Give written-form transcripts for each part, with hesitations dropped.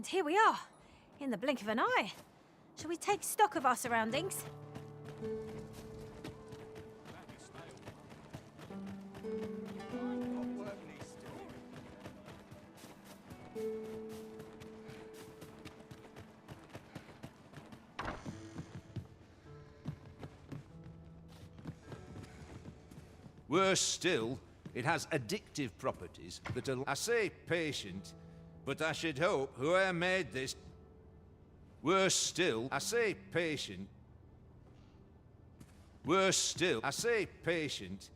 And here we are, in the blink of an eye. Shall we take stock of our surroundings? Worse still, it has addictive properties that I say patient, but I should hope whoever made this... Worse still, I say patient. Worse still, I say patient.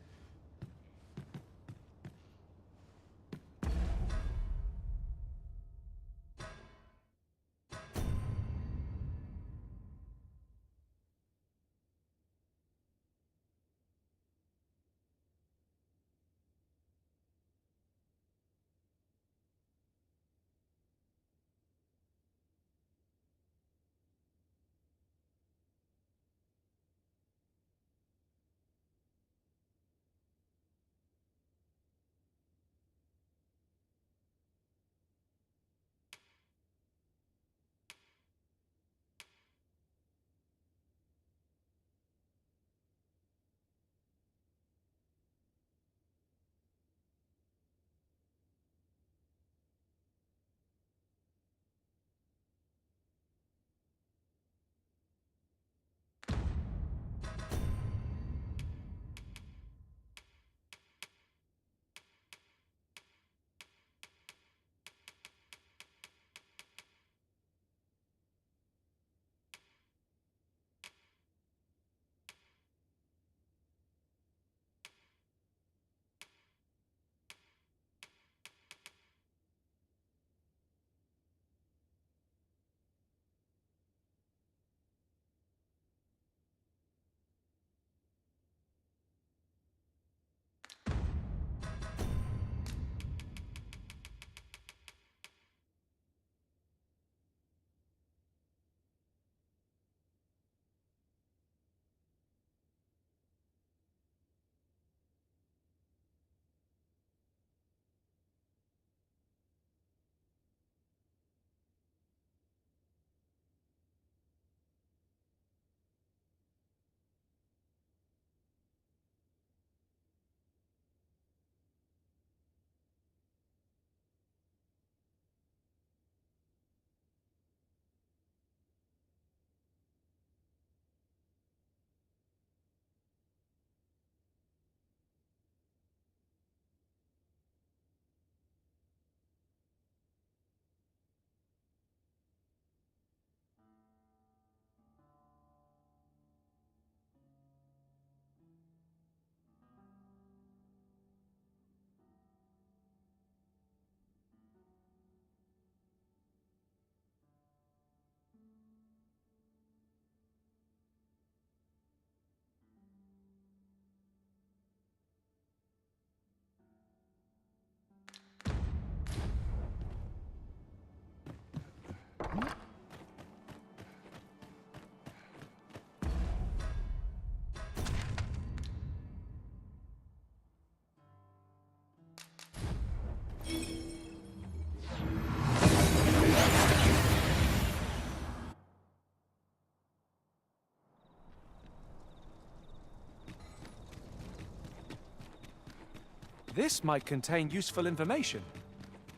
This might contain useful information.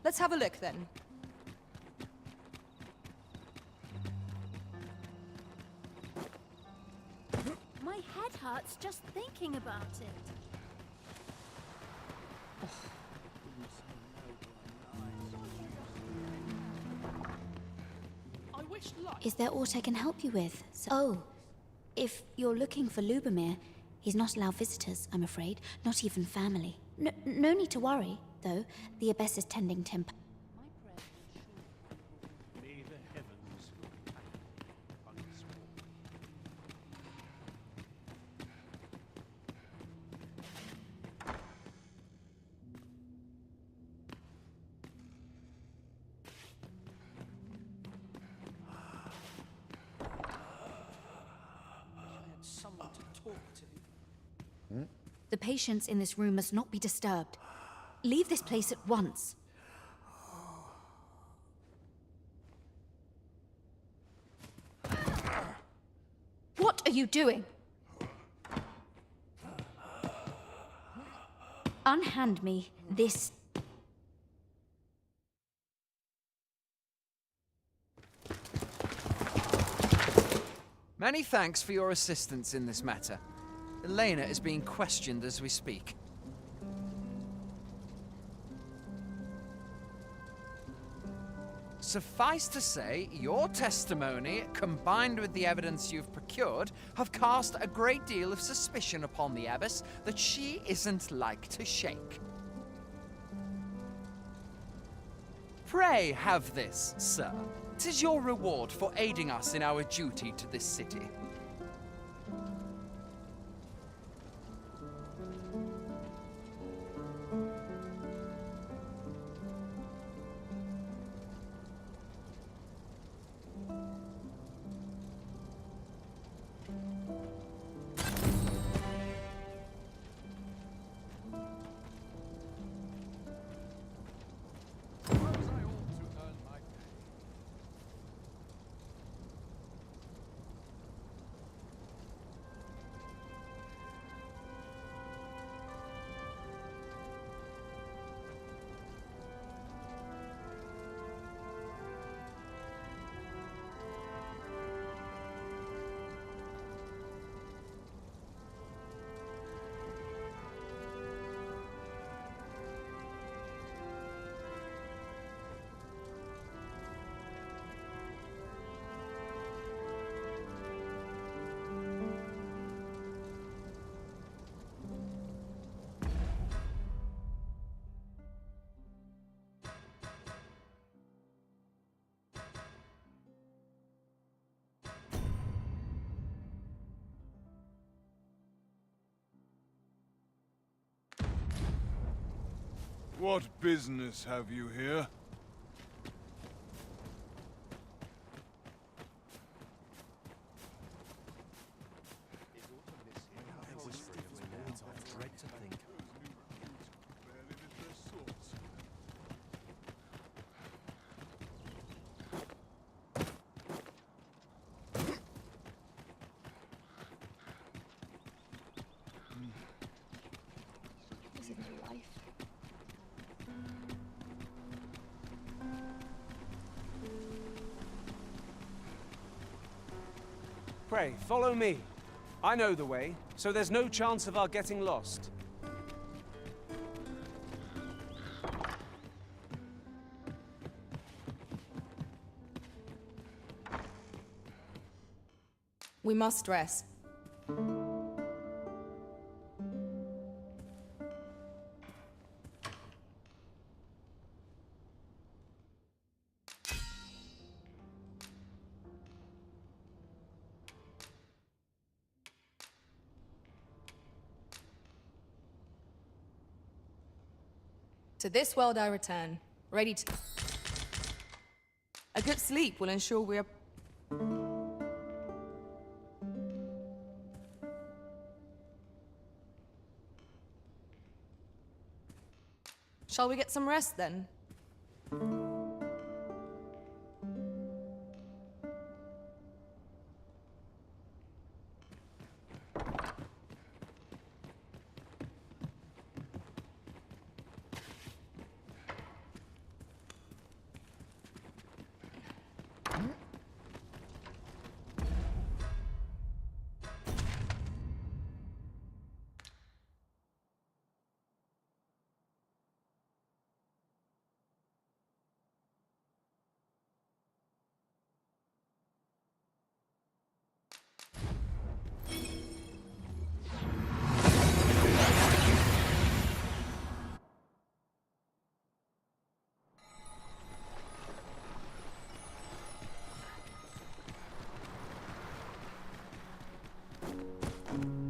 Let's have a look then. My head hurts just thinking about it. Is there aught I can help you with? Oh, if you're looking for Lubomir, he's not allowed visitors, I'm afraid. Not even family. No need to worry, though. The Abyss is tending to him. May the heavens on his walk. Someone to talk to. The patients in this room must not be disturbed. Leave this place at once. What are you doing? Unhand me this. Many thanks for your assistance in this matter. Elena is being questioned as we speak. Suffice to say, your testimony, combined with the evidence you've procured, have cast a great deal of suspicion upon the abbess that she isn't like to shake. Pray have this, sir. 'Tis your reward for aiding us in our duty to this city. What business have you here? Is it my life? Pray, follow me. I know the way, so there's no chance of our getting lost. We must rest. To this world I return, ready to... A good sleep will ensure we are... Shall we get some rest then?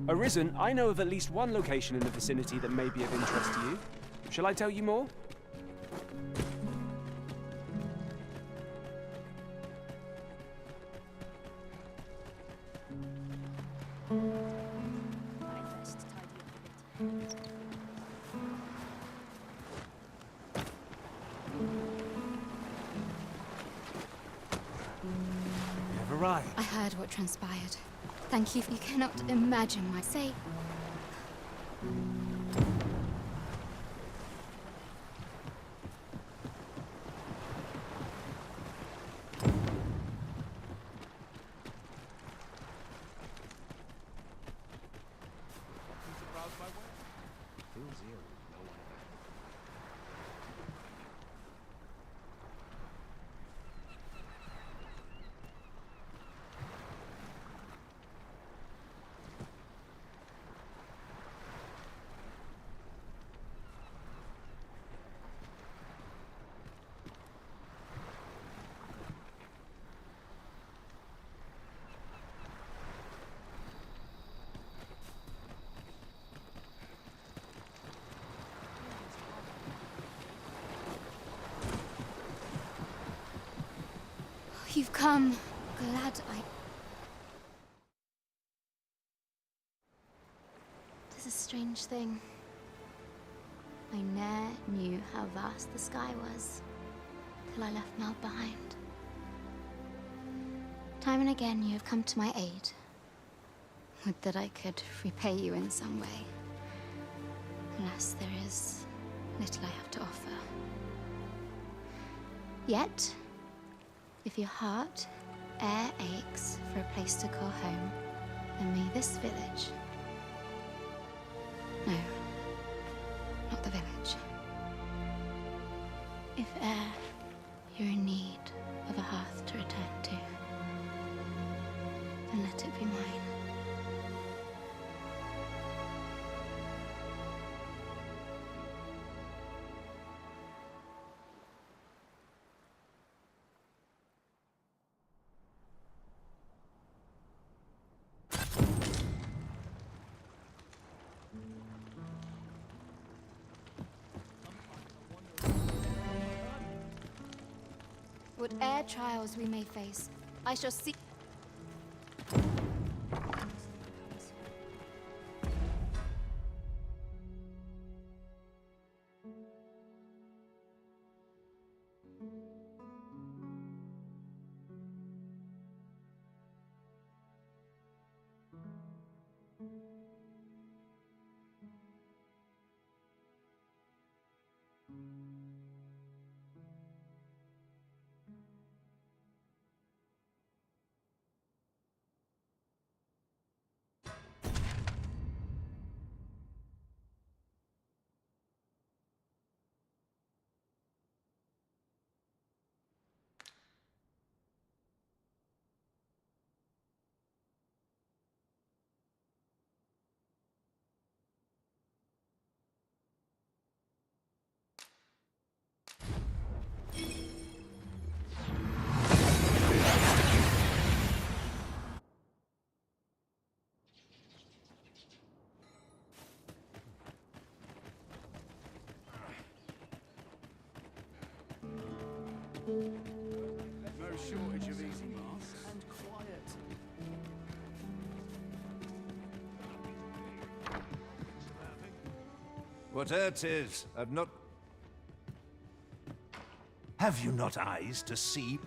Arisen, I know of at least one location in the vicinity that may be of interest to you. Shall I tell you more? I heard what transpired. Thank you. You cannot imagine my say. You've come. Glad I... Tis a strange thing. I ne'er knew how vast the sky was, till I left Mel behind. Time and again you have come to my aid. Would that I could repay you in some way. Alas, there is little I have to offer. Yet, if your heart e'er aches for a place to call home, then may this village... No, not the village. If e'er you're in need of a hearth to return to, then let it be mine. Whate'er trials we may face, I shall see... No shortage of easy marks and quiet. Whate'er 'tis, Have you not eyes to see?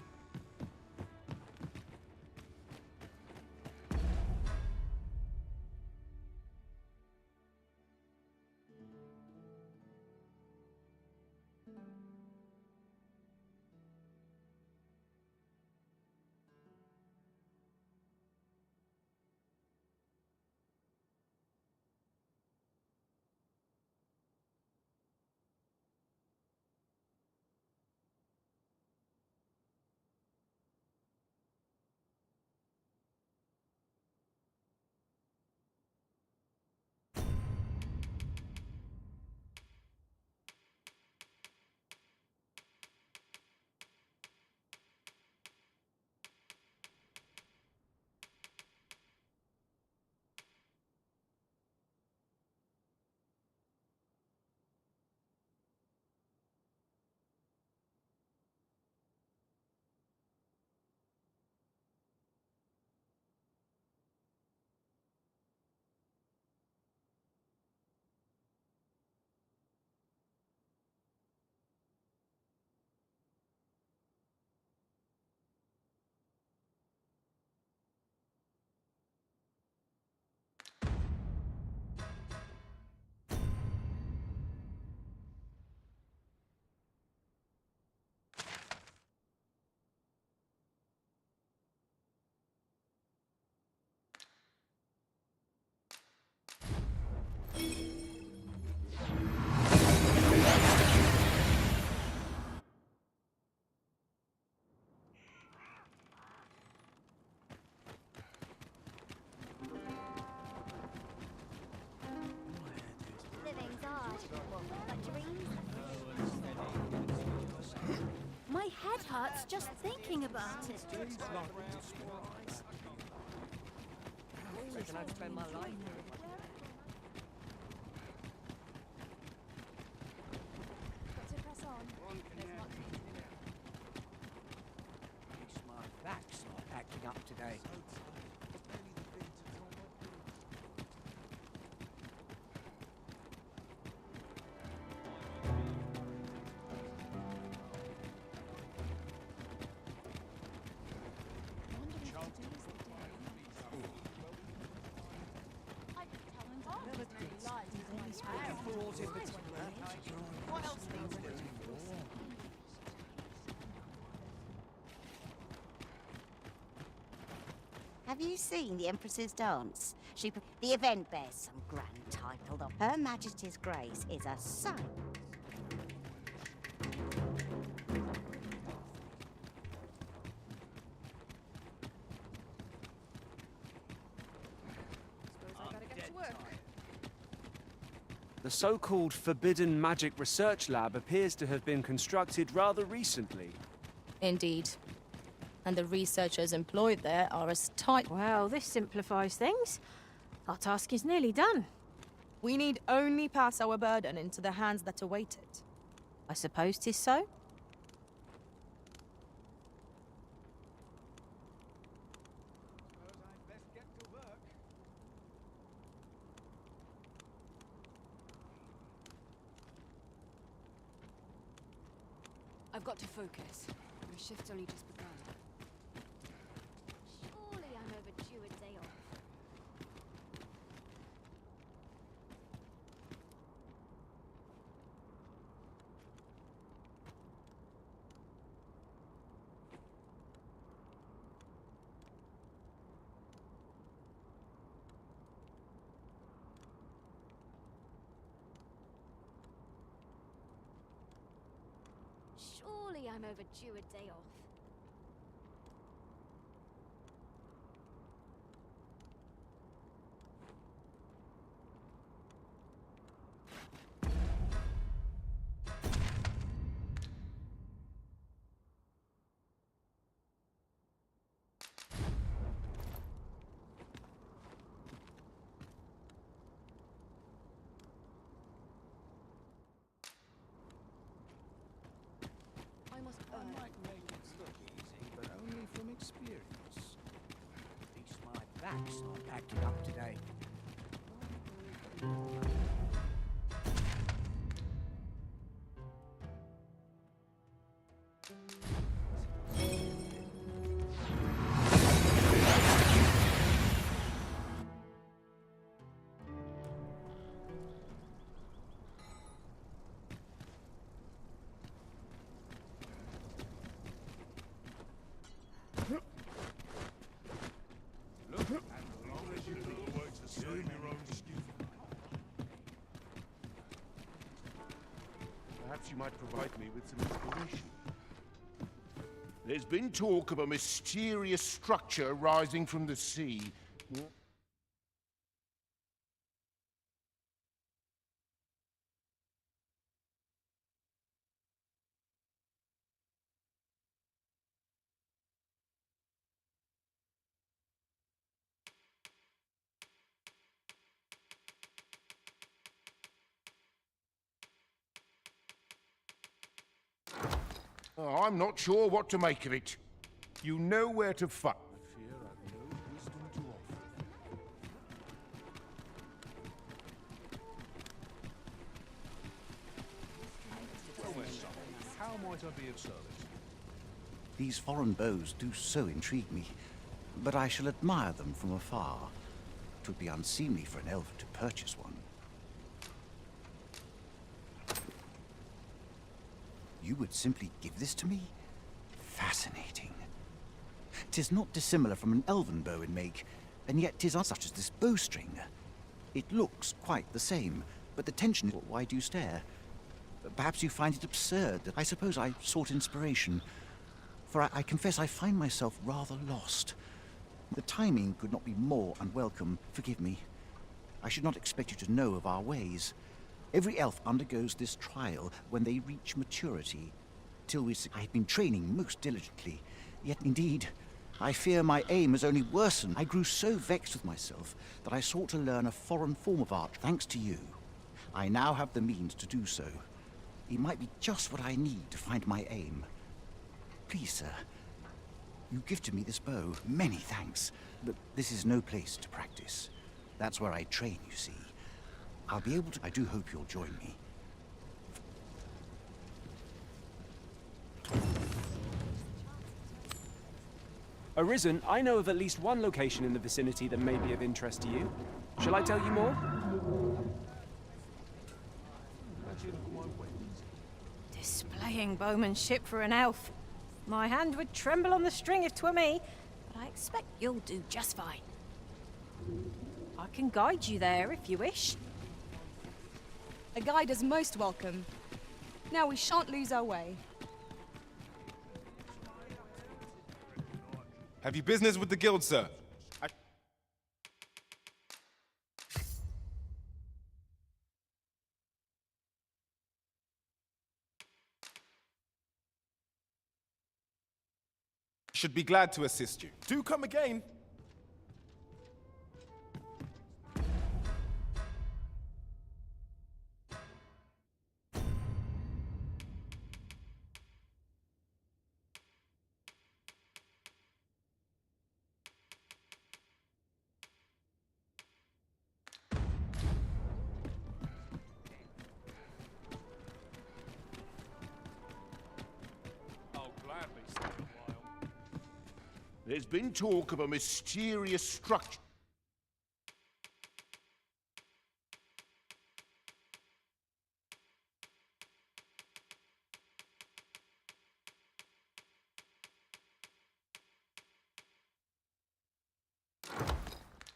hurts just thinking about it. Reckon I'd spend my life here. My back's not acting up today. Have you seen the Empress's dance? The event bears some grand title, though. Her Majesty's Grace is a sight. The so-called Forbidden Magic Research Lab appears to have been constructed rather recently. Indeed. And the researchers employed there are as tight. Well, this simplifies things. Our task is nearly done. We need only pass our burden into the hands that await it. I suppose 'tis so. I've got to focus. My shift's only just begun. Surely I'm overdue a day off. Surely I'm overdue a day off. I must I earn. might make it look easy, but only from experience. At least my back's not acting up today. Perhaps you might provide me with some information. There's been talk of a mysterious structure rising from the sea. Oh, I'm not sure what to make of it. You know where to find. I fear I've no wisdom to offer. How might I be of service? These foreign bows do so intrigue me, but I shall admire them from afar. 'Twould be unseemly for an elf to purchase one. You would simply give this to me? Fascinating. 'Tis not dissimilar from an elven bow in make, and yet 'tis not such as this bowstring. It looks quite the same, but the tension... Why do you stare? Perhaps you find it absurd that I suppose I sought inspiration. For I confess I find myself rather lost. The timing could not be more unwelcome. Forgive me. I should not expect you to know of our ways. Every elf undergoes this trial when they reach maturity. till I've been training most diligently. Yet indeed, I fear my aim has only worsened. I grew so vexed with myself that I sought to learn a foreign form of art, thanks to you. I now have the means to do so. It might be just what I need to find my aim. Please, sir, you gifted me this bow. Many thanks. But this is no place to practice. That's where I train, you see. I'll be able to... I do hope you'll join me. Arisen, I know of at least one location in the vicinity that may be of interest to you. Shall I tell you more? Displaying bowmanship for an elf. My hand would tremble on the string if 'twere me, but I expect you'll do just fine. I can guide you there if you wish. A guide is most welcome. Now we shan't lose our way. Have you business with the guild, sir? Should be glad to assist you. Do come again. There's been talk of a mysterious structure.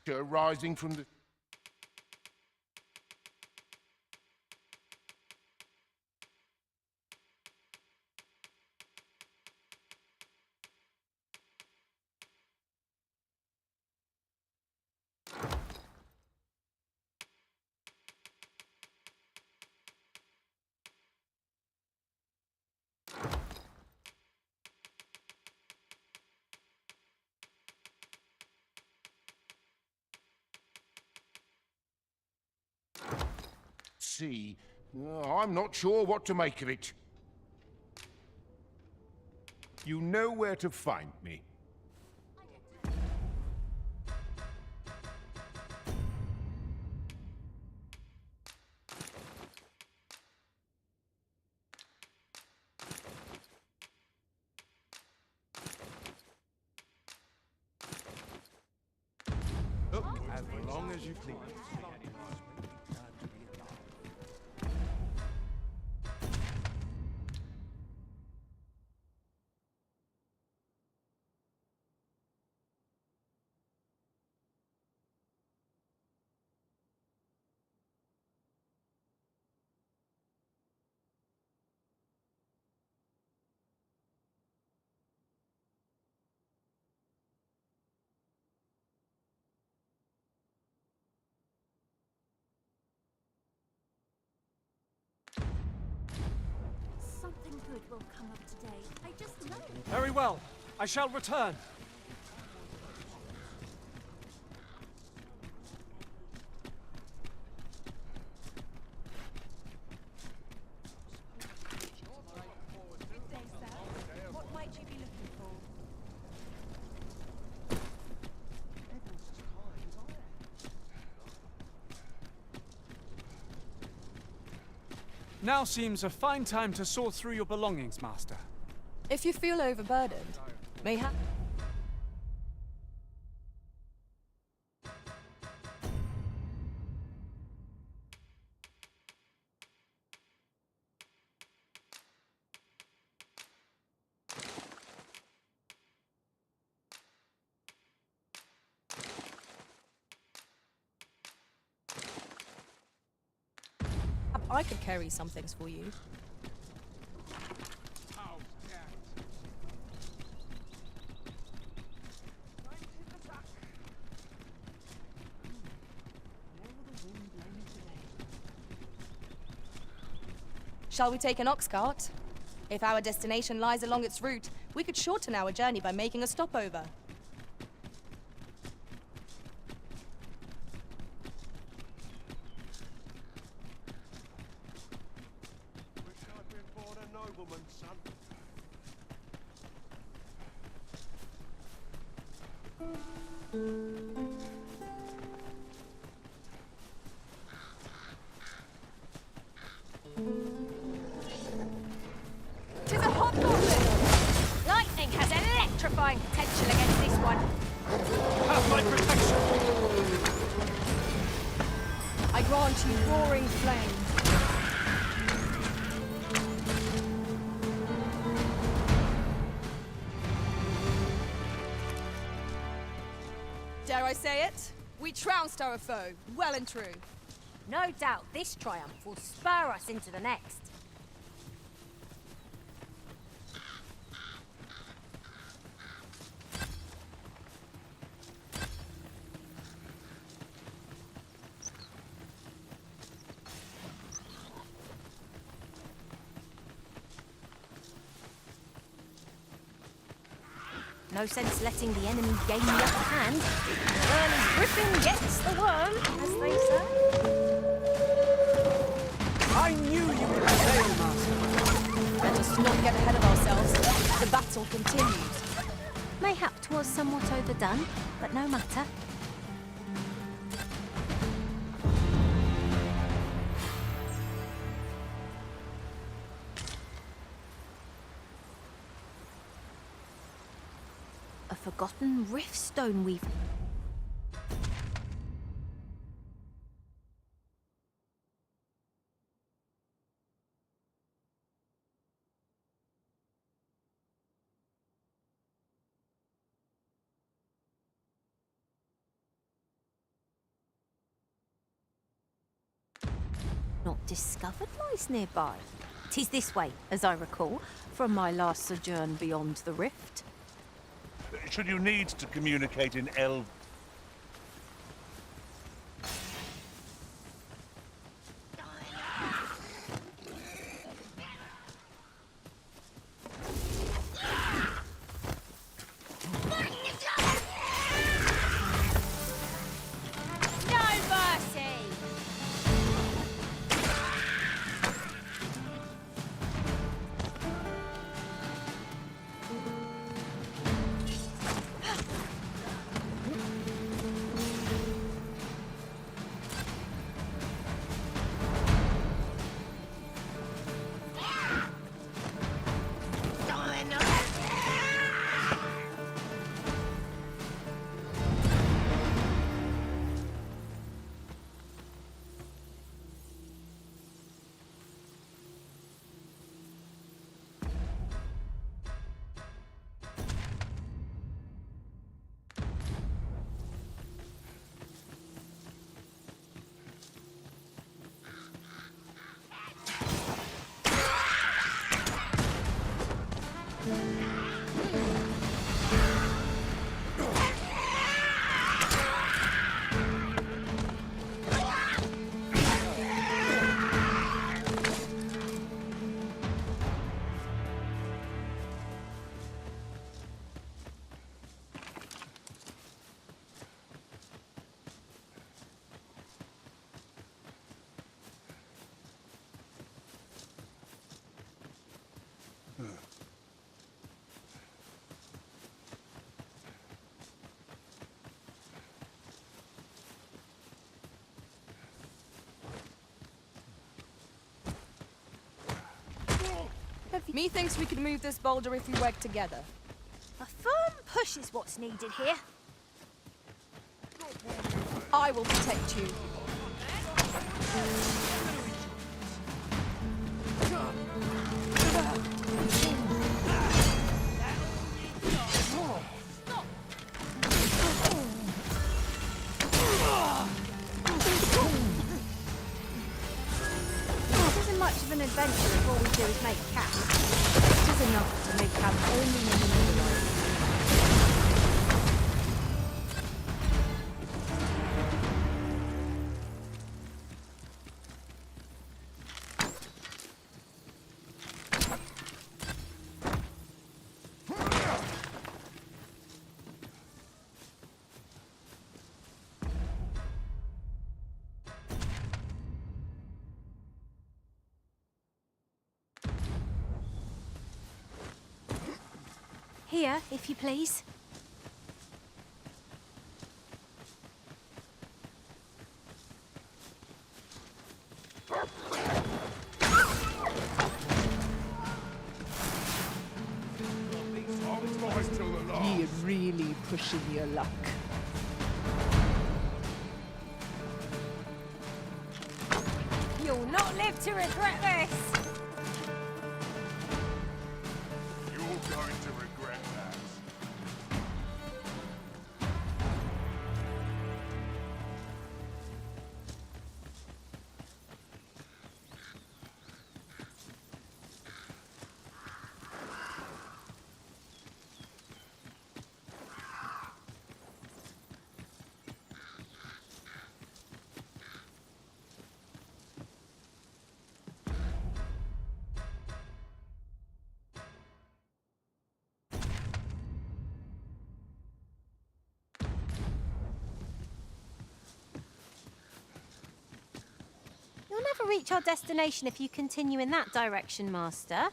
Rising from the... sea. I'm not sure what to make of it. You know where to find me. As long as you please. Something good will come up today. I just know. Very well. I shall return. What might you be looking for? Now seems a fine time to sort through your belongings, Master. If you feel overburdened, mayhap... I could carry some things for you. Shall we take an ox cart? If our destination lies along its route, we could shorten our journey by making a stopover. Wish I'd been born a nobleman, son. Tis a hobgoblin! Lightning has electrifying potential against this one. Have my protection! I grant you roaring flame. Dare I say it? We trounced our foe, well and true. No doubt this triumph will spur us into the next. No sense letting the enemy gain the upper hand. Early griffin gets the worm, as they say. I knew you would fail, Master. Let us not get ahead of ourselves. The battle continues. Mayhap 'twas somewhat overdone, but no matter. A forgotten rift stone we've... Not discovered lies nearby. 'Tis this way, as I recall, from my last sojourn beyond the rift. Should you need to communicate in Elf? No mercy! Methinks we could move this boulder if we work together. A firm push is what's needed here. I will protect you. Much of an adventure if all we do is make camp. It is enough to make camp only in the moonlight. Here, if you please. You're really pushing your luck. You'll not live to regret this! You're going to regret that. You'll never reach our destination if you continue in that direction, Master.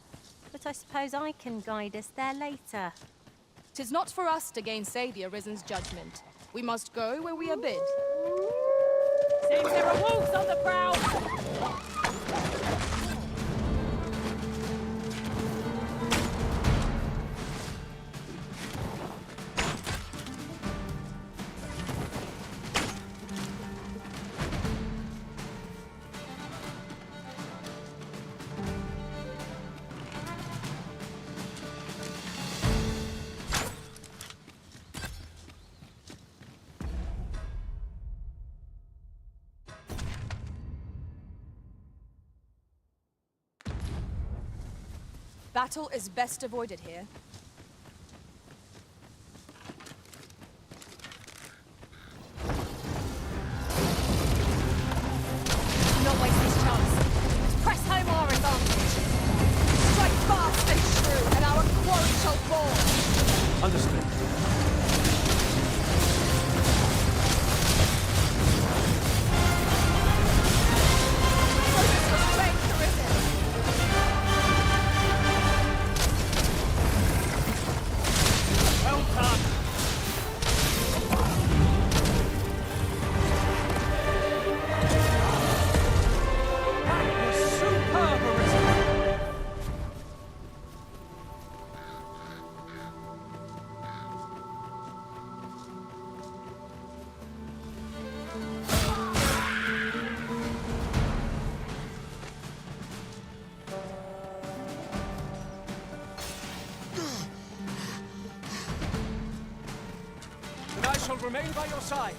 But I suppose I can guide us there later. 'Tis not for us to gainsay the Arisen's judgment. We must go where we are bid. Seems there are wolves on the prowl! Battle is best avoided here. Do not waste this chance. Let's press home our advantage. Strike fast and true, and our quarry shall fall. Understood. Focus your strength, Arisen. Well done. That was superb, Arisen. And I shall remain by your side.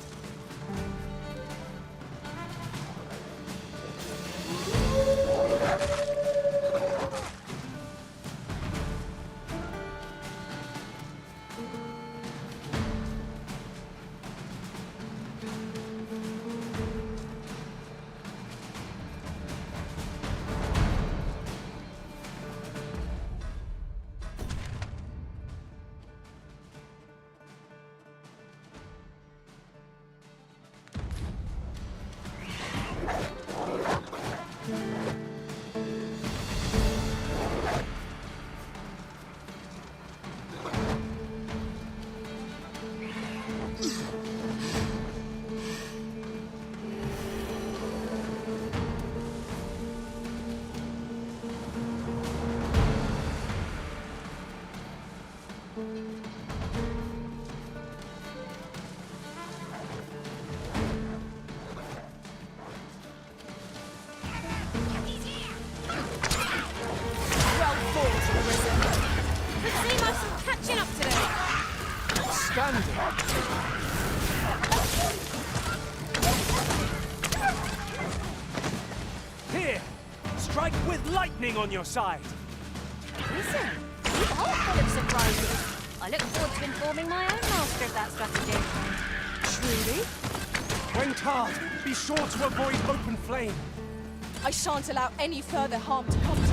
Well fought, Arisen. Could seem I've some catching up to do. Outstanding. Here, strike with lightning on your side. Listen, you are full of surprises. I look forward to informing my own master of that strategy. Truly? When tasked, be sure to avoid open flame. I shan't allow any further harm to come to me.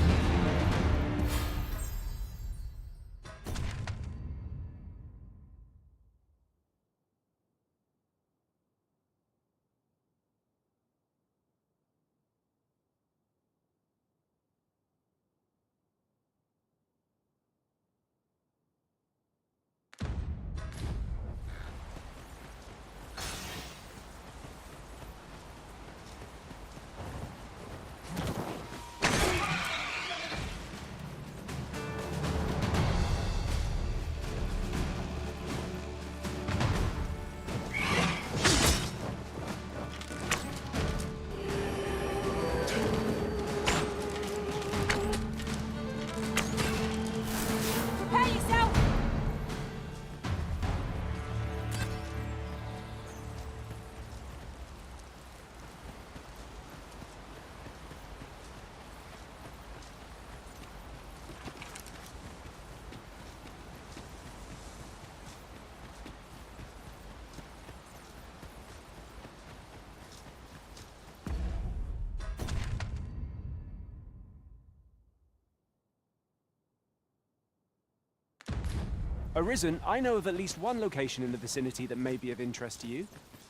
Arisen, I know of at least one location in the vicinity that may be of interest to you.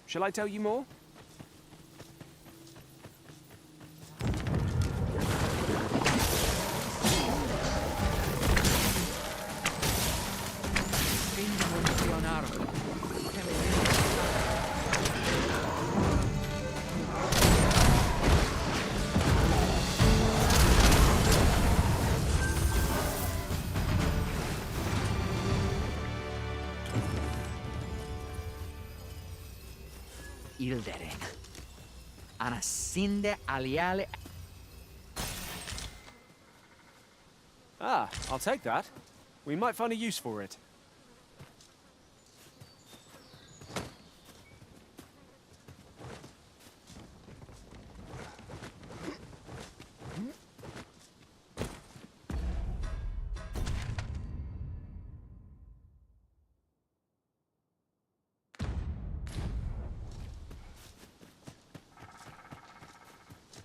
Shall I tell you more? Ilderen. Anasinde aliale. Ah, I'll take that. We might find a use for it.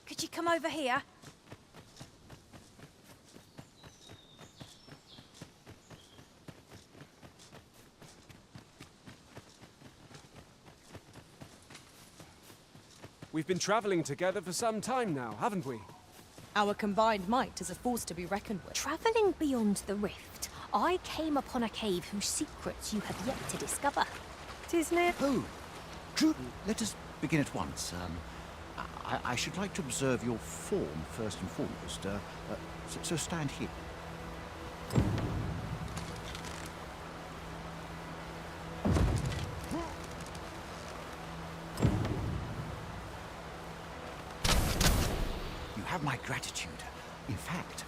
Could you come over here? We've been traveling together for some time now, haven't we? Our combined might is a force to be reckoned with. Travelling beyond the rift, I came upon a cave whose secrets you have yet to discover. 'Tis near. Oh, true. Let us begin at once. I should like to observe your form first and foremost. So stand here. You have my gratitude. In fact,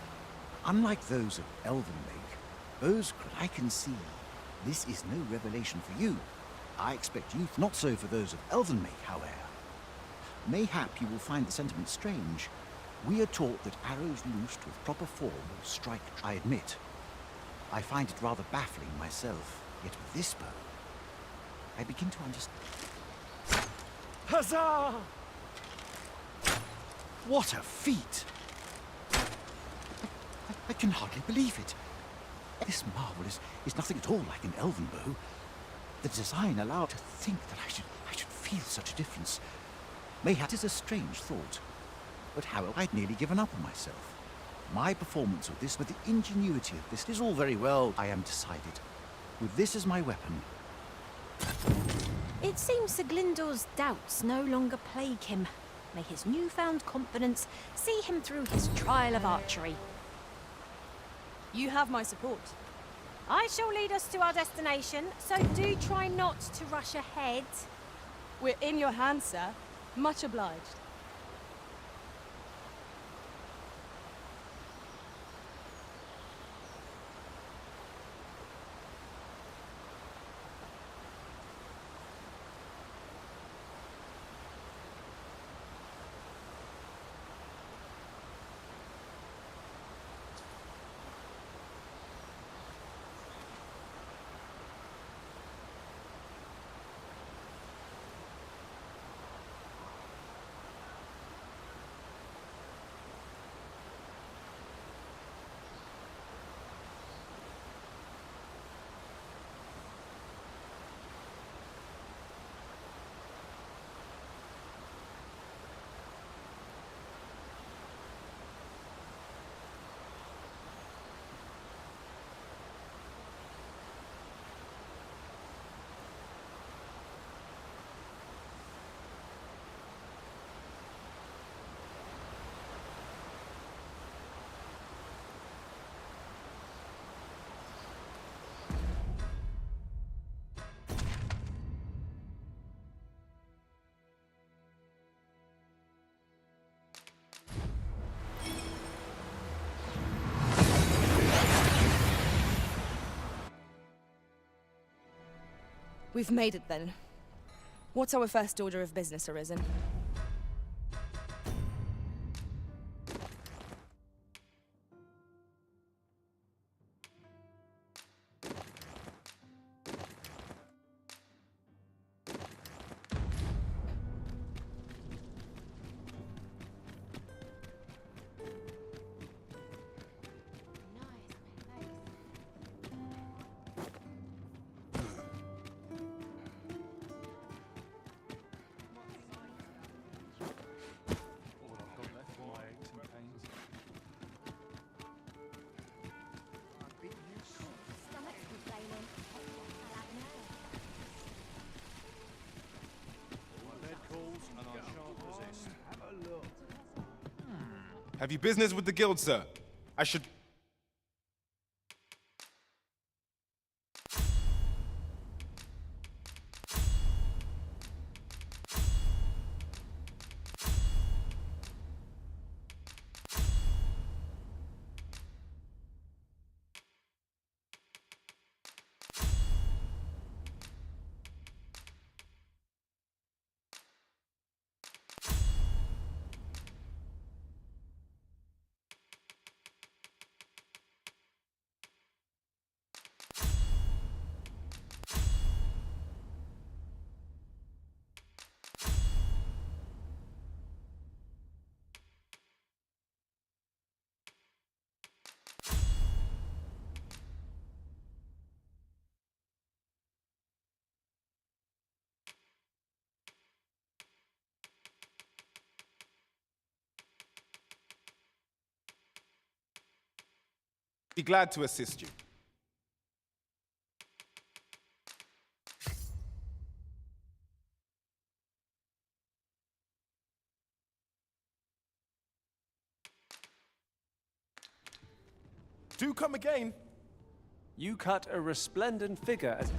unlike those of Elven Lake, those I can see, this is no revelation for you. I expect you, not so for those of Elven Make, however. Mayhap you will find the sentiment strange. We are taught that arrows loosed with proper form will strike. I admit, I find it rather baffling myself. Yet with this bow, I begin to understand. Huzzah! What a feat! I can hardly believe it. This marvel is nothing at all like an elven bow. The design allowed to think that I should feel such a difference. Mayhap it is a strange thought, but however, I'd nearly given up on myself. My performance with this, but the ingenuity of this, is all very well, I am decided. With this as my weapon. It seems Sir Glyndor's doubts no longer plague him. May his newfound confidence see him through his trial of archery. You have my support. I shall lead us to our destination, so do try not to rush ahead. We're in your hands, sir. Much obliged. We've made it then. What's our first order of business, Arisen? Have you business with the guild, sir? I should... Be glad to assist you. Do come again. You cut a resplendent figure as...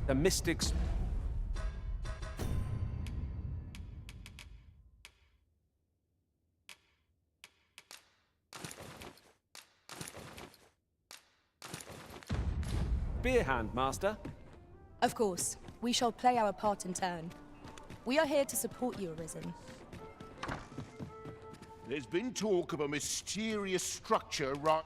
the mystics... Beer hand, Master. Of course, we shall play our part in turn. We are here to support you, Arisen. There's been talk of a mysterious structure right...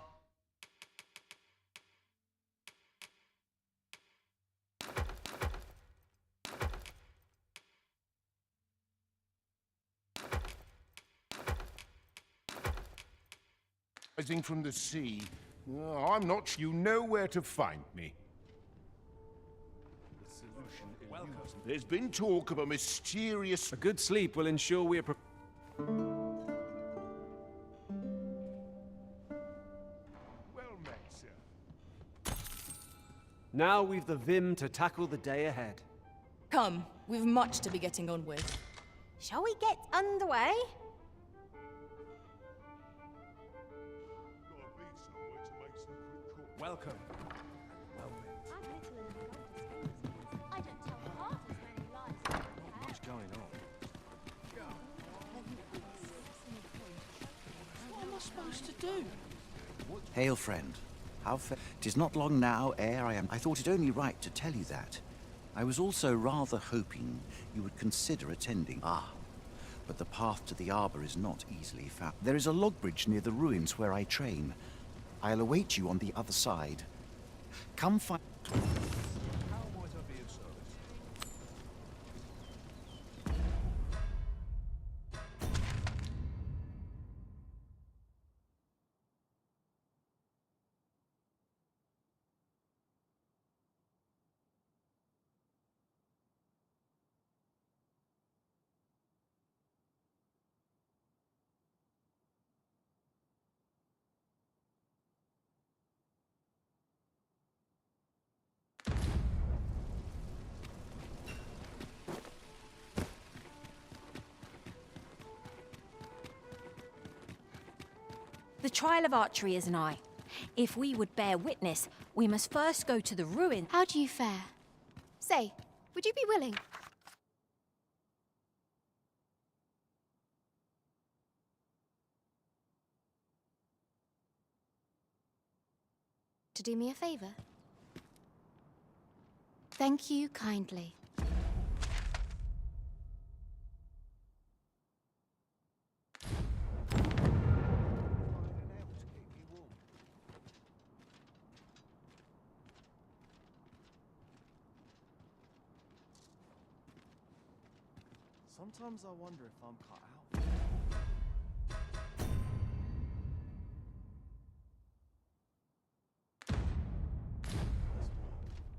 rising from the sea. I'm not... You know where to find me. There's been talk of a mysterious... A good sleep will ensure we are... Well met, sir. Now we've the vim to tackle the day ahead. Come, we've much to be getting on with. Shall we get underway? Welcome. I don't tell half as many lies. What's going on? What am I supposed to do? Hail, friend. How fair. 'Tis not long now ere I am... I thought it only right to tell you that. I was also rather hoping you would consider attending. But the path to the arbor is not easily found. There is a log bridge near the ruins where I train. I'll await you on the other side. Come find... How might I be of service? The trial of archery is nigh. If we would bear witness, we must first go to the ruin. How do you fare? Say, would you be willing? To do me a favor? Thank you kindly. Sometimes I wonder if I'm cut out for it.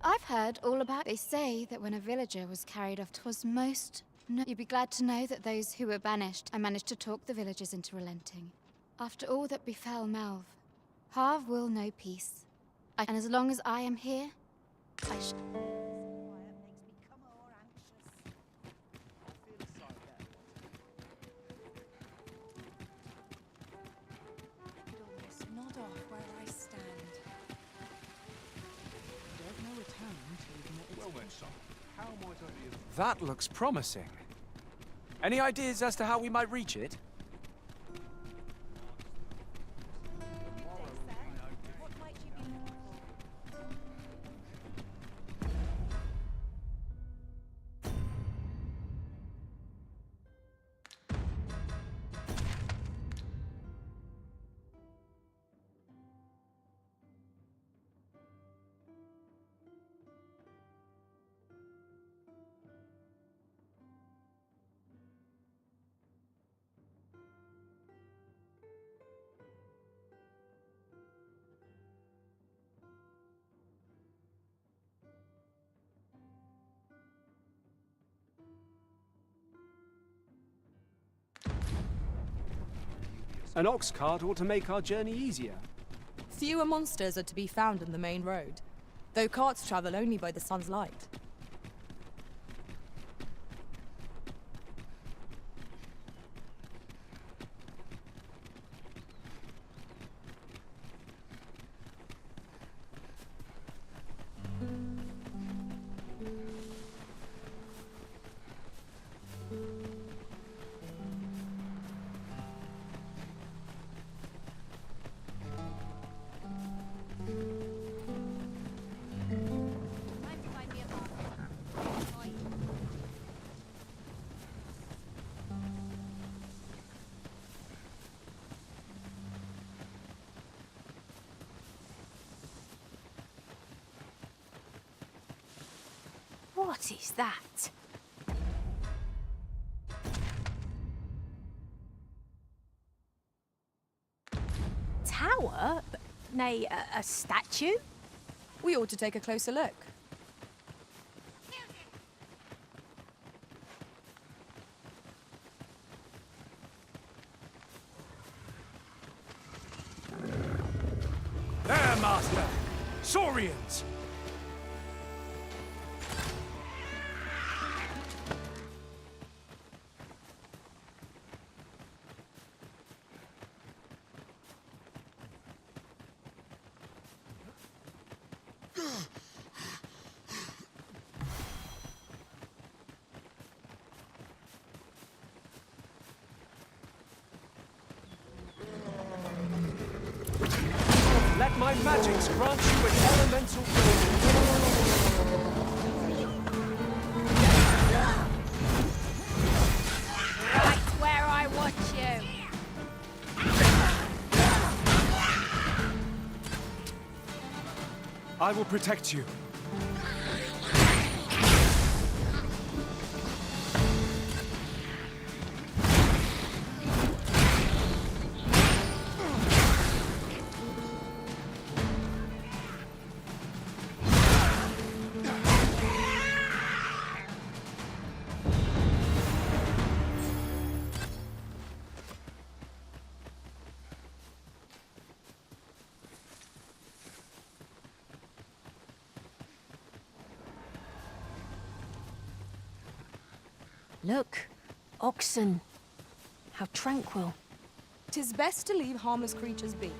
I've heard all about. They say that when a villager was carried off, 'twas most. You'd be glad to know that those who were banished, I managed to talk the villagers into relenting. After all that befell Melv, Harv will know peace. And as long as I am here, I shall. Nod off where I stand. Dogma return to ignite its Well then, son, how might I be of... That looks promising. Any ideas as to how we might reach it? An ox cart ought to make our journey easier. Fewer monsters are to be found on the main road, though carts travel only by the sun's light. What is that? Tower? Nay, a statue? We ought to take a closer look. There, Master! Saurians! Let my magics grant you an elemental Right where I want you. I will protect you. Look, oxen. How tranquil. 'Tis best to leave harmless creatures be.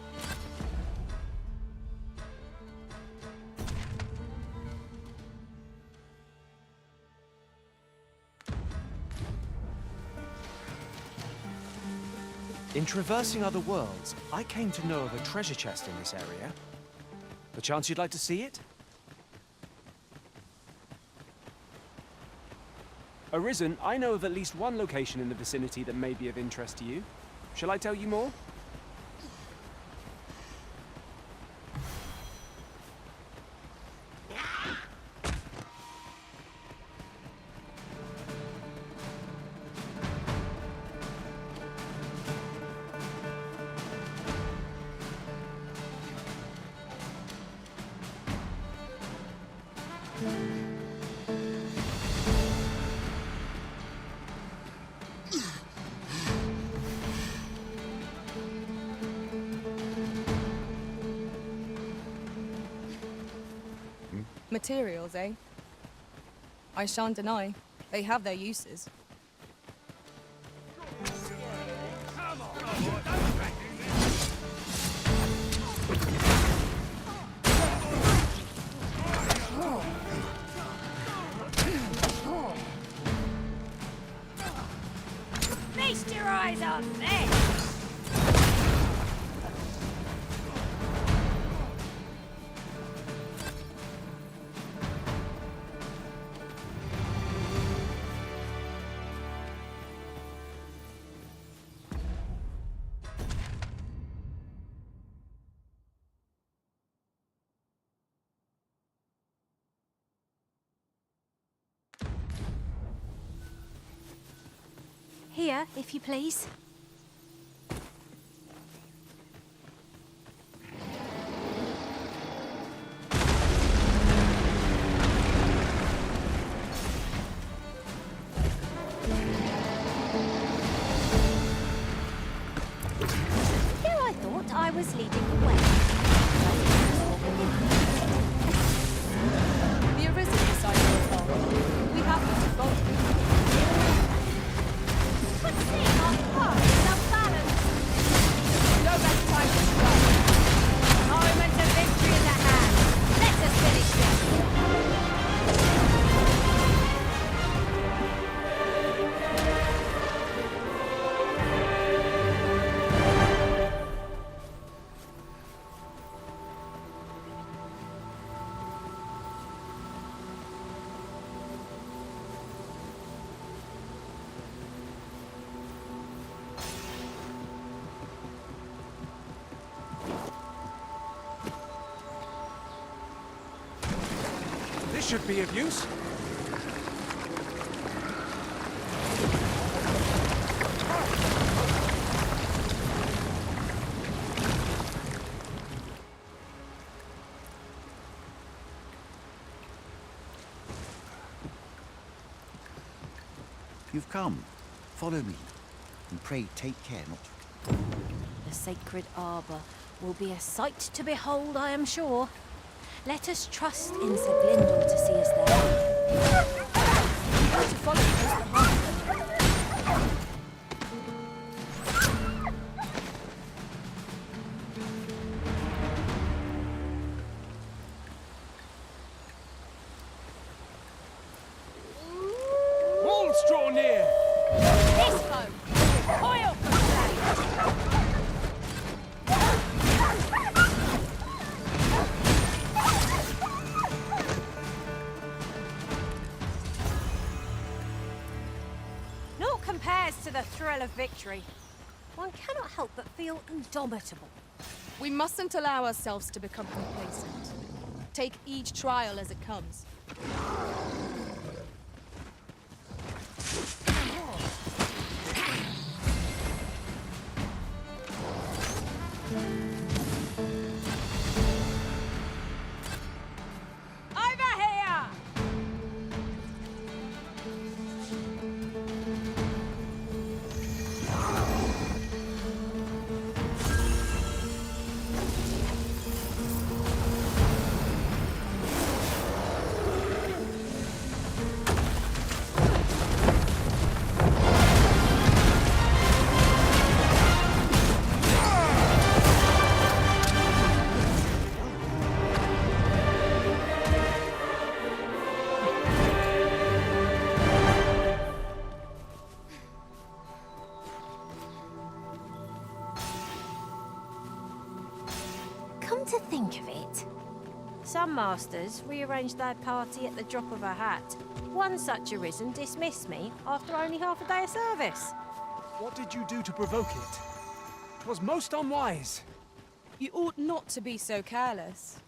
In traversing other worlds, I came to know of a treasure chest in this area. Perchance you'd like to see it? Arisen, I know of at least one location in the vicinity that may be of interest to you. Shall I tell you more? Materials, eh? I shan't deny, they have their uses. Feast your eyes on this! Here, if you please. Here I thought I was leading the way. The original side of the farm. We happen to follow. But see, our path is unbalanced. No better time to strike. Moment of victory in the hand. Let us finish this. This should be of use. You've come. Follow me. And pray take care not to... The sacred arbour will be a sight to behold, I am sure. Let us trust in Sir Glindor to see us there. We have to follow close behind. Walls draw near! This boat! Coil for play! Naught compares to the thrill of victory. One cannot help but feel indomitable. We mustn't allow ourselves to become complacent. Take each trial as it comes. Over here! Come to think of it, some masters rearrange their party at the drop of a hat. One such arisen dismissed me after only half a day of service. What did you do to provoke it? 'Twas most unwise. You ought not to be so careless.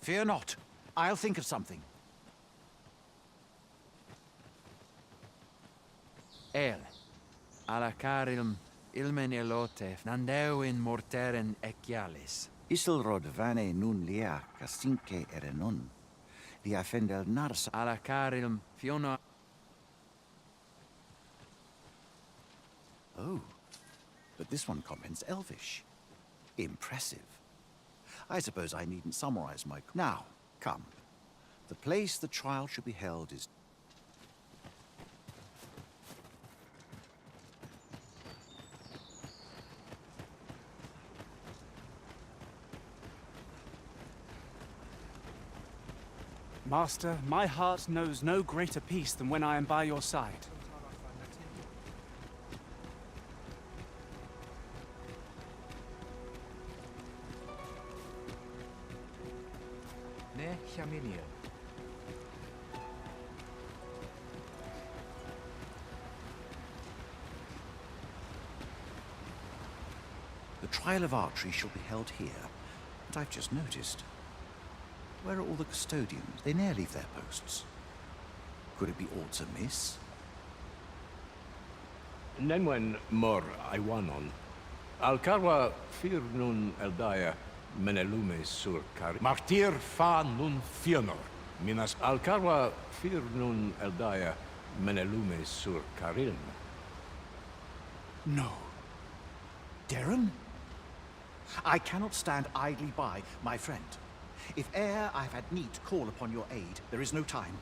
Fear not. I'll think of something. Alla carilm ilmen elote nandeuin morteren ecialis. Isilrod vane nun lia casinque erenon. Lia fendel nars. Alla carilm fiona. Oh, but this one comments Elvish. Impressive. I suppose I needn't summarize my... Now, come. The place the trial should be held is... Master, my heart knows no greater peace than when I am by your side. Ne Chaminia. The trial of archery shall be held here, but I've just noticed. Where are all the custodians? They ne'er leave their posts. Could it be aught amiss? Nenwen mor Iwanon. Alcarwa fir nun eldaya menelume sur car. Martir fa nun fionor. Minas Alcarwa fir nun eldaya menelume sur carilm. No. Darren? I cannot stand idly by, my friend. If e'er I have had need to call upon your aid, there is no time.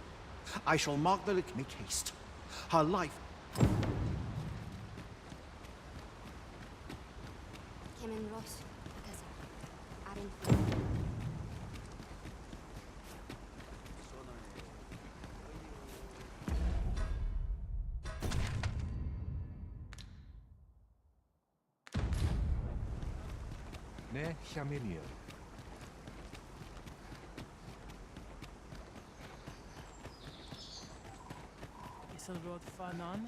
I shall mark the lick, make haste. Her life... Ne Chaminia. Isilrod Fanon.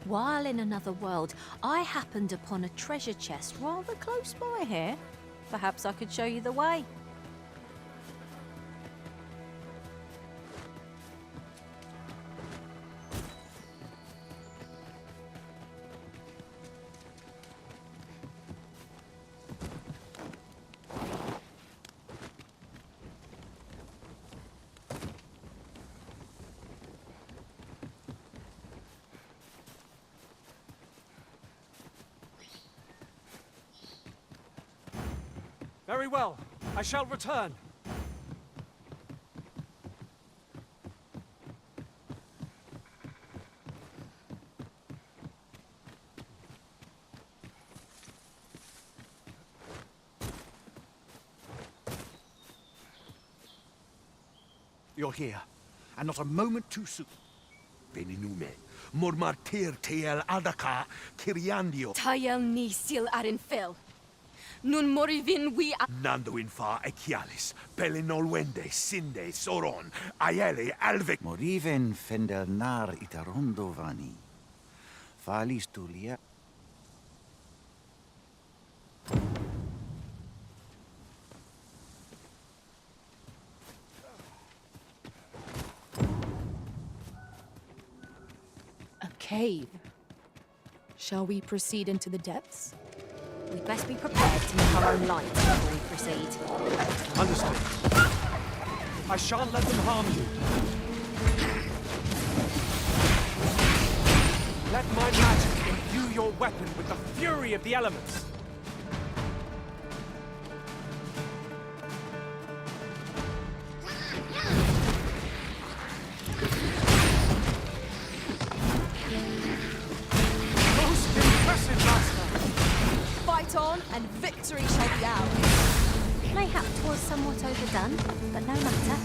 While in another world, I happened upon a treasure chest rather close by here. Perhaps I could show you the way. Very well. I shall return. You're here, and not a moment too soon. Beninume. Mor martir tiel adaka kiriandio. Tayel ni sil arin fil. Nun morivin we Nando in fa ecialis. Pelinolwende sinde soron. Aiele alvec. Moriven fendel nar itarondo vani. Falis tulia. A cave. Shall we proceed into the depths? We'd best be prepared to make our own light before we proceed. Understood. I shan't let them harm you. Let my magic imbue your weapon with the fury of the elements. Most impressive, Master. Fight on, and victory shall be ours. Mayhap 'twas somewhat overdone, but no matter.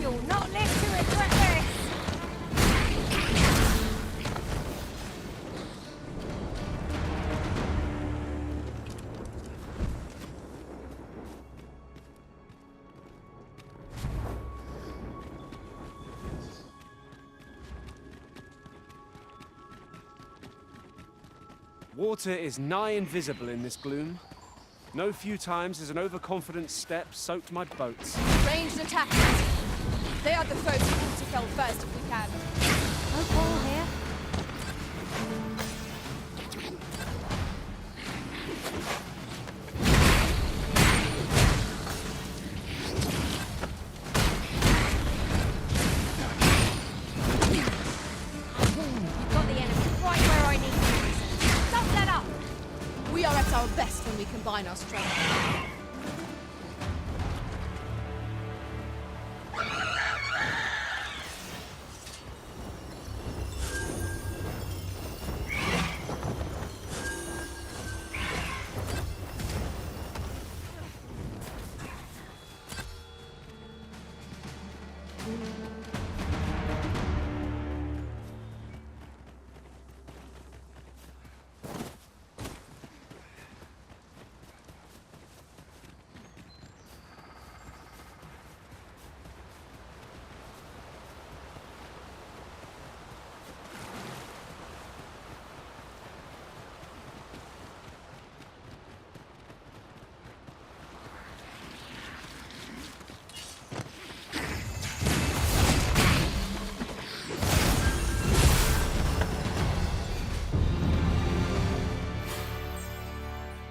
You'll not live to regret this! Water is nigh invisible in this gloom. No few times has an overconfident step soaked my boats. Ranged attackers. They are the foes who want to fell first if we can. No ball here. You've got the enemy right where I need you. Don't let up! We are at our best when we combine our strength.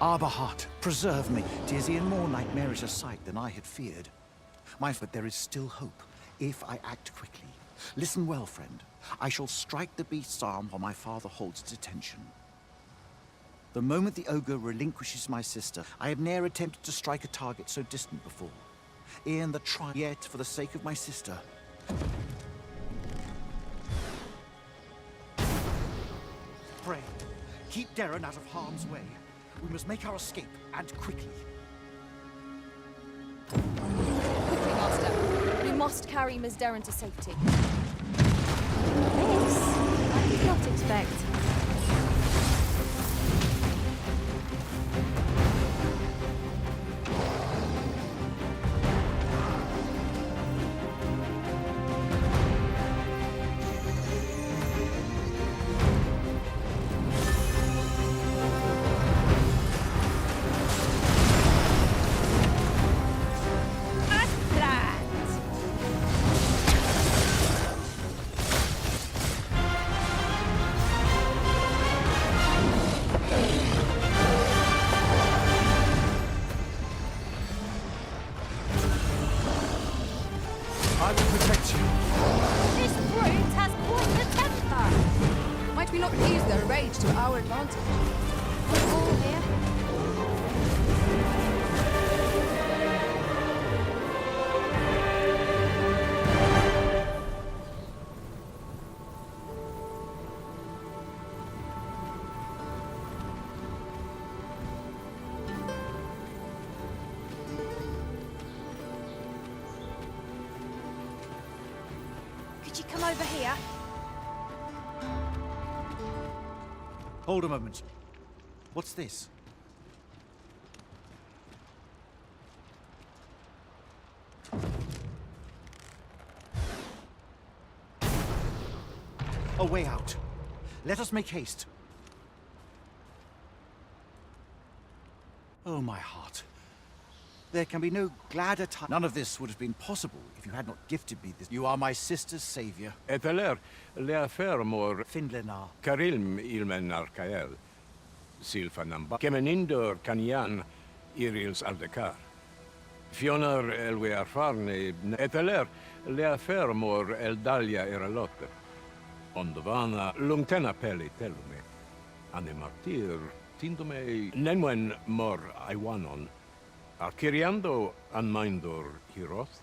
Arbaheart, preserve me. 'Tis in more nightmarish a sight than I had feared. But there is still hope, if I act quickly. Listen well, friend. I shall strike the beast's arm while my father holds its attention. The moment the ogre relinquishes my sister, I have ne'er attempted to strike a target so distant before. E'en the try yet for the sake of my sister. Pray, keep Darren out of harm's way. We must make our escape, and quickly. Quickly, Master. We must carry Miss Darren to safety. This I did not expect. I will protect you. This brute has quite a temper. Might we not use their rage to our advantage? No ball here. Could you come over here? Hold a moment. What's this? A way out. Let us make haste. Oh, my heart. There can be no gladder time. None of this would have been possible if you had not gifted me this. You are my sister's savior. Eteler, le affaire mor Finlenar. Karilm ilmen arkael. Silfanamba. Kemenindor kanyan irils aldekar. Fionar elwe arfarne. Eteler, le affaire mor eldalia eralote. Ondovana lungtena peli telume. Ane martir tindome nenwen mor aiwanon. Arkiriando an mindor hiroth.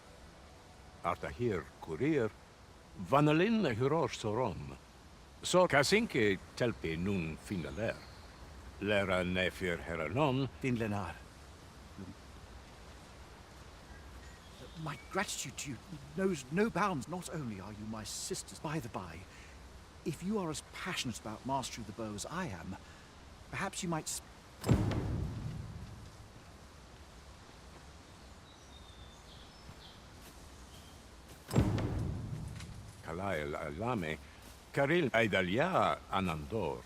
Artahir kurir. Vanalin hiror soron. So kasinke telpe nun finaler. Lera nefir heranon. Finlenar. My gratitude to you knows no bounds. Not only are you my sisters, by the by, if you are as passionate about mastery of the bow as I am, perhaps you might... Kalael alame. Karil aidalia anandor.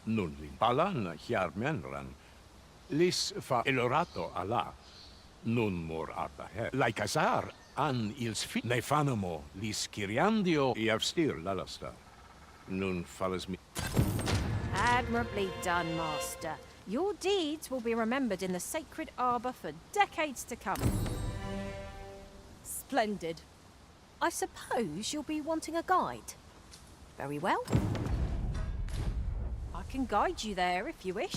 Nun lin palan hiar menran. Lis fa elorato ala. Nun mor arta he. Like azar, an ils fi. Ne fanamo, lis kiriandio iavstir lalasta. Nun falles mi. Admirably done, Master. Your deeds will be remembered in the sacred arbor for decades to come. Splendid. I suppose you'll be wanting a guide. Very well. I can guide you there if you wish.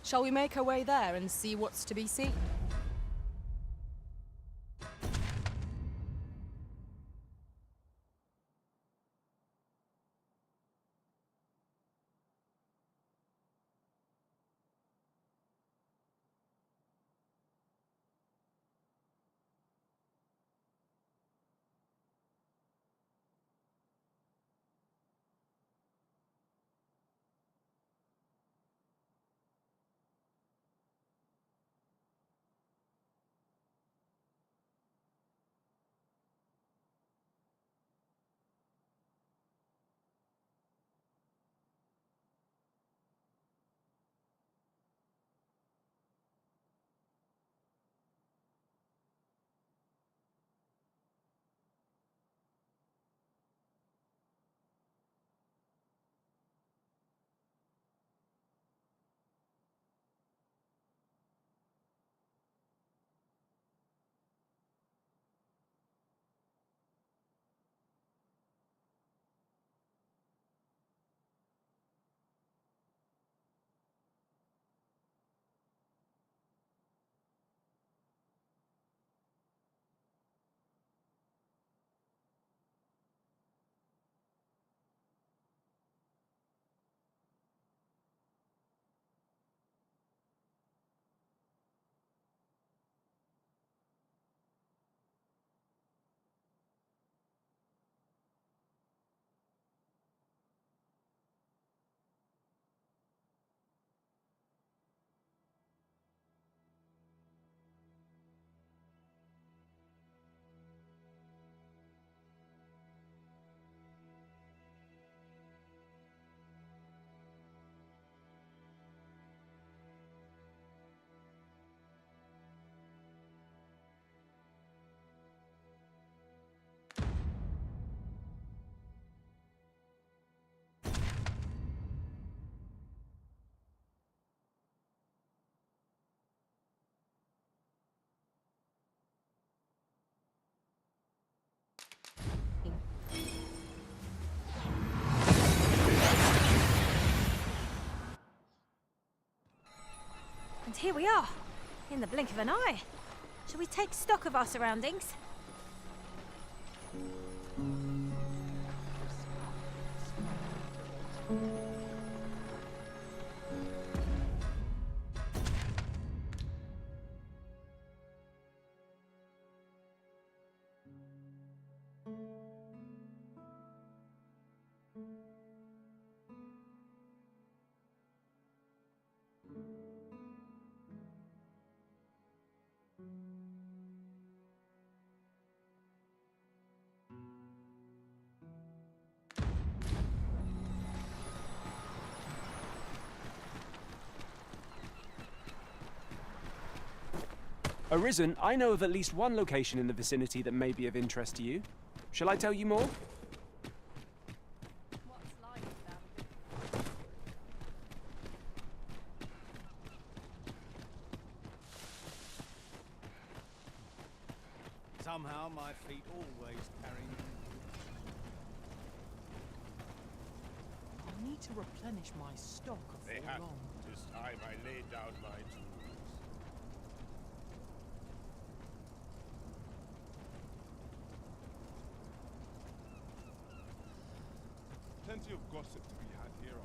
Shall we make our way there and see what's to be seen? And here we are, in the blink of an eye. Shall we take stock of our surroundings? Arisen, I know of at least one location in the vicinity that may be of interest to you. Shall I tell you more? Somehow my feet always carry me. I need to replenish my stock before long. Tis time I laid down my tools. Plenty of gossip to be had here,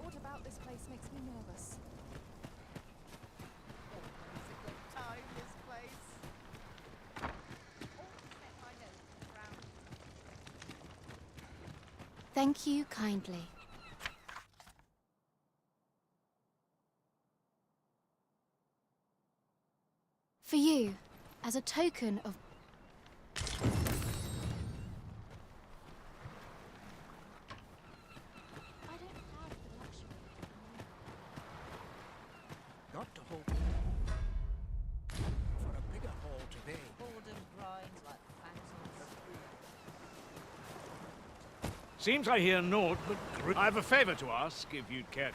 What about this place makes me nervous? Time, this place. Thank you kindly. For you, as a token of... Got to hope for a bigger haul today. Boredom grinds like phantoms. Seems I hear naught but I have a favor to ask, if you'd care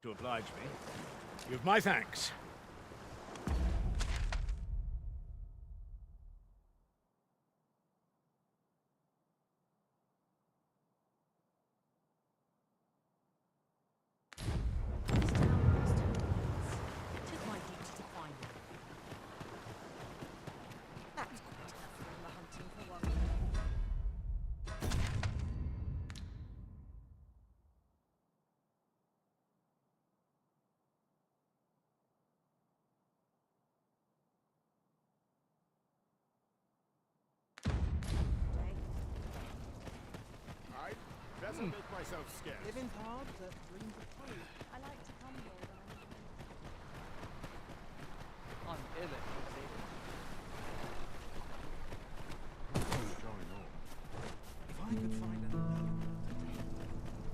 to oblige me. You've my thanks. I'd better make myself scarce. Living hard, but dreams of free. I like to come here when I'm ill at If I could find an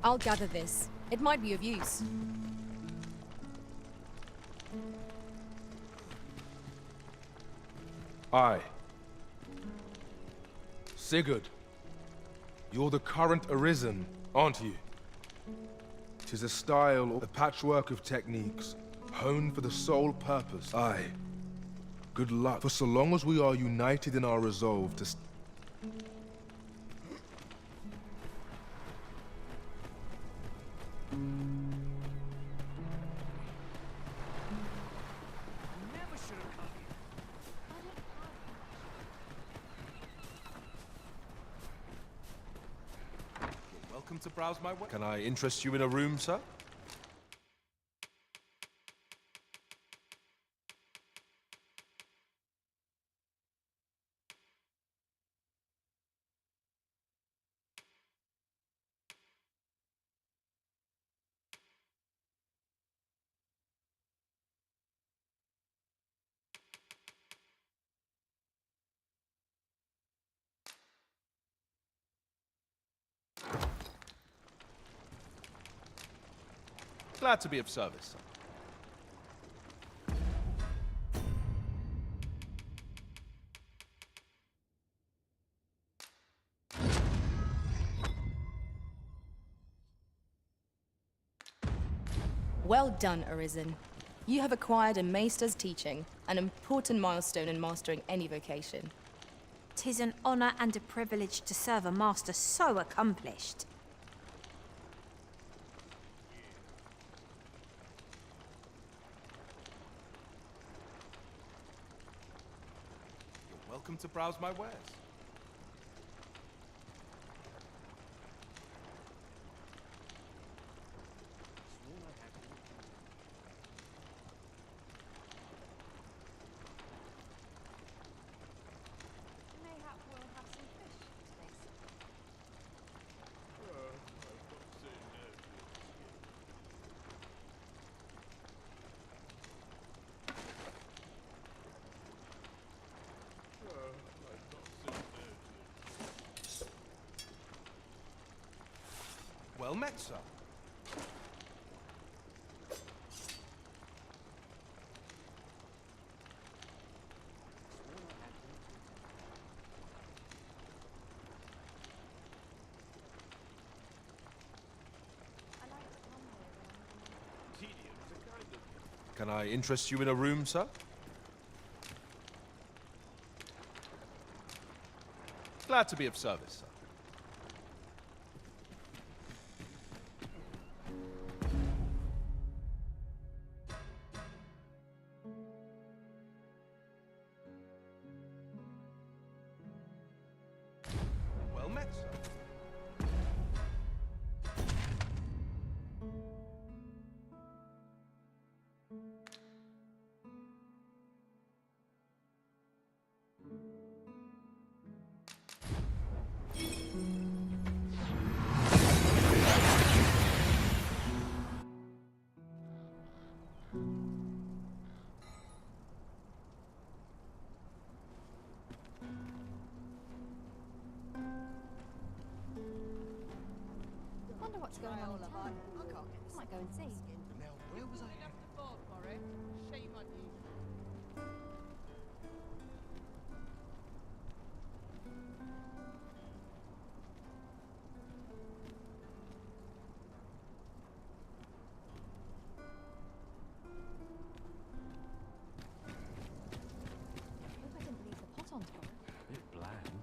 I'll gather this. It might be of use. Aye. Sigurd. You're the current Arisen, aren't you? 'Tis a style, a patchwork of techniques, honed for the sole purpose. Aye. Good luck, for so long as we are united in our resolve to... never should have come here. You're welcome to browse my way. Can I interest you in a room, sir? Glad to be of service. Well done, Arisen. You have acquired a maester's teaching, an important milestone in mastering any vocation. 'Tis an honor and a privilege to serve a master so accomplished. welcome to browse my wares. Mayhap we'll have some fish today. Well met, sir. Can I interest you in a room, sir? Glad to be of service, sir. Well met, sir. Wonder what's going on in town. Might go and see. Now, where was I? Shame on you. Hope I didn't leave the pot on top. Bit bland.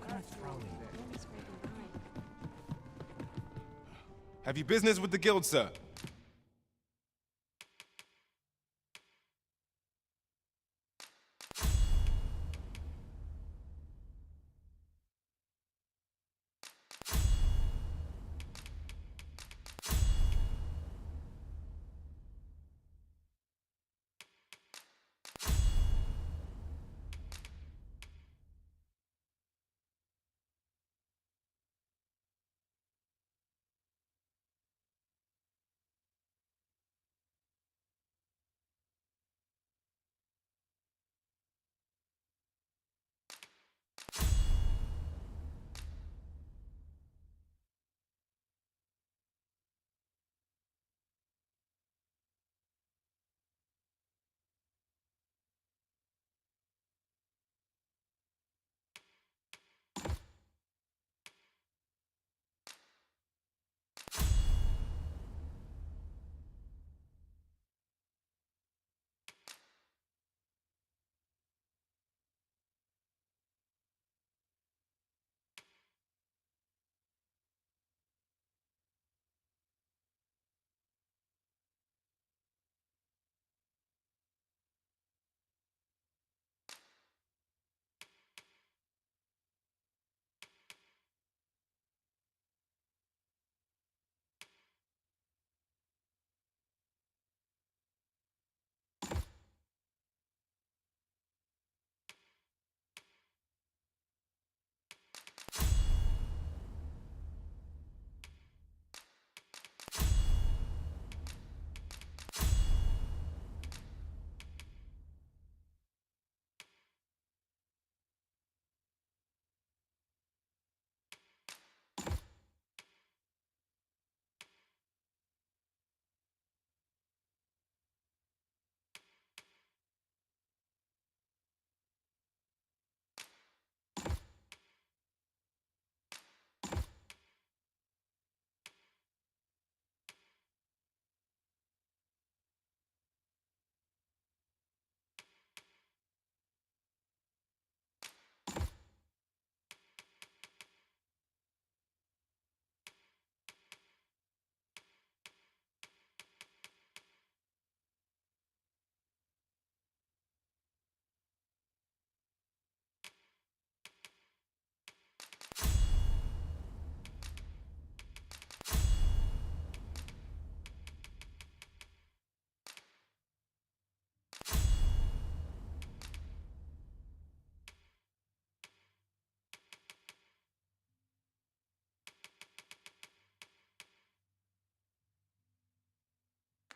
Kind of throwing. Scraping by. Have you business with the guild, sir?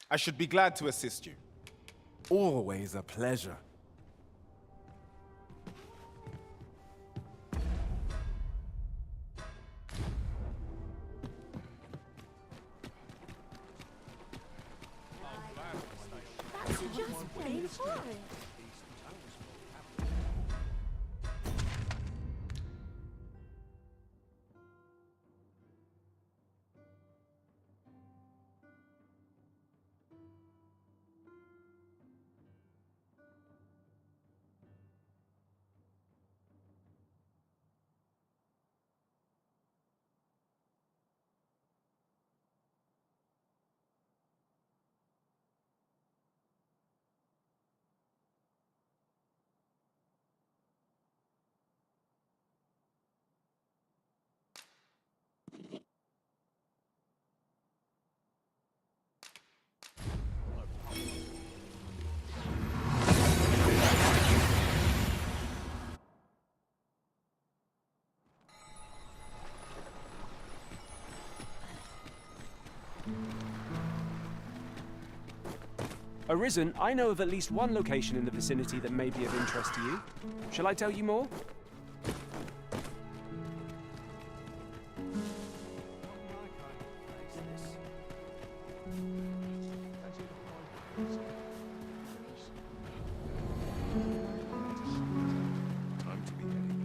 I should be glad to assist you. Always a pleasure. That's just plain horrid. Arisen, I know of at least one location in the vicinity that may be of interest to you. Shall I tell you more? Time to be heading.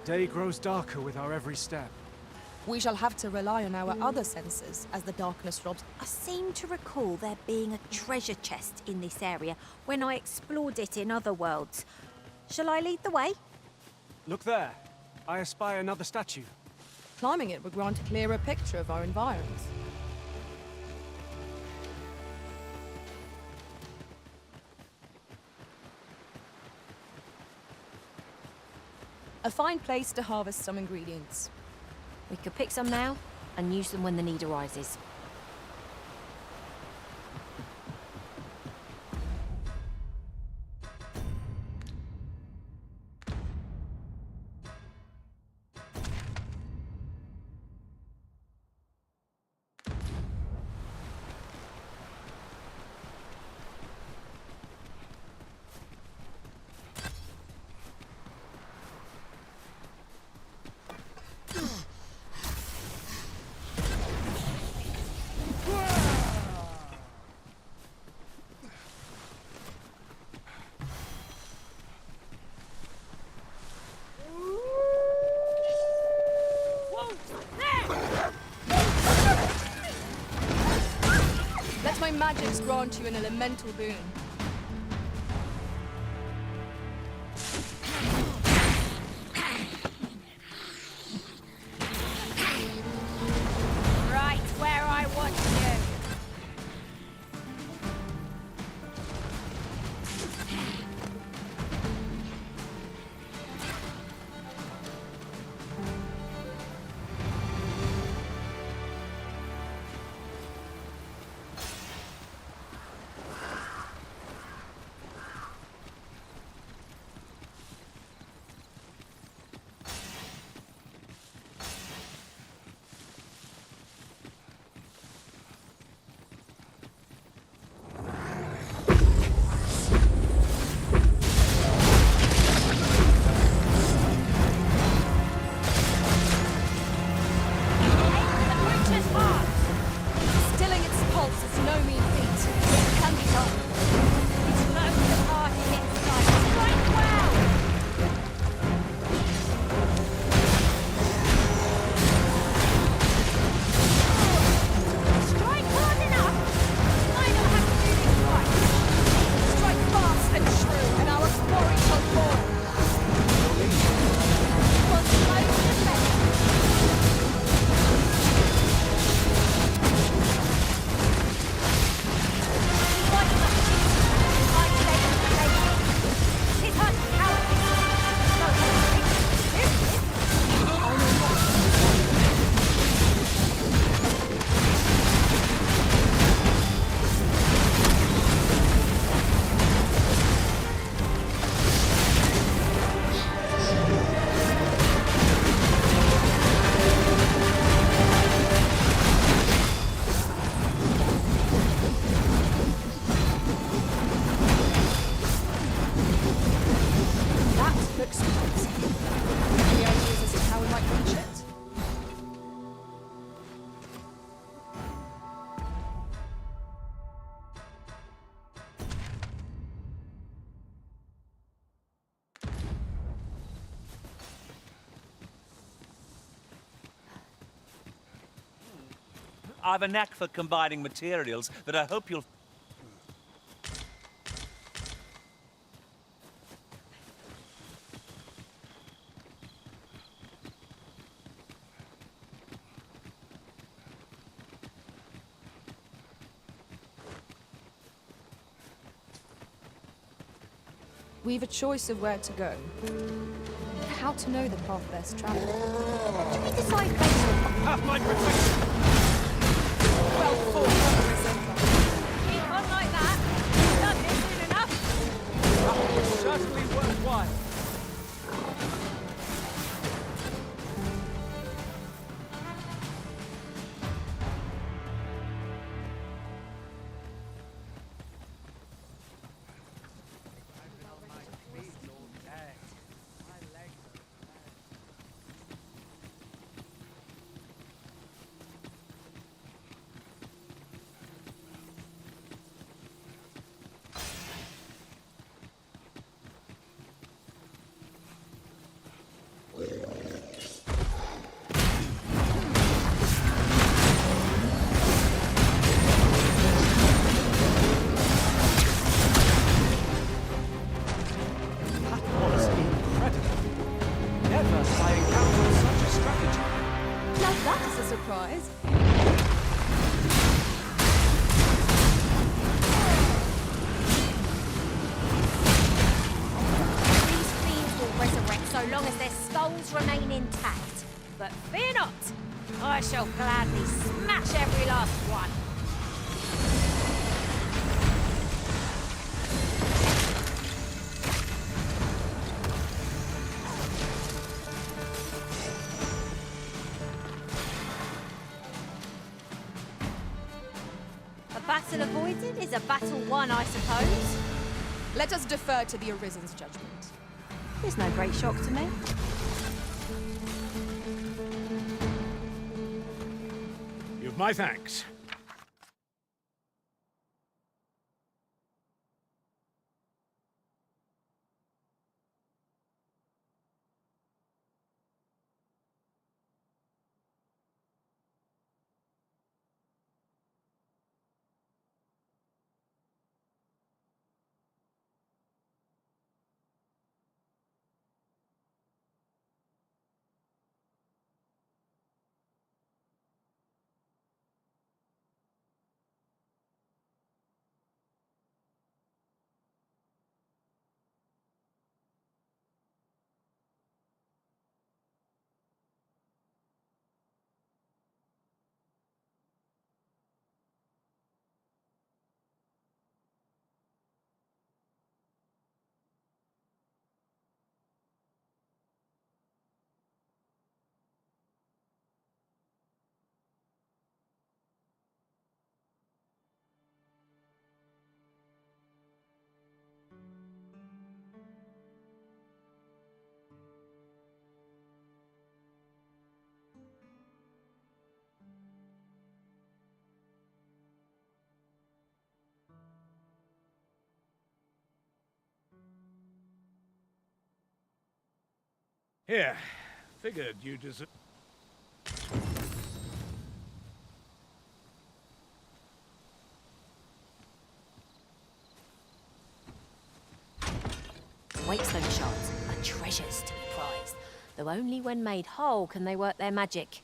The day grows darker with our every step. We shall have to rely on our other senses as the darkness robs. I seem to recall there being a treasure chest in this area when I explored it in other worlds. Shall I lead the way? Look there. I espy another statue. Climbing it would grant a clearer picture of our environs. A fine place to harvest some ingredients. We could pick some now and use them when the need arises. Let my magics grant you an elemental boon. Right where I want you. I've a knack for combining materials that I hope you'll... We've a choice of where to go. How to know the path best traveled? We decide based on... Half my protection! Well fought, Keep on like that. Done this soon enough. That was certainly worthwhile. Remain intact. But fear not, I shall gladly smash every last one. A battle avoided is a battle won, I suppose. Let us defer to the Arisen's judgment. There's no great shock to me. You've my thanks. Here, figured you deserve... Waitstone shards are treasures to be prized, though only when made whole can they work their magic.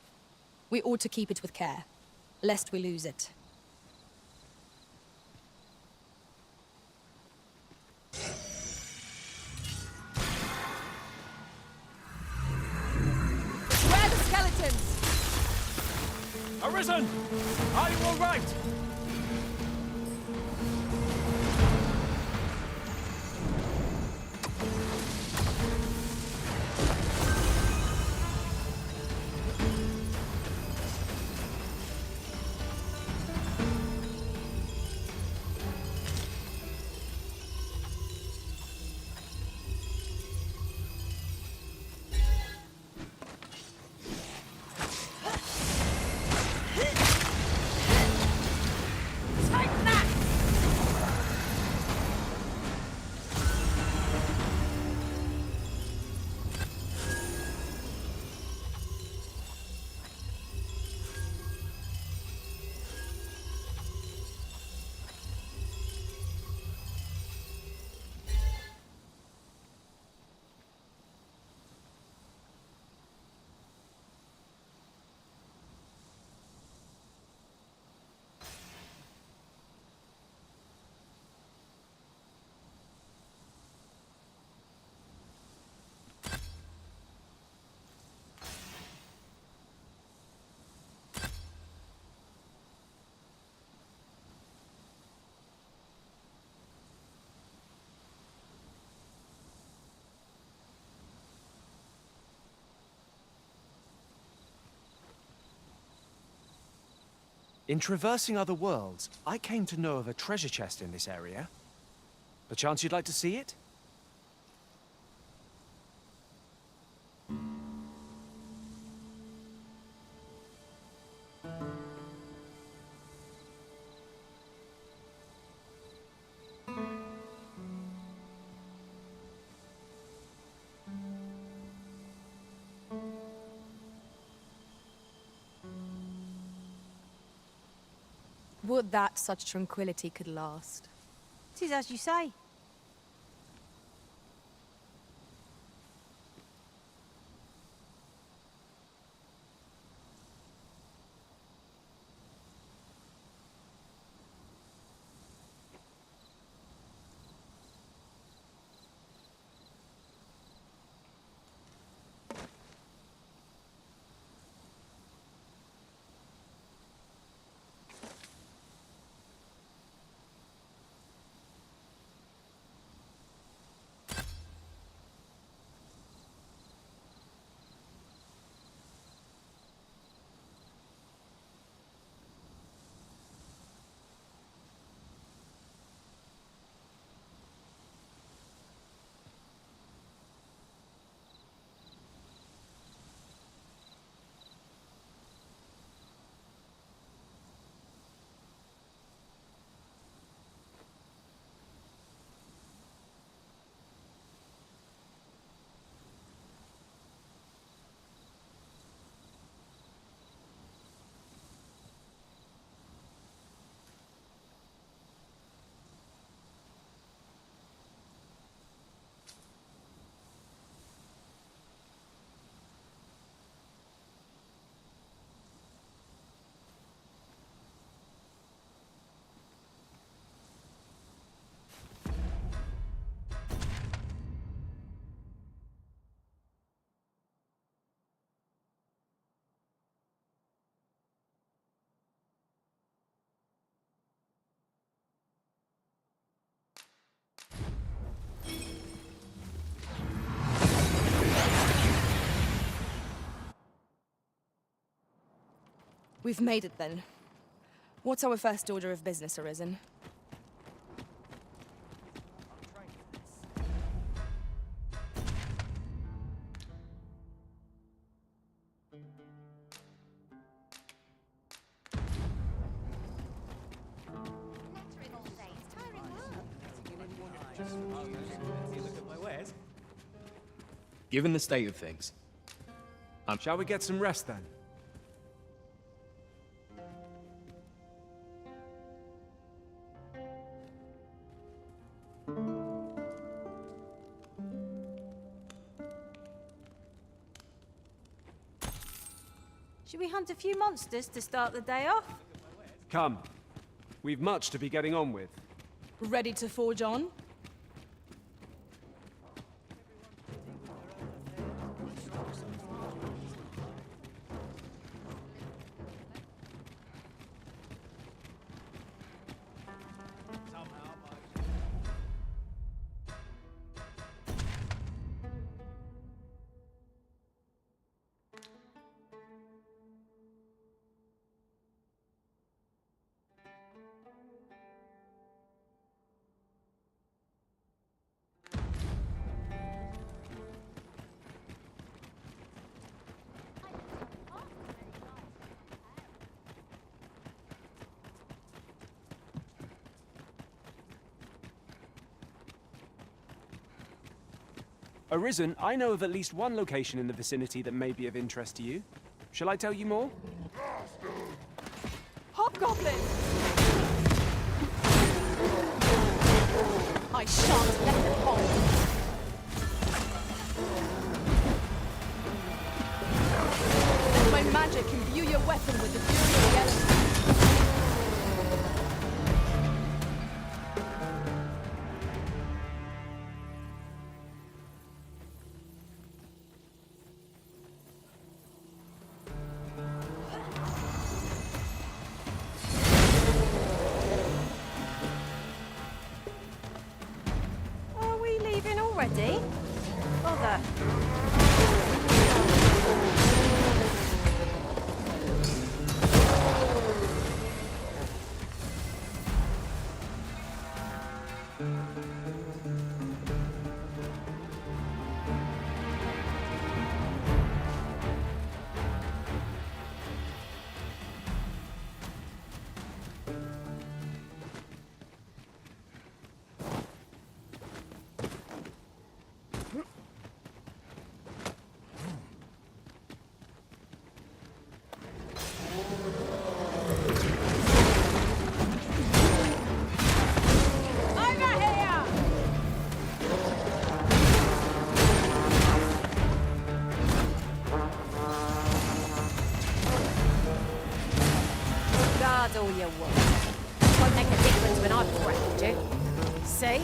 We ought to keep it with care, lest we lose it. Where are the skeletons? Arisen! Are you all right? In traversing other worlds, I came to know of a treasure chest in this area. Perchance you'd like to see it? Would that such tranquility could last. 'Tis as you say. We've made it then. What's our first order of business, Arisen? Given the state of things, shall we get some rest then? Should we hunt a few monsters to start the day off? Come. We've much to be getting on with. Ready to forge on? Arisen, I know of at least one location in the vicinity that may be of interest to you. Shall I tell you more? Hobgoblin! I shan't let them hold. My magic imbue your weapon with the fury of the elements. Already? Bother. That's all you want. Won't make a difference when I've cracked you. See?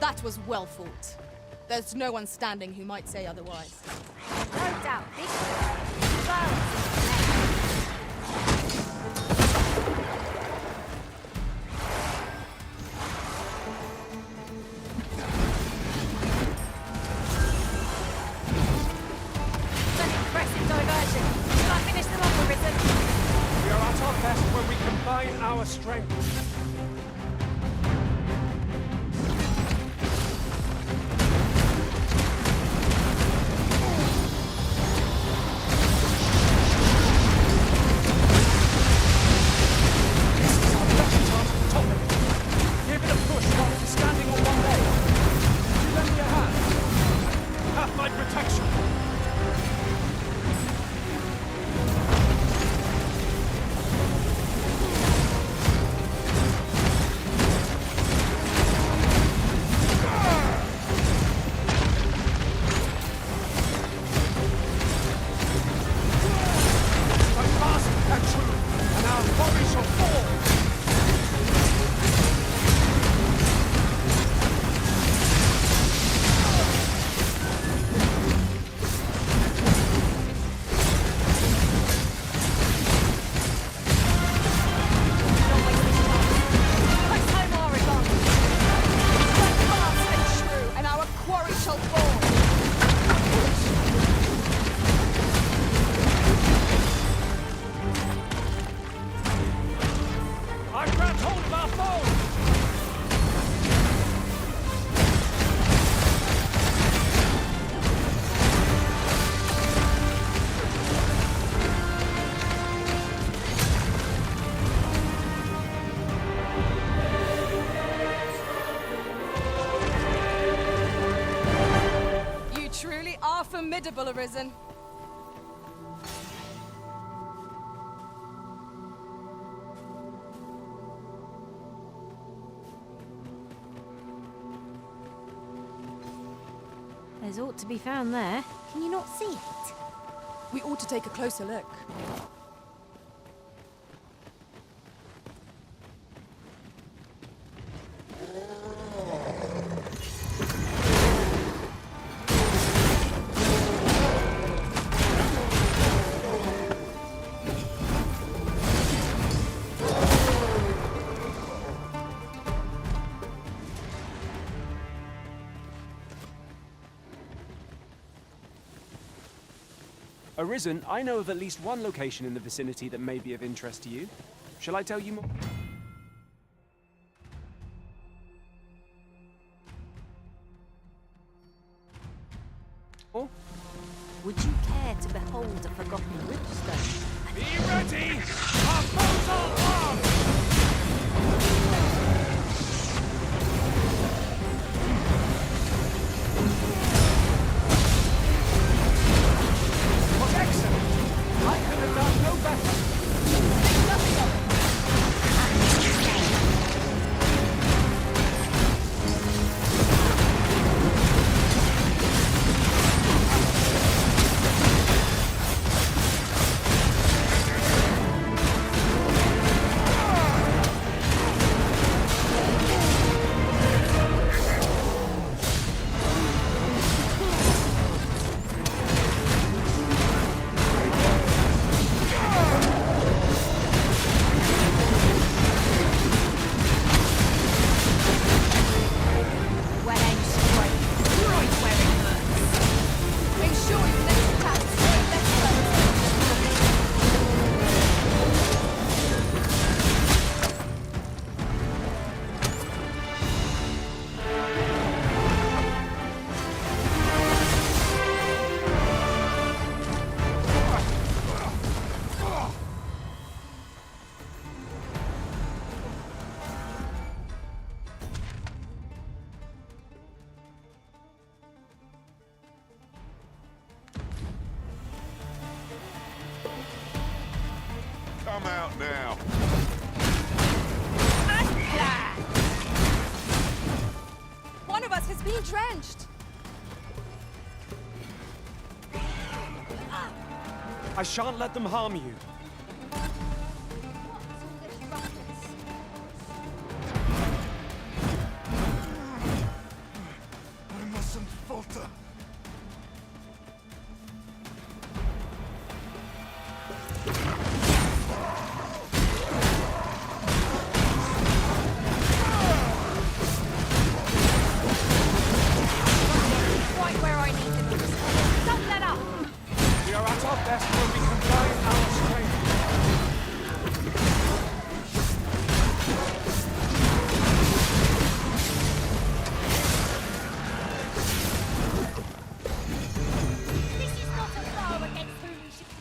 That was well fought. There's no one standing who might say otherwise. No doubt, big flowers. An impressive diversion. Shall I finish them off, Arisen? We are at our best when we combine our strength. Formidable, Arisen. There's ought to be found there. Can you not see it? We ought to take a closer look. Arisen, I know of at least one location in the vicinity that may be of interest to you. Shall I tell you more? Would you care to behold a forgotten Richstone? Be ready! Our foes are armed! Come out now. One of us has been drenched. I shan't let them harm you. I mustn't falter. Right where I need to be. Don't let up! We are at our best when we combine our strength. This is not a foe against whom we should be.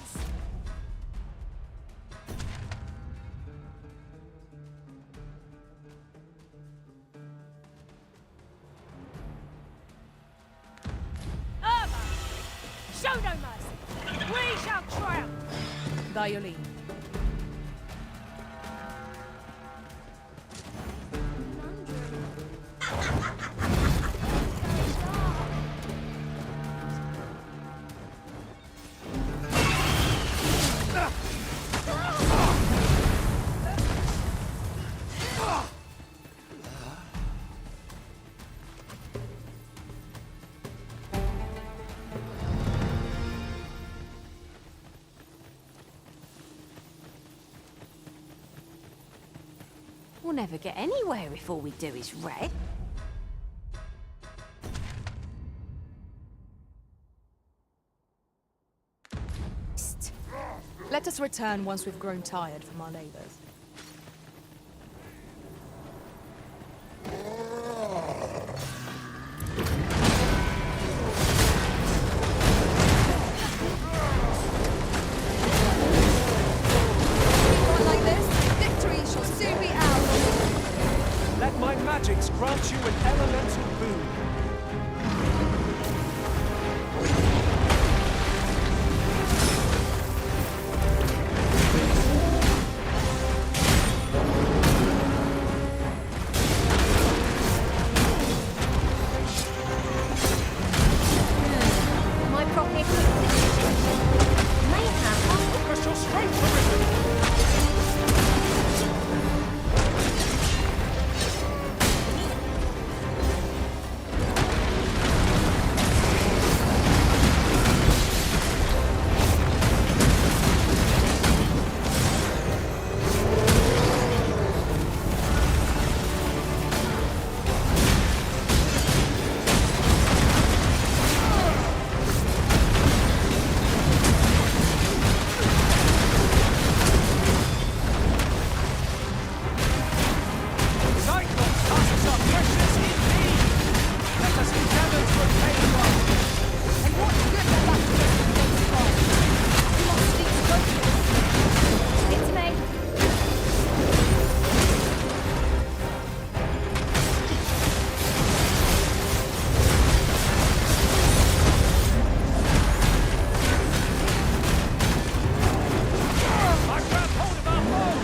Irma! Show no mercy! We shall triumph! By your leave. We'll never get anywhere if all we do is red. Let us return once we've grown tired from our labors. Keep on like this, victory shall soon be ours. Let my magics grant you an elemental boon. My property may have Crystal strength arisen. Cyclops tasks are precious indeed. Let us endeavor to obtain one. And what's good that that against fire? You must speak to both of us. It's me. I grab hold of our foe.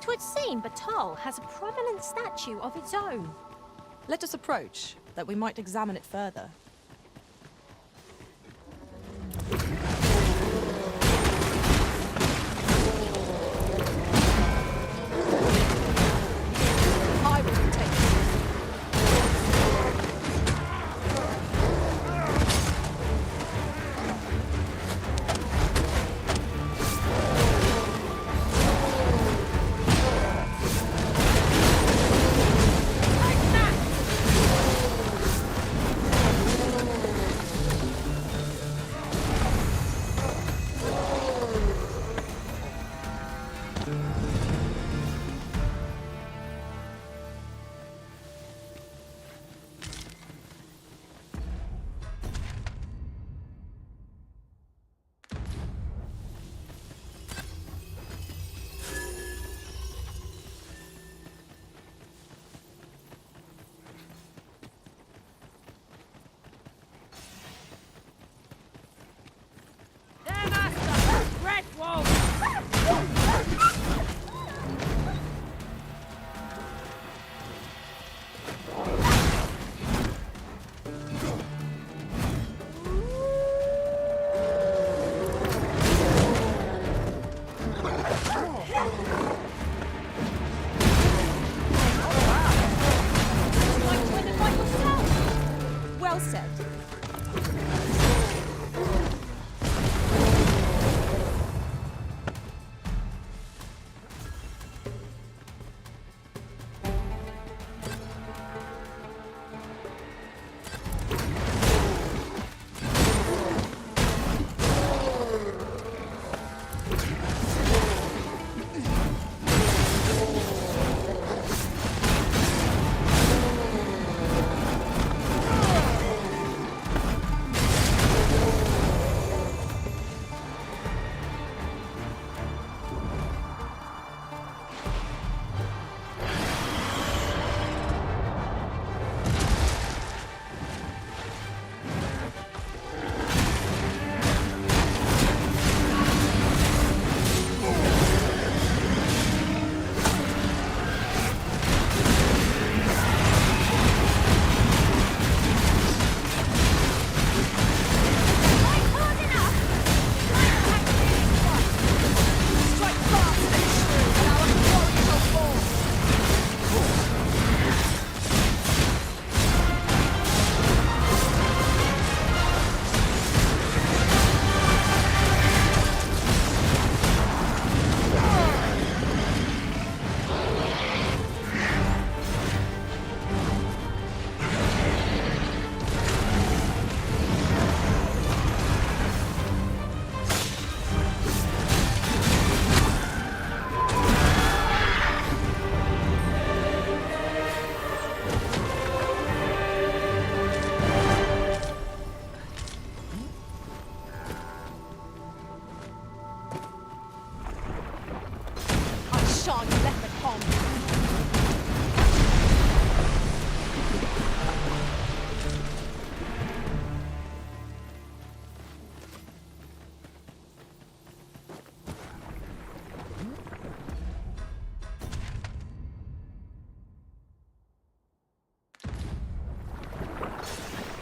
Twould seem Batal has a prominent statue of its own. Let us approach, that we might examine it further. I will take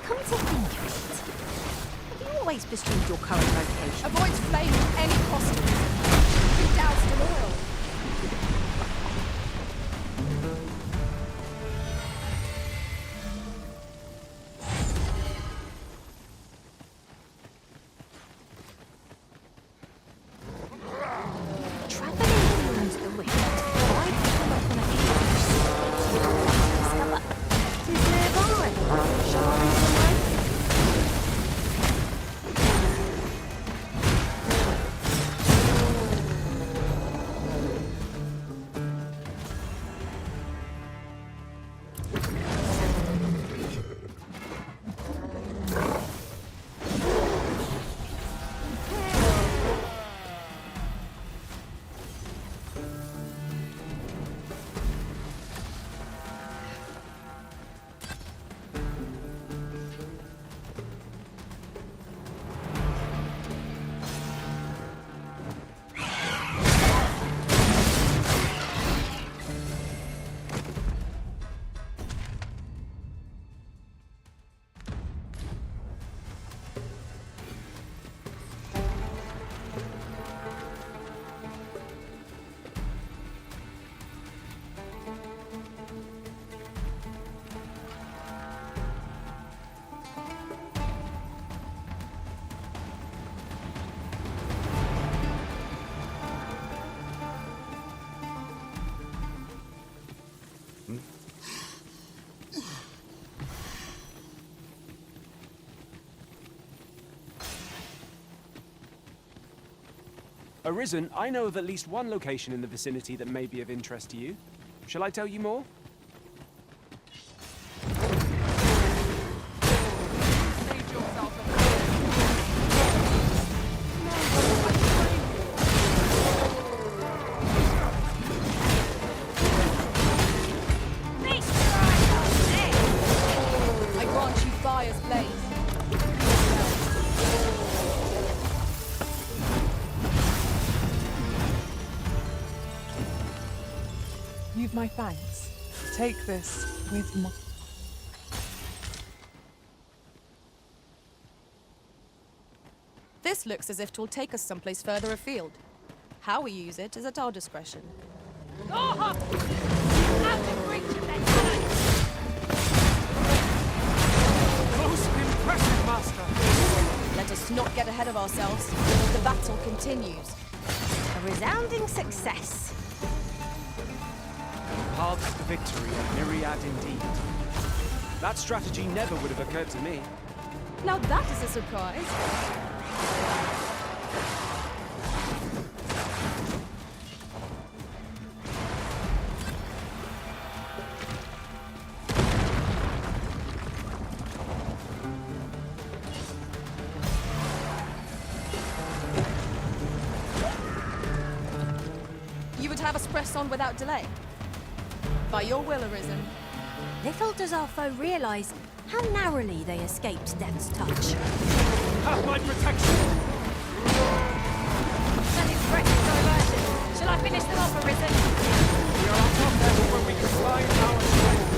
Come to think of it, have you always pursued your current location? Avoid flame at any cost. Be doused in oil. Traveling towards the wind, I come upon a huge discover. Tis nearby. Shall I lead the way? Arisen, I know of at least one location in the vicinity that may be of interest to you. Shall I tell you more? I grant you fire's blaze. You've my thanks. Take this with my... This looks as if 'twill take us someplace further afield. How we use it is at our discretion. Out of reach of their talons! Most impressive, Master! Let us not get ahead of ourselves. The battle continues. A resounding success. Paths to victory are myriad indeed. That strategy never would have occurred to me. Now that is a surprise. You would have us press on without delay? By your will, Arisen. Little does our foe realise how narrowly they escaped death's touch. Have my protection! That expression diversion. Shall I finish them off, Arisen? We are at top level when we combine our strength.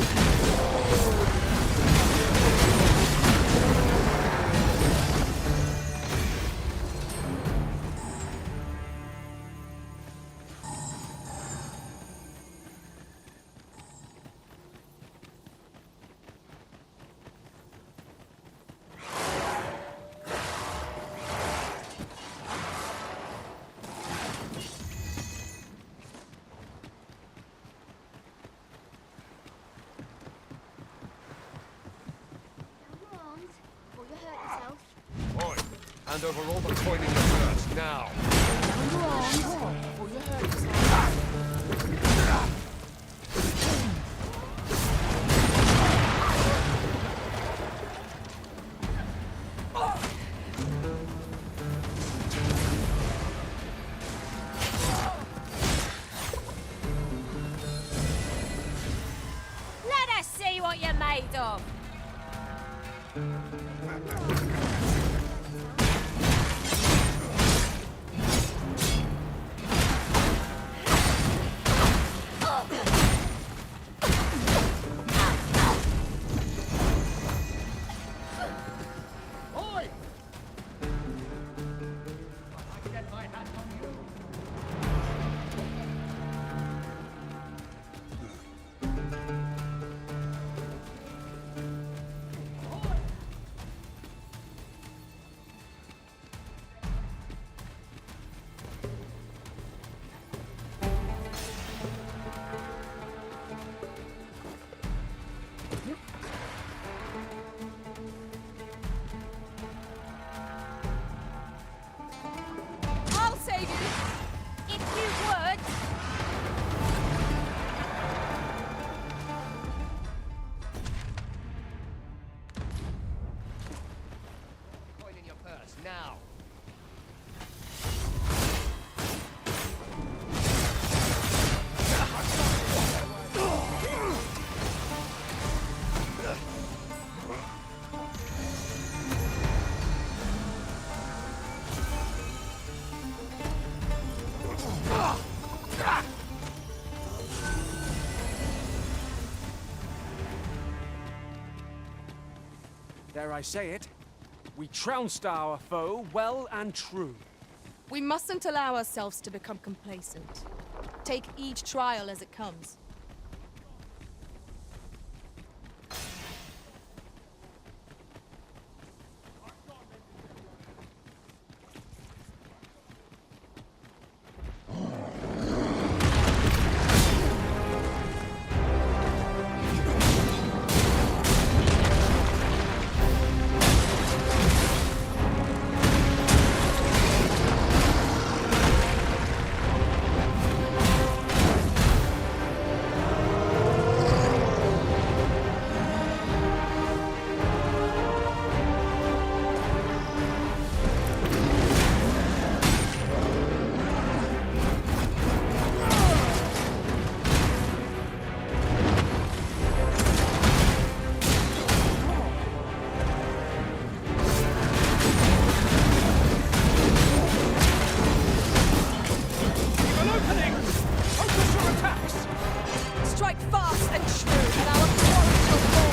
Hand over all the coin in your purse, now! paid off. Oi! I'll save you. If you would. Coin in your purse, now. Dare I say it, we trounced our foe well and true. We mustn't allow ourselves to become complacent. Take each trial as it comes. Strike fast and true, and our quarry shall fall.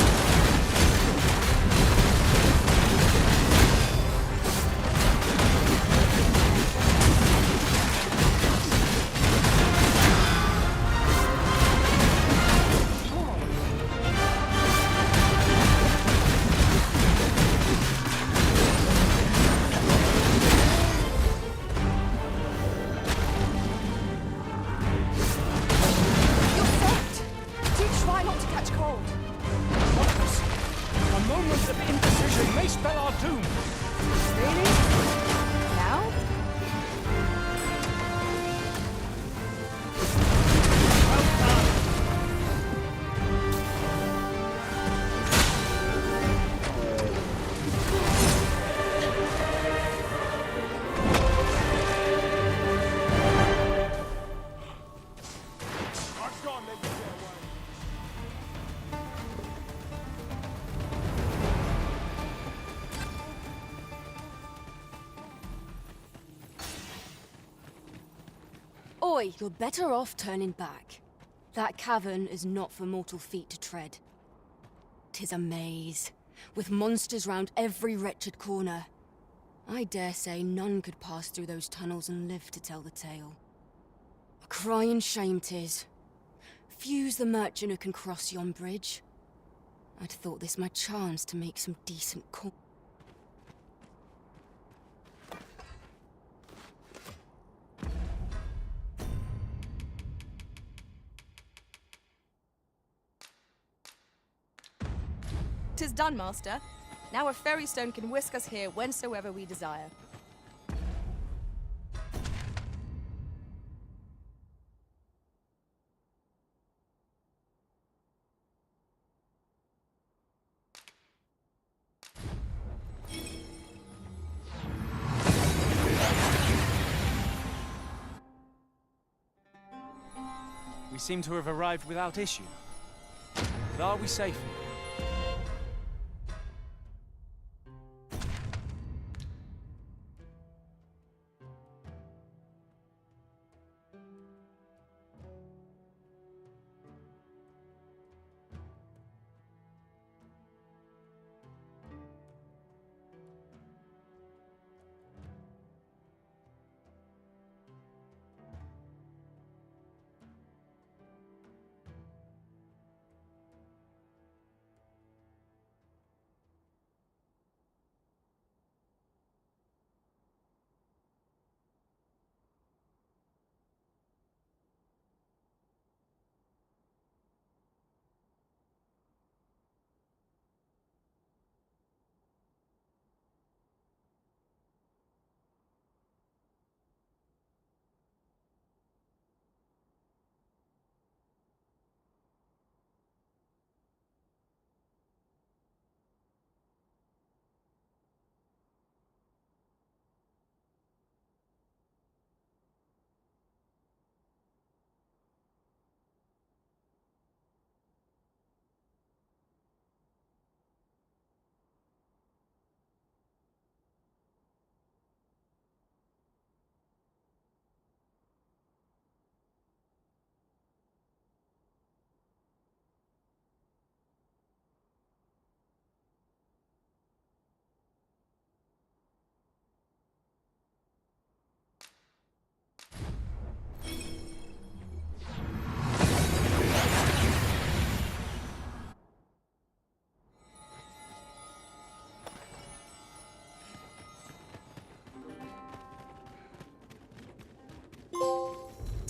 You're soaked. Do try not to catch cold. A moment of indecision may spell our doom. Really? Now? Oi, you're better off turning back. That cavern is not for mortal feet to tread. 'Tis a maze, with monsters round every wretched corner. I dare say none could pass through those tunnels and live to tell the tale. A crying shame 'tis. Few's the merchant who can cross yon bridge. I'd thought this my chance to make some decent coin. Tis done, Master. Now a fairy stone can whisk us here whensoever we desire. We seem to have arrived without issue. But are we safe?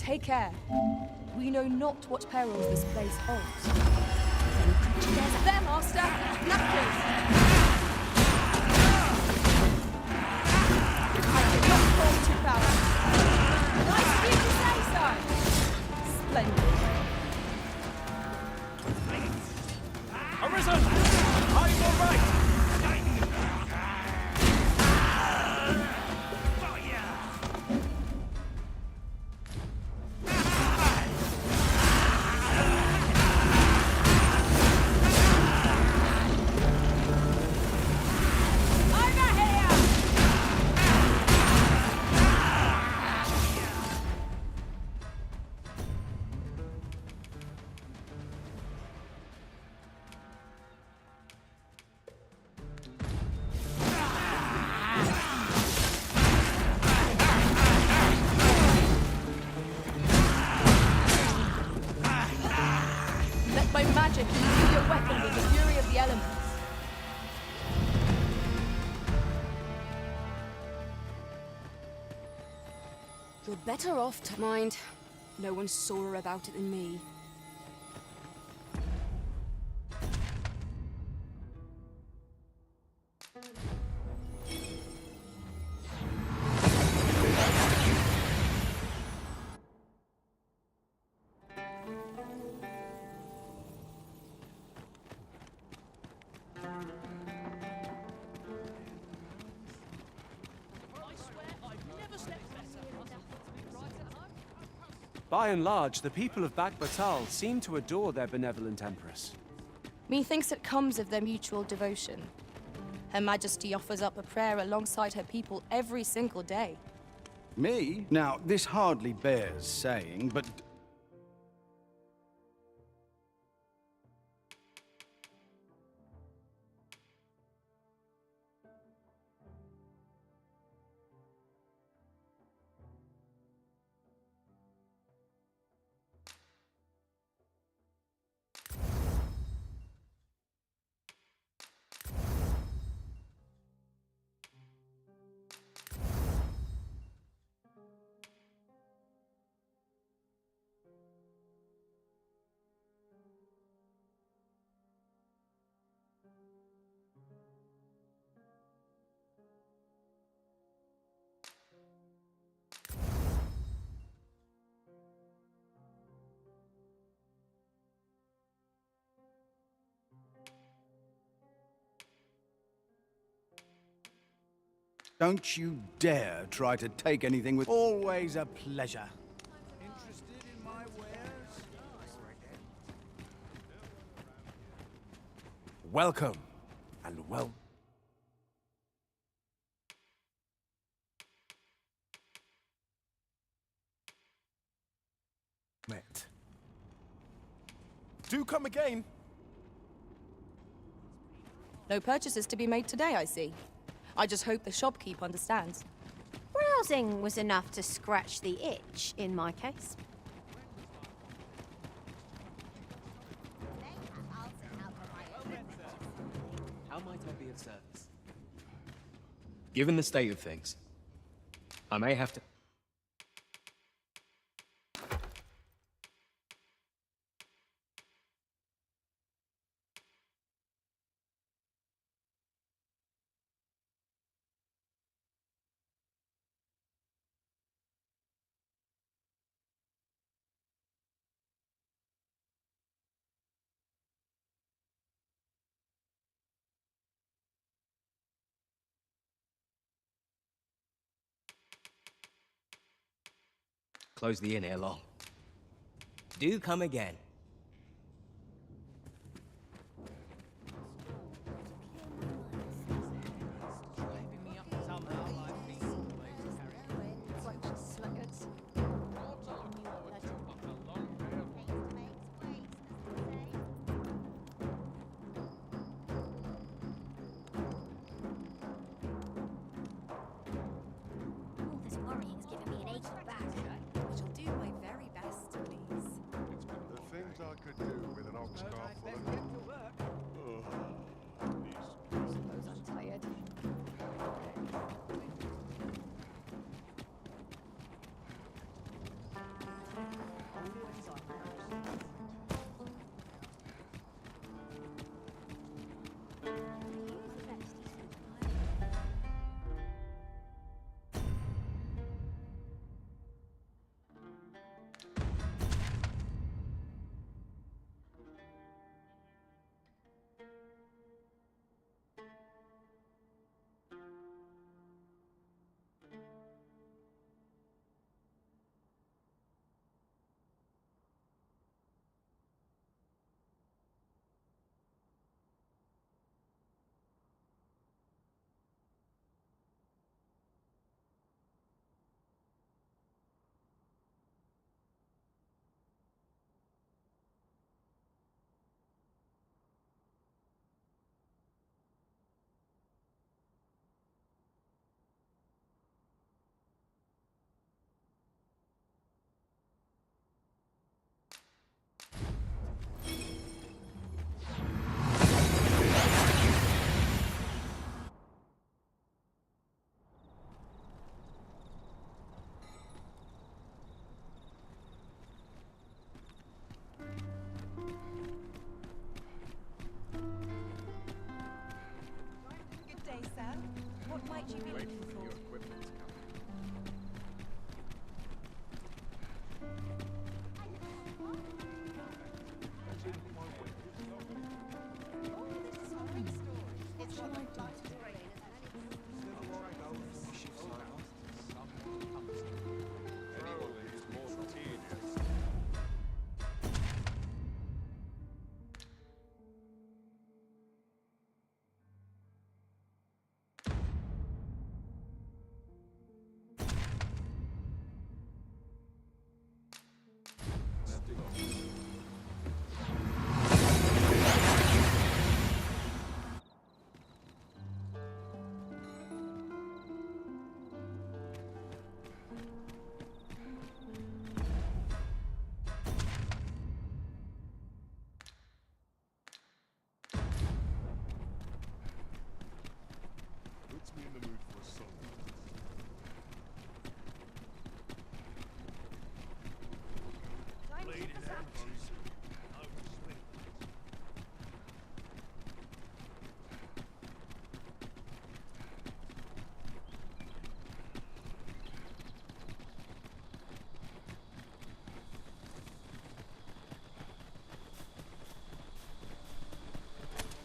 Take care. We know not what perils this place holds. Any creature dares there, Master! Napkins! I cannot fall to power. Nice of you to say so! Splendid. Arisen! Are you all right? By magic, imbue your weapon with the fury of the elements. You're better off to mind. No one's sorer about it than me. By and large, the people of Batal seem to adore their benevolent empress. Methinks it comes of their mutual devotion. Her Majesty offers up a prayer alongside her people every single day. Me? Now, this hardly bears saying, but... Don't you dare try to take anything with... Always a pleasure. Interested in my wares? Welcome, and well... met. Do come again. No purchases to be made today, I see. I just hope the shopkeep understands. Browsing was enough to scratch the itch, in my case. How might I be of service? Given the state of things, I may have to... Close the inn ere long. Do come again. Puts me in the mood for a song. Played it out.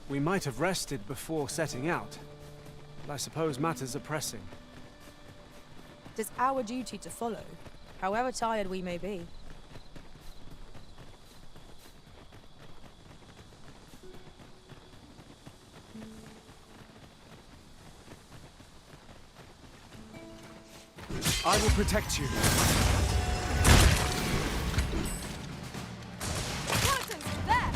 We might have rested before setting out, but I suppose matters are pressing. It is our duty to follow, however tired we may be. I will protect you. There!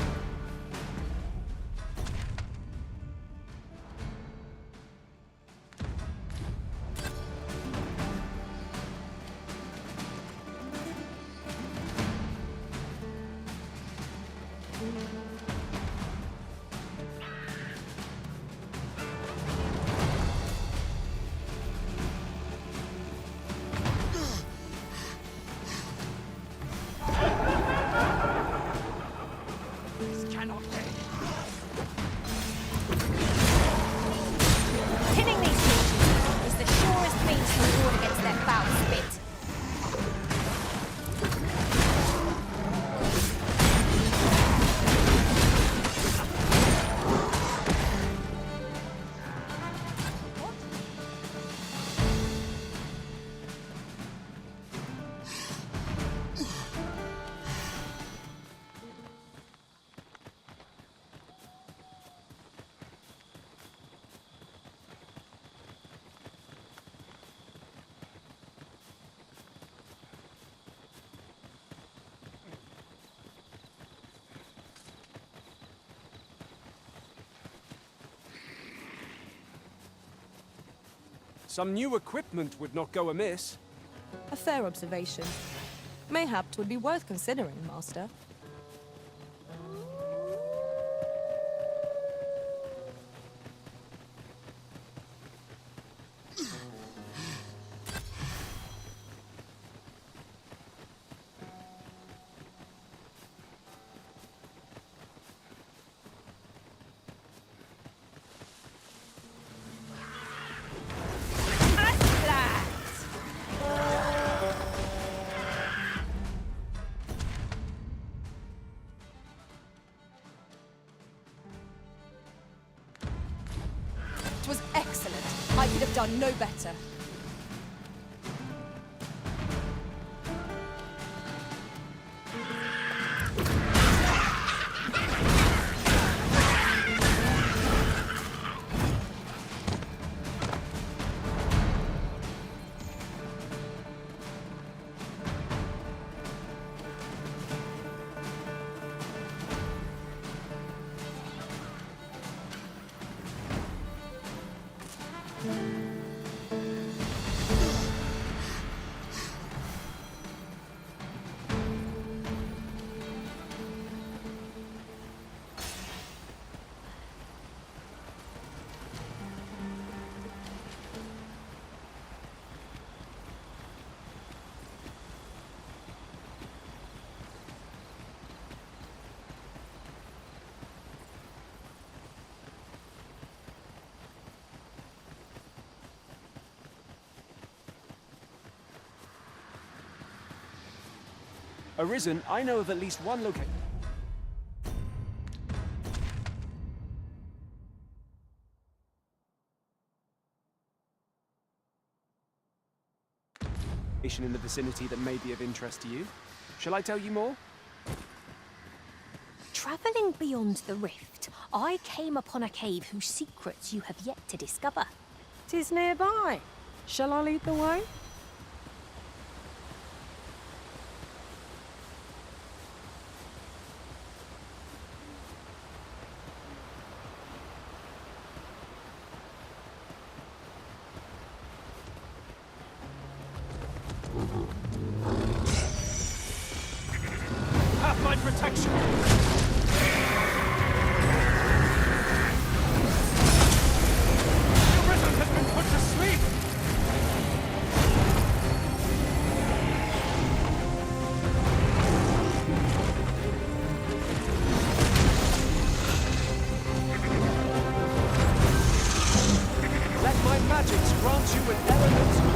Pinning these creatures is the surest means to ward against their foul spit. Some new equipment would not go amiss. A fair observation. Mayhap 'twould be worth considering, Master. It was excellent. I could have done no better. Arisen, I know of at least one location in the vicinity that may be of interest to you. Shall I tell you more? Travelling beyond the rift, I came upon a cave whose secrets you have yet to discover. 'Tis nearby. Shall I lead the way? Have my protection! The Arisen has been put to sleep! Let my magics grant you an element of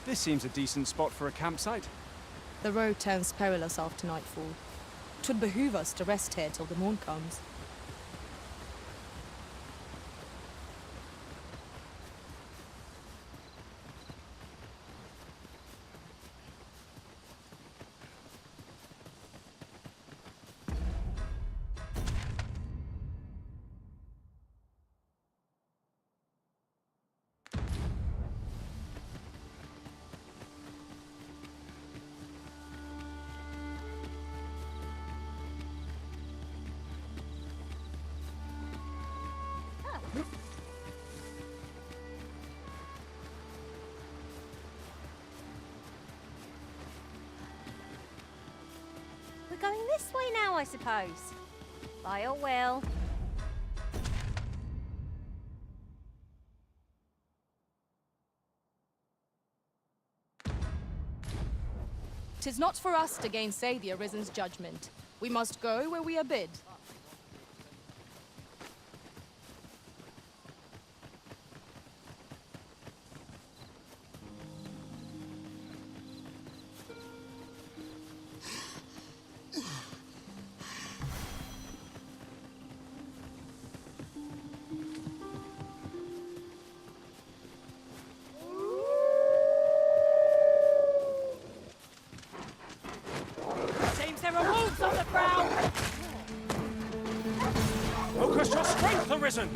This seems a decent spot for a campsite. The road turns perilous after nightfall. 'Twould behoove us to rest here till the morn comes. We're going this way now, I suppose. By all will. 'Tis not for us to gainsay the Arisen's judgment. We must go where we are bid. Seems there are wolves on the prowl! Focus your strength, Arisen!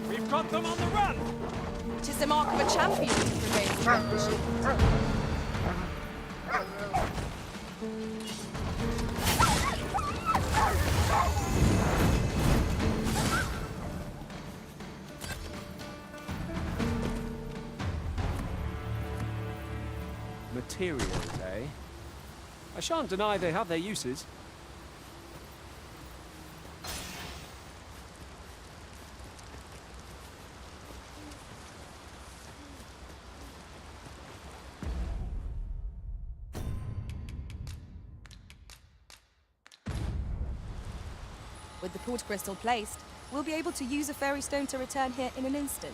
We've got them on the run! 'Tis the mark of a champion to prevail from the shield. Materials, eh? I shan't deny they have their uses. With the port crystal placed, we'll be able to use a fairy stone to return here in an instant.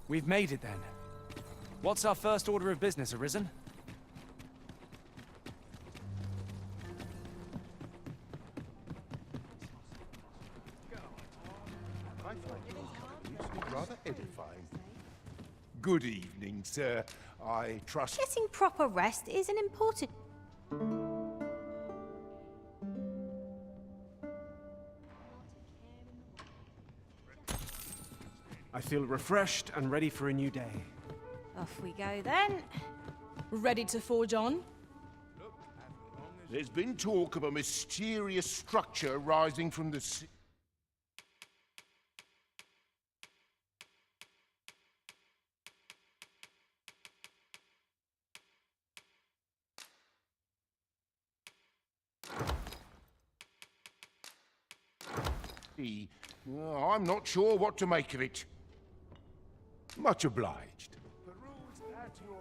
We've made it then. What's our first order of business, Arisen? I find your kind rather edifying. Good evening, sir. I trust... Getting proper rest is an important... I feel refreshed and ready for a new day. Off we go then. Ready to forge on? There's been talk of a mysterious structure rising from the sea. I'm not sure what to make of it. Much obliged. Peruse at your...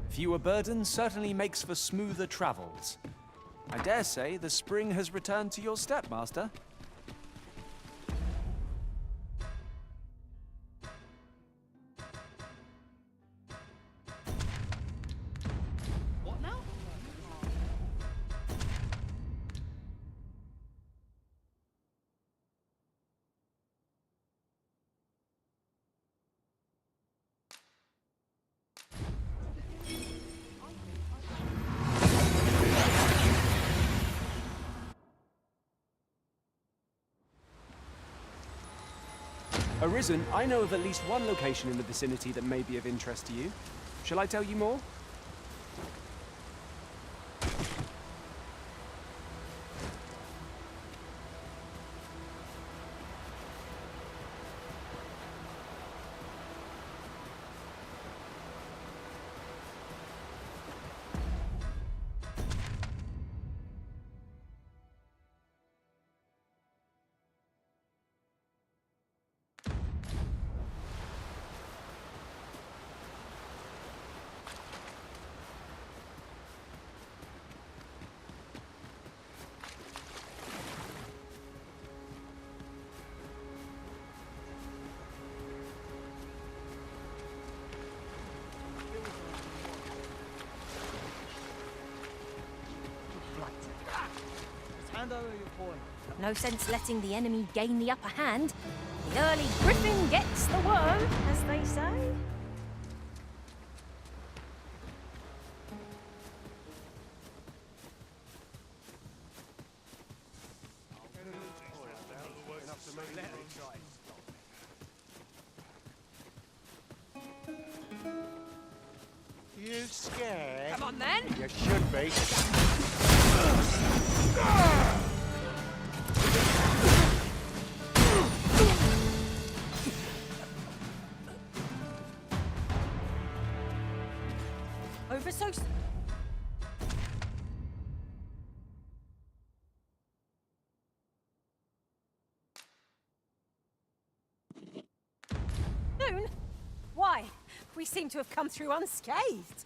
Fewer burdens certainly makes for smoother travels. I dare say the spring has returned to your step, Master. What now? Arisen, I know of at least one location in the vicinity that may be of interest to you. Shall I tell you more? Hand over your coin. No sense letting the enemy gain the upper hand. The early griffin gets the worm, as they say. You scared? Come on then. You should be. Over so... Soon? Why? We seem to have come through unscathed.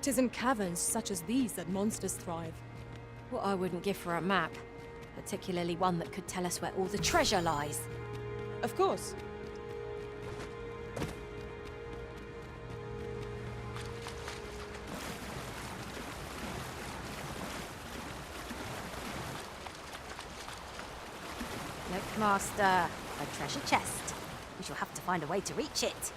'Tis in caverns such as these that monsters thrive. What I wouldn't give for a map, particularly one that could tell us where all the treasure lies. Of course. Look, Master, a treasure chest. We shall have to find a way to reach it.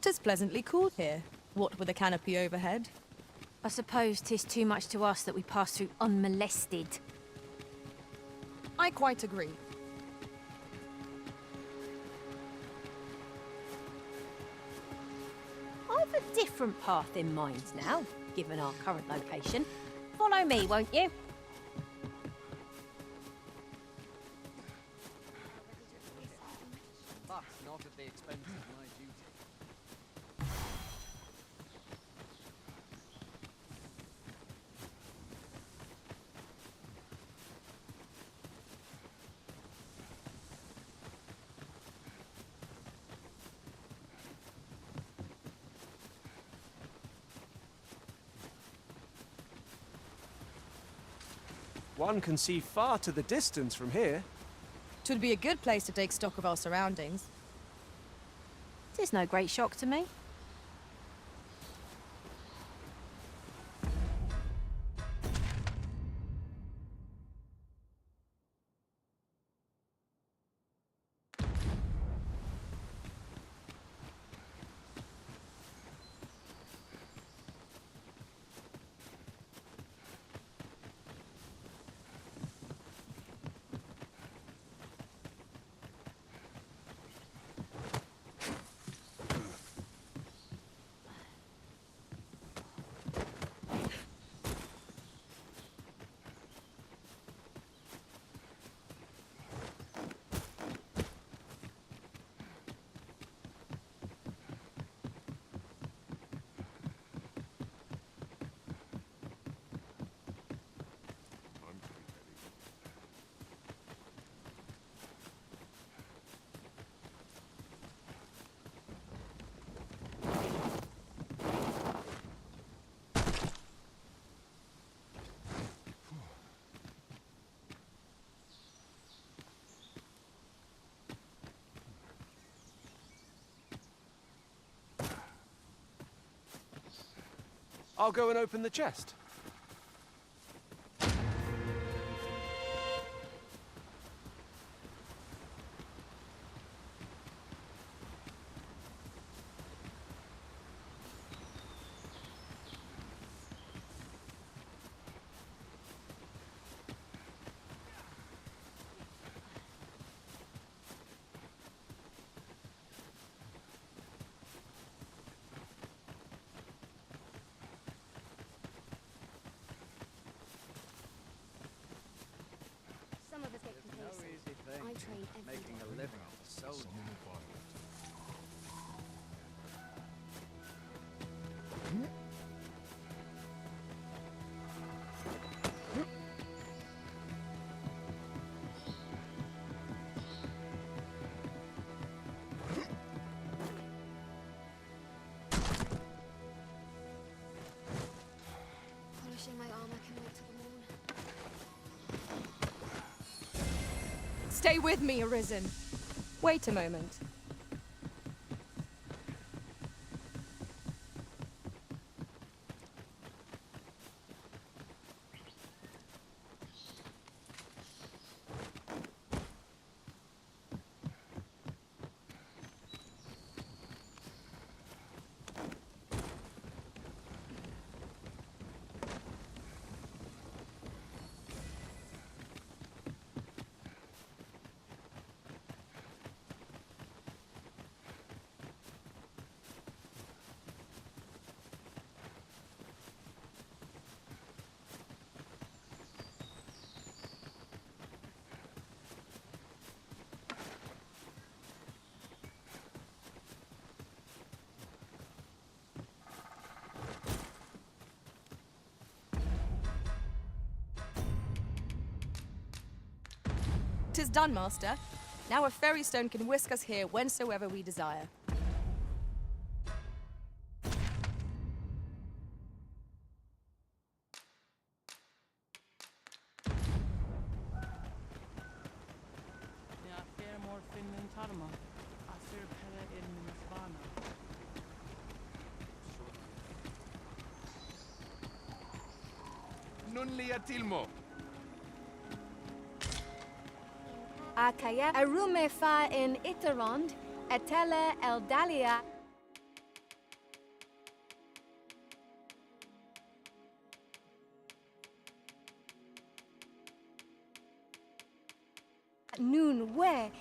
"'Tis pleasantly cool here, what with a canopy overhead." I suppose 'tis too much to ask that we pass through unmolested. I quite agree. I've a different path in mind now, given our current location. Follow me, won't you? But not at the expense of my duty. One can see far to the distance from here. 'Twould be a good place to take stock of our surroundings. 'Tis no great shock to me. I'll go and open the chest. Some of us get complacent. No easy thing. I trade every Making day. a living off the soul. Polishing my armor can wait till the morn. Stay with me, Arisen. Wait a moment. 'Tis done, Master. Now a fairy stone can whisk us here whensoever we desire. Non li atilmo. Akaya arume fa in Itarond, etele eldalia. Noon we.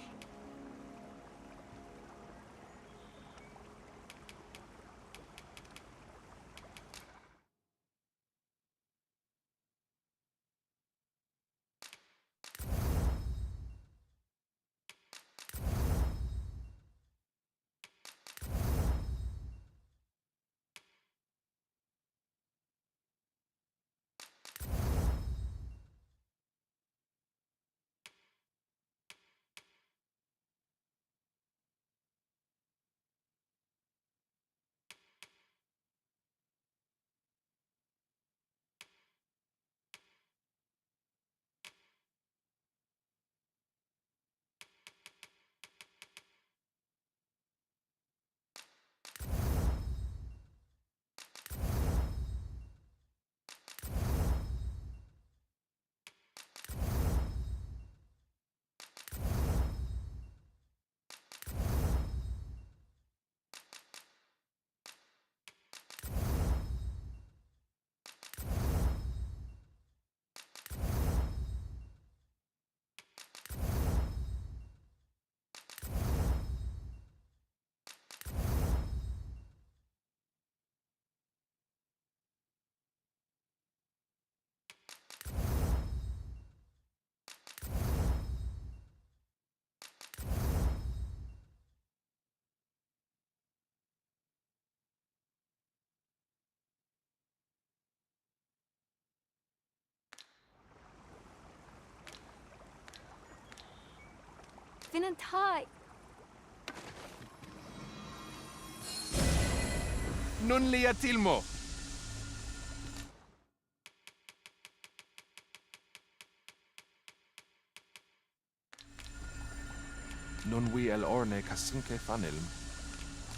Vinantai. Non li atilmo. Non vi el orne casinque fanilm.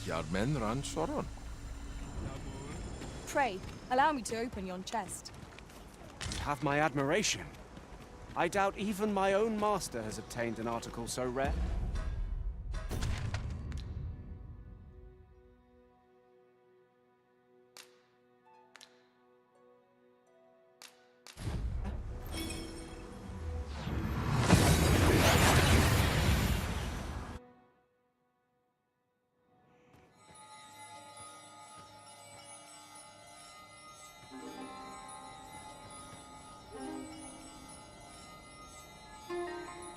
Yardmen ran soron. Pray, allow me to open yon chest. You have my admiration. I doubt even my own master has obtained an article so rare.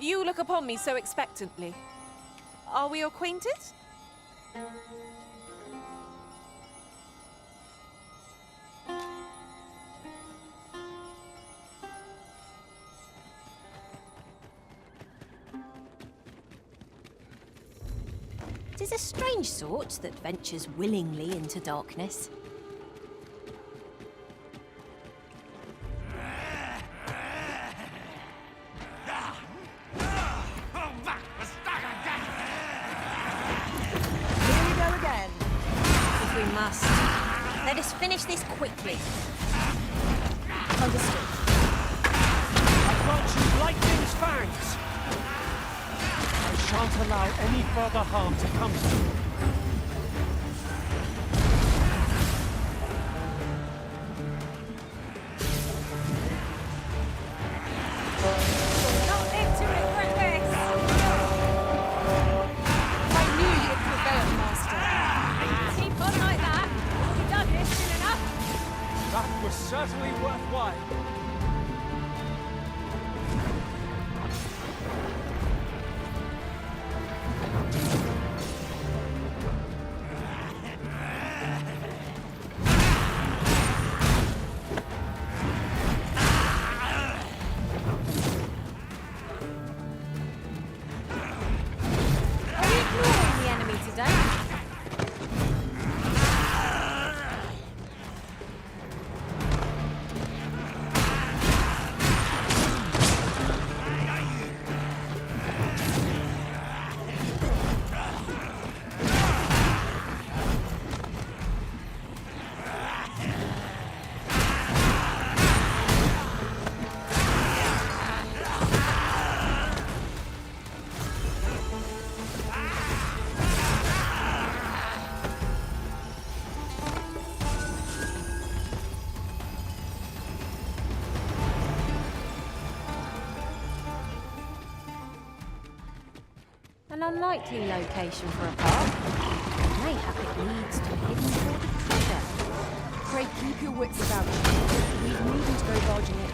You look upon me so expectantly. Are we acquainted? Tis a strange sort that ventures willingly into darkness. Let us finish this quickly. Understood. I grant you lightning's fangs. I shan't allow any further harm to come to you. Not live to regret this! I knew you'd prevail, Master. Keep on like that. You've done this soon enough. That was certainly worthwhile. unlikely location for a park. Mayhap it leads to hidden hoarded treasure. Pray keep your wits about you. We needn't go barging in.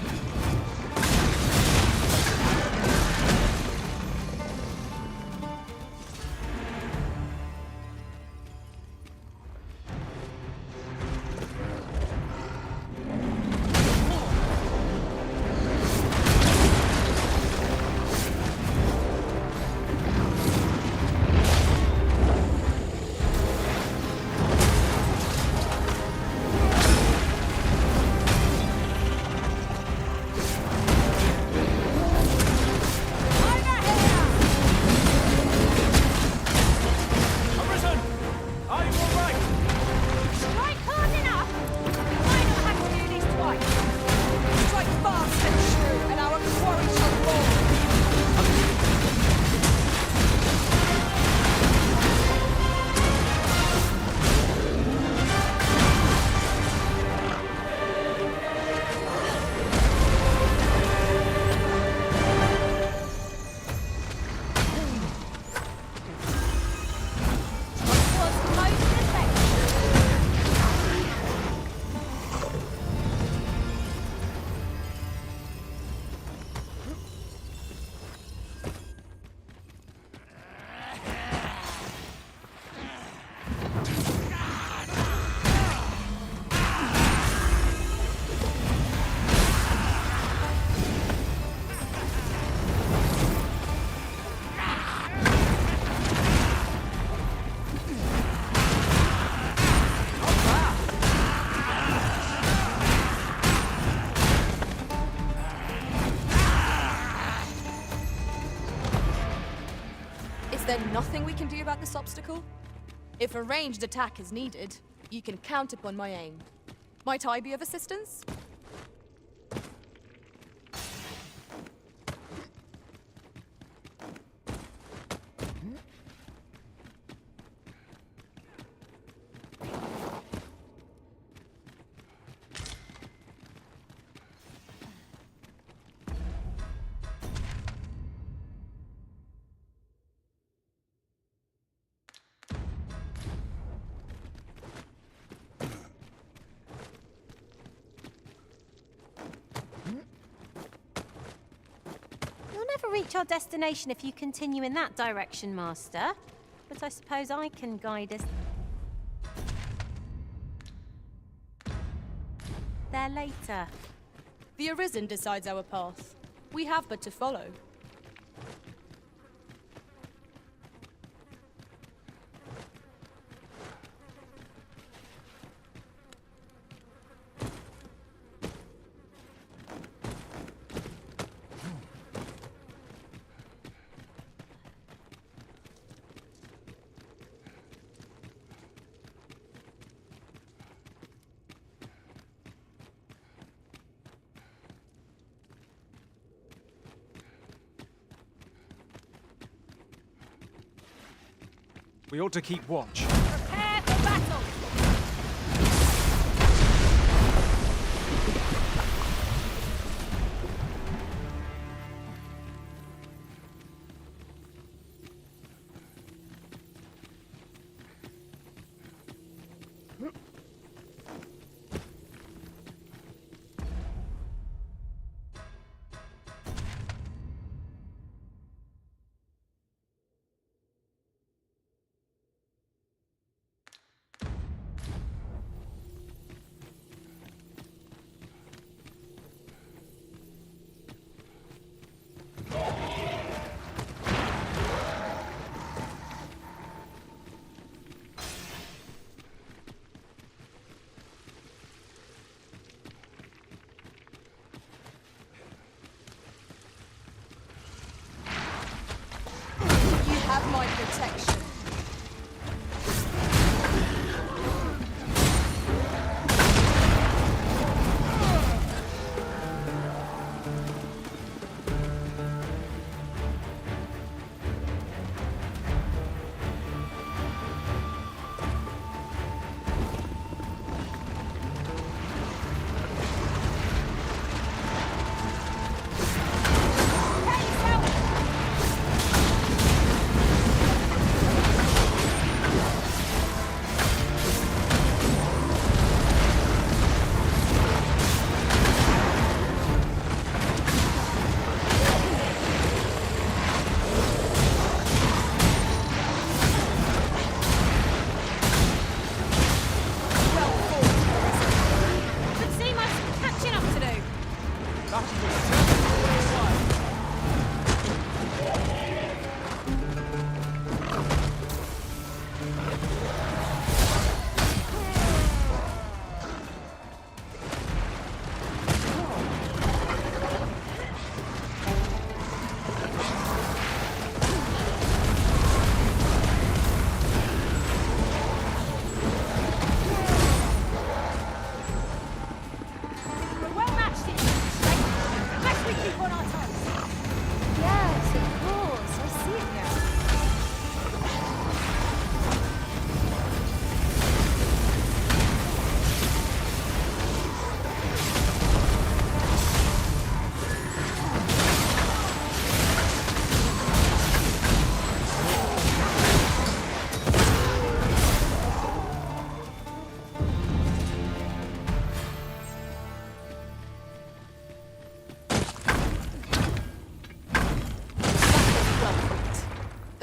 Is there nothing we can do about this obstacle? If a ranged attack is needed, you can count upon my aim. Might I be of assistance? Reach our destination if you continue in that direction, Master. But I suppose I can guide us there later. The Arisen decides our path. We have but to follow. We ought to keep watch. Prepare for battle!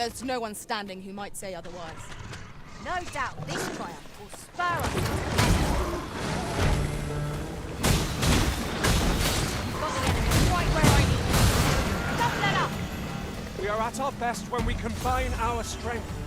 There's no one standing who might say otherwise. No doubt this triumph will spur us. Got the enemy right where I need them. Don't let up! We are at our best when we combine our strength.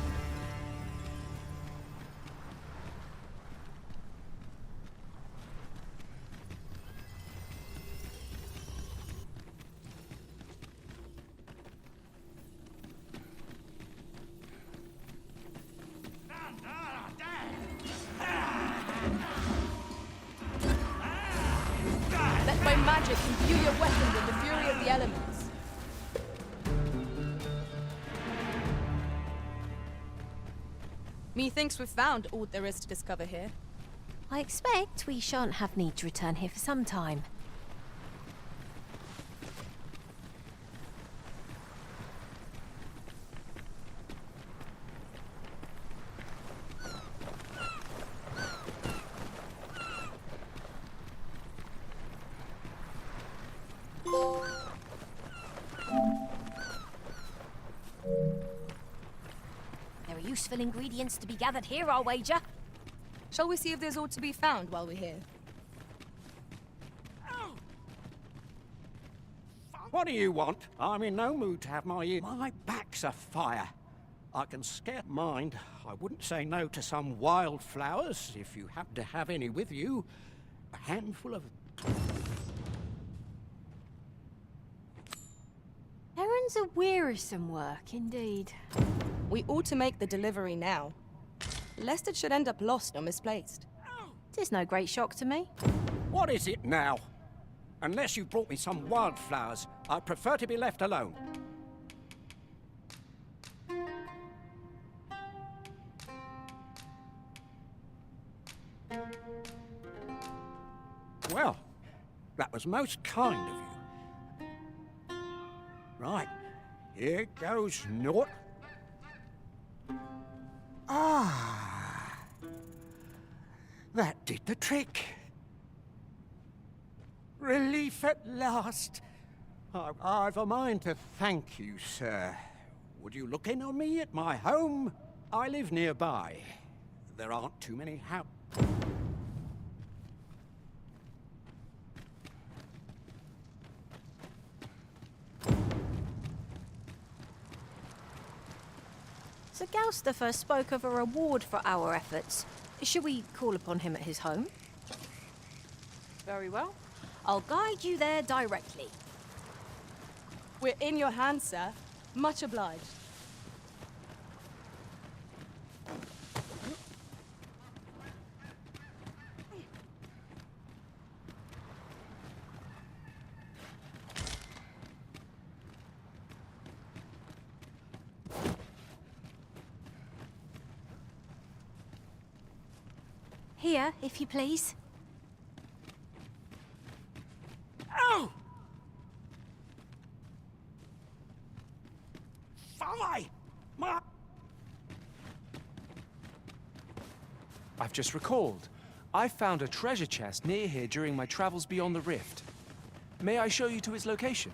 Let my magic imbue your weapon with the fury of the elements. Methinks we've found all there is to discover here. I expect we shan't have need to return here for some time. There are useful ingredients to be gathered here, I'll wager. Shall we see if there's aught to be found while we're here? What do you want? I'm in no mood to have my ear. My back's afire. I can scare mind. I wouldn't say no to some wildflowers if you happen to have any with you. A handful of... Errands are wearisome work, indeed. We ought to make the delivery now, lest it should end up lost or misplaced. 'Tis no great shock to me. What is it now? Unless you brought me some wildflowers, I prefer to be left alone. Well, that was most kind of you. Right, here goes naught. Ah, that did the trick. Relief at last. I've a mind to thank you, sir. Would you look in on me at my home? I live nearby. There aren't too many houses. Sir Gaustafer spoke of a reward for our efforts. Should we call upon him at his home? Very well. I'll guide you there directly. We're in your hands, sir. Much obliged. Here, if you please. Oh! Fie! I've just recalled. I found a treasure chest near here during my travels beyond the rift. May I show you to its location?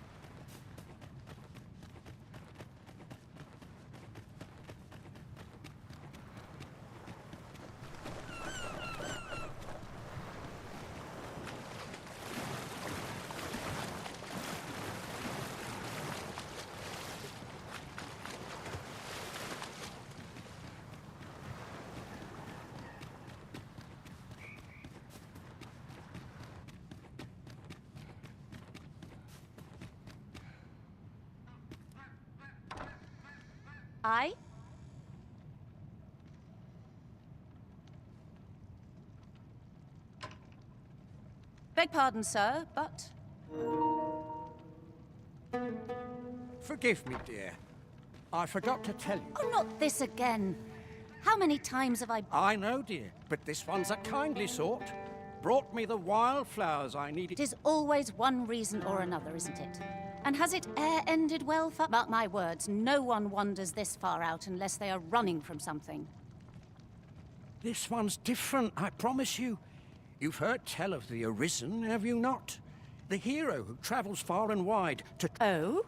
Aye? Beg pardon, sir, but... Forgive me, dear. I forgot to tell you. Oh, not this again. How many times have I know, dear, but this one's a kindly sort. Brought me the wildflowers I needed. It is always one reason or another, isn't it? And has it e'er ended well for... Mark my words, no one wanders this far out unless they are running from something. This one's different, I promise you. You've heard tell of the Arisen, have you not? The hero who travels far and wide to... Oh?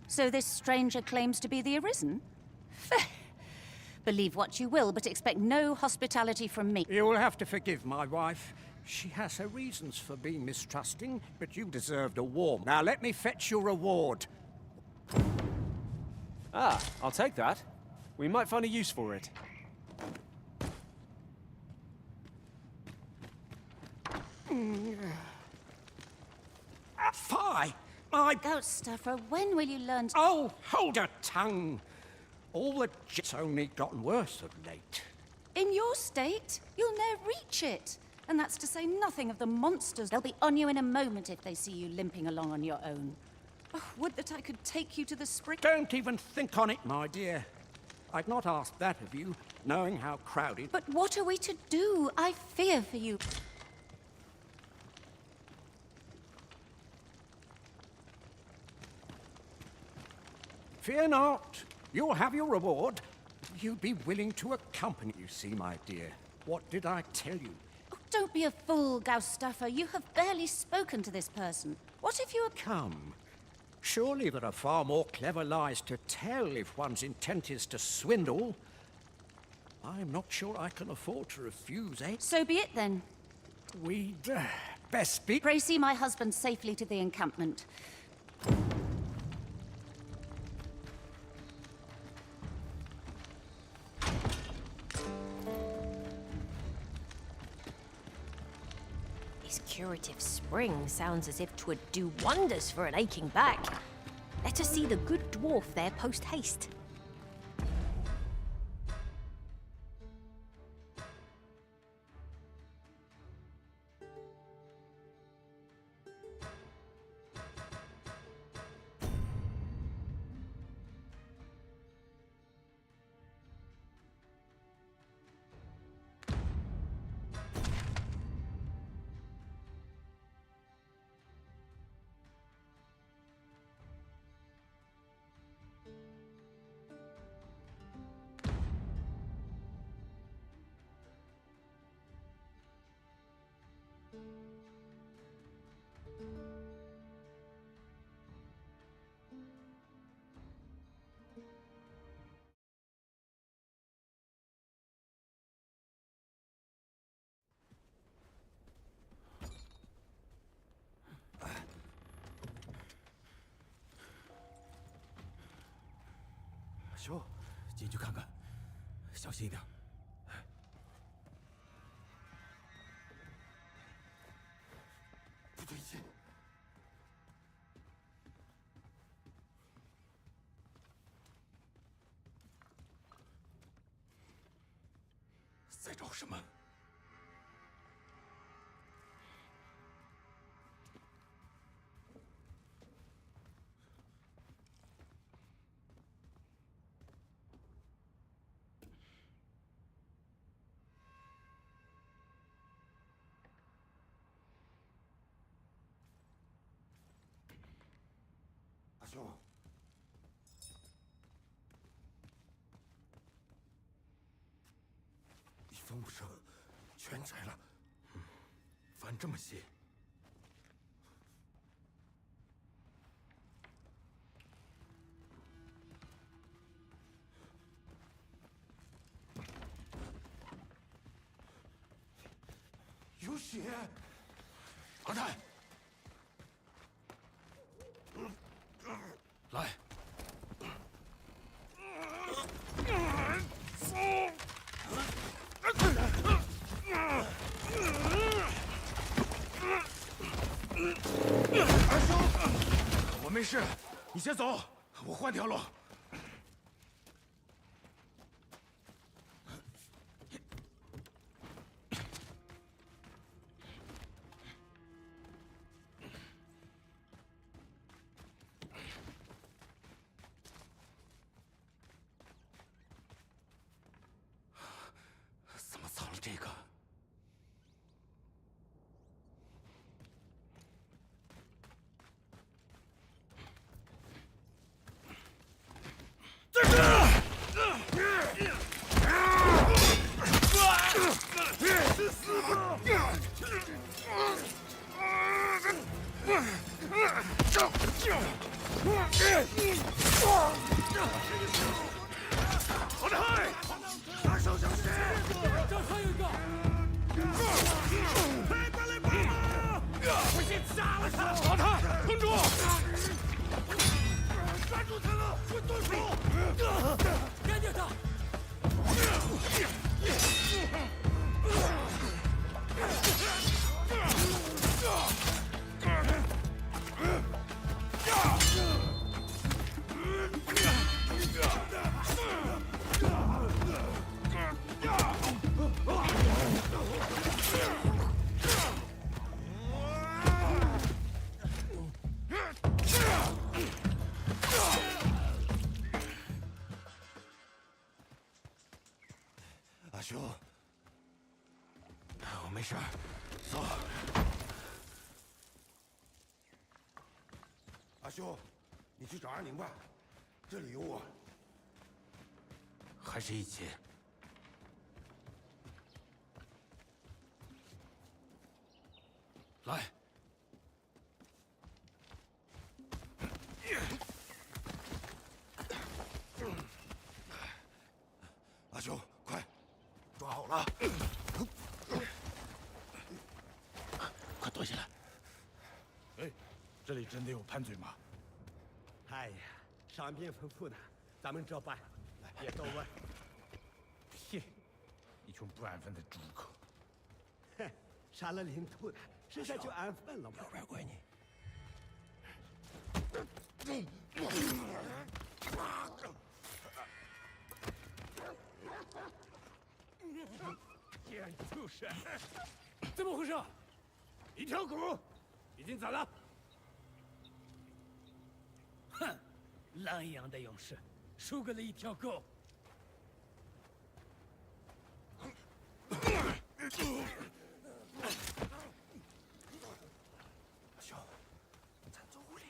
So this stranger claims to be the Arisen? Believe what you will, but expect no hospitality from me. You'll have to forgive my wife. She has her reasons for being mistrusting, but you deserved a warm. Now let me fetch your reward. Ah, I'll take that. We might find a use for it. Fie! My ghost stuffer, when will you learn to... Oh, hold your tongue! All the jit's only gotten worse of late. In your state, you'll ne'er reach it. And that's to say nothing of the monsters. They'll be on you in a moment if they see you limping along on your own. Oh, would that I could take you to the spring... Don't even think on it, my dear. I'd not ask that of you, knowing how crowded... But what are we to do? I fear for you. Fear not. You'll have your reward. You'd be willing to accompany, you see, my dear. What did I tell you? Oh, don't be a fool, Gaustuffer. You have barely spoken to this person. What if you... Come. Surely there are far more clever lies to tell if one's intent is to swindle. I'm not sure I can afford to refuse, eh? So be it, then. We'd best speak. Pray see my husband safely to the encampment. This curative spring sounds as if 'twould do wonders for an aching back. Let us see the good dwarf there post-haste.叔，进去看看，小心一点。不对劲，在找什么？兄，一分不剩，全摘了。饭这么些，有血！二太，来。二兄，我没事，你先走，我换条路。怎么藏了这个？干掉他！阿修，我没事儿，走。阿修，你去找阿宁吧，这里有我。还是一起。来。阿修，快，抓好了！快蹲下来！哎，这里真的有盘嘴吗？哎呀，上宾吩咐的，咱们照办，别多问。屁！一群不安分的猪口。哼，杀了领土的，这下就安分了嘛。右边归你。贱畜生！怎么回事？一条狗，已经咋了？哼，狼一样的勇士，输给了一条狗。兄，咱走屋里。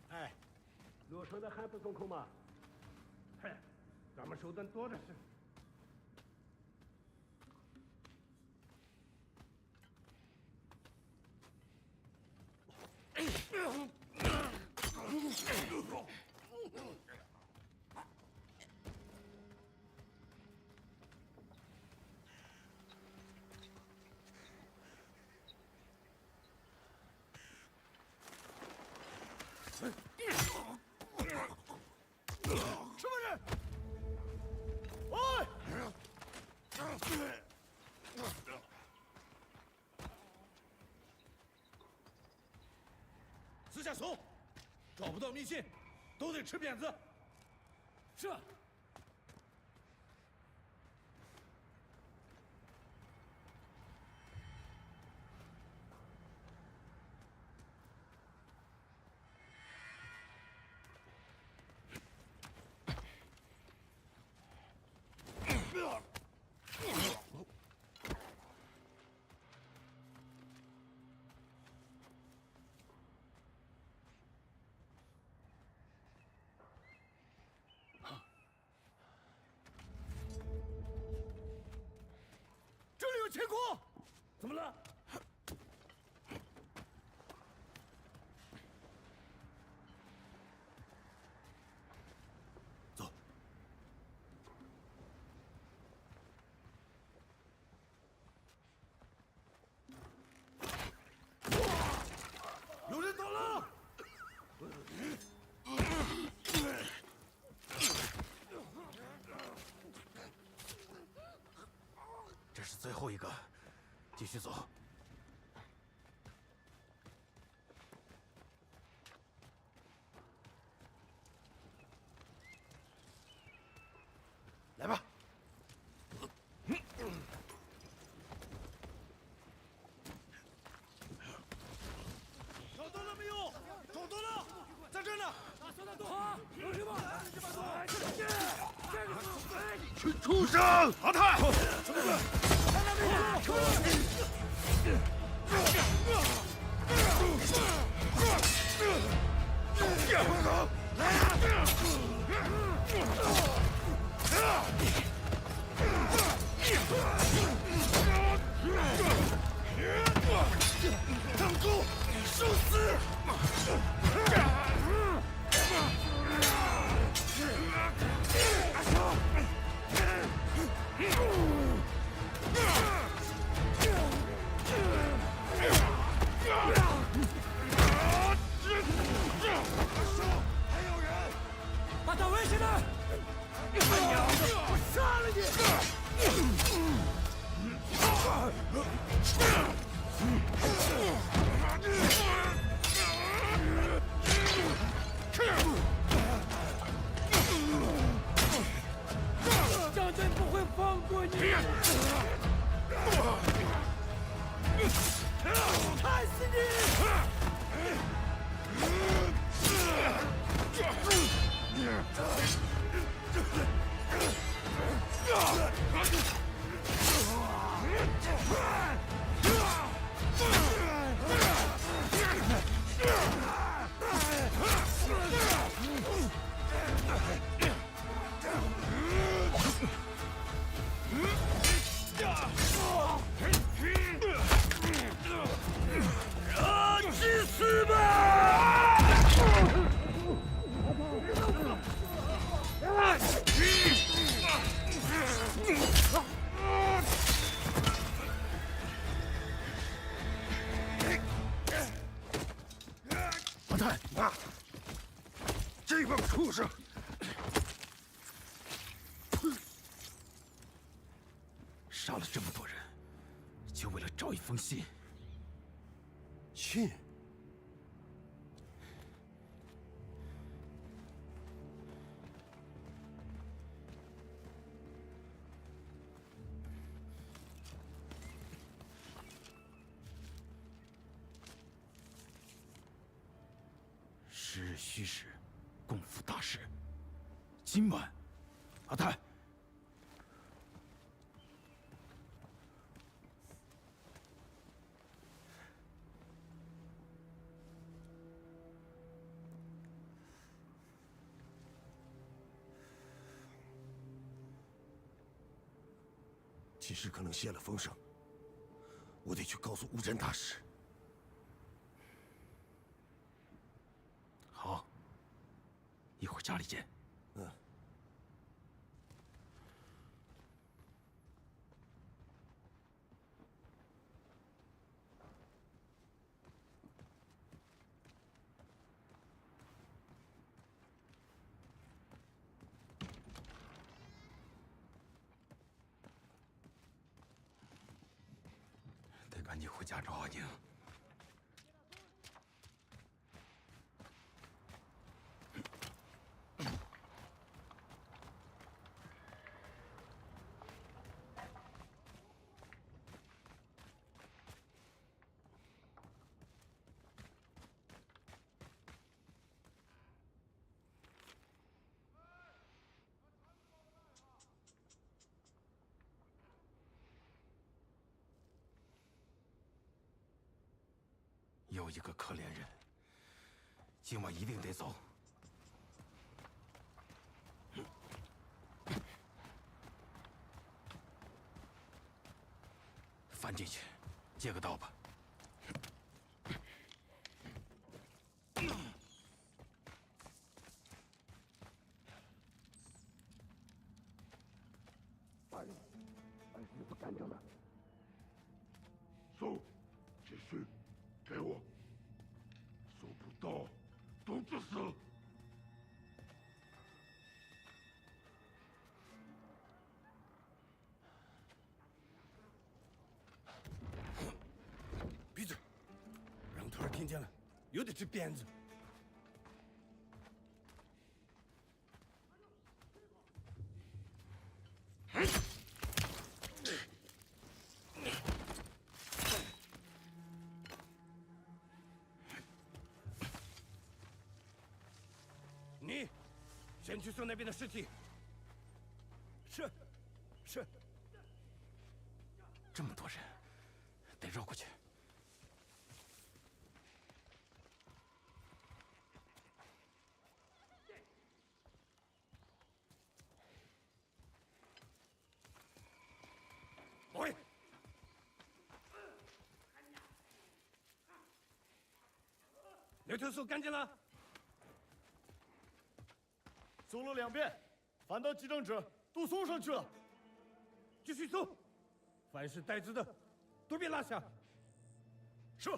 哎，路上的还不松口吗？嘿，咱们手段多的是。什么人？喂！私下搜，找不到密信，都得吃鞭子。是。这里有情况，怎么了？走。有人走了！这是最后一个，继续走。来吧。找到了没有？找到了，在这呢。好，有什么？群畜生！阿泰，看到没有？出来！长沟，受死！害死去死吧！阿泰，这帮畜生！杀了这么多人，就为了找一封信。信？时日虚时，共赴大事。今晚，阿泰。骑士可能泄了风声，我得去告诉乌镇大使。好，一会儿家里见。嗯。得赶紧回家找阿宁。又一个可怜人，今晚一定得走。翻进去，借个刀吧。把衣服干掉了。搜，继续，给我。搜不到，都去死！闭嘴！让徒儿听见了，又得吃鞭子。你，先去送那边的尸体。是，是。这么多人，得绕过去。喂！牛头搜干净了？搜了2遍，反倒急症者都送上去了。继续搜，凡是带子的，都别落下。是。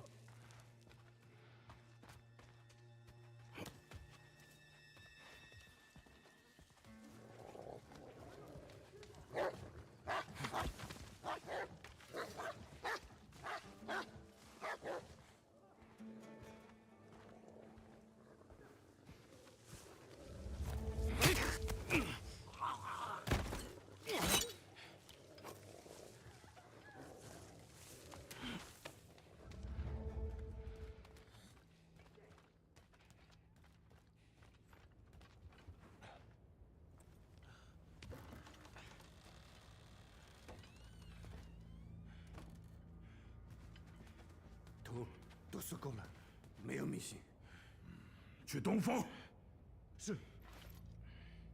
都受够了，没有迷信。去东方。是。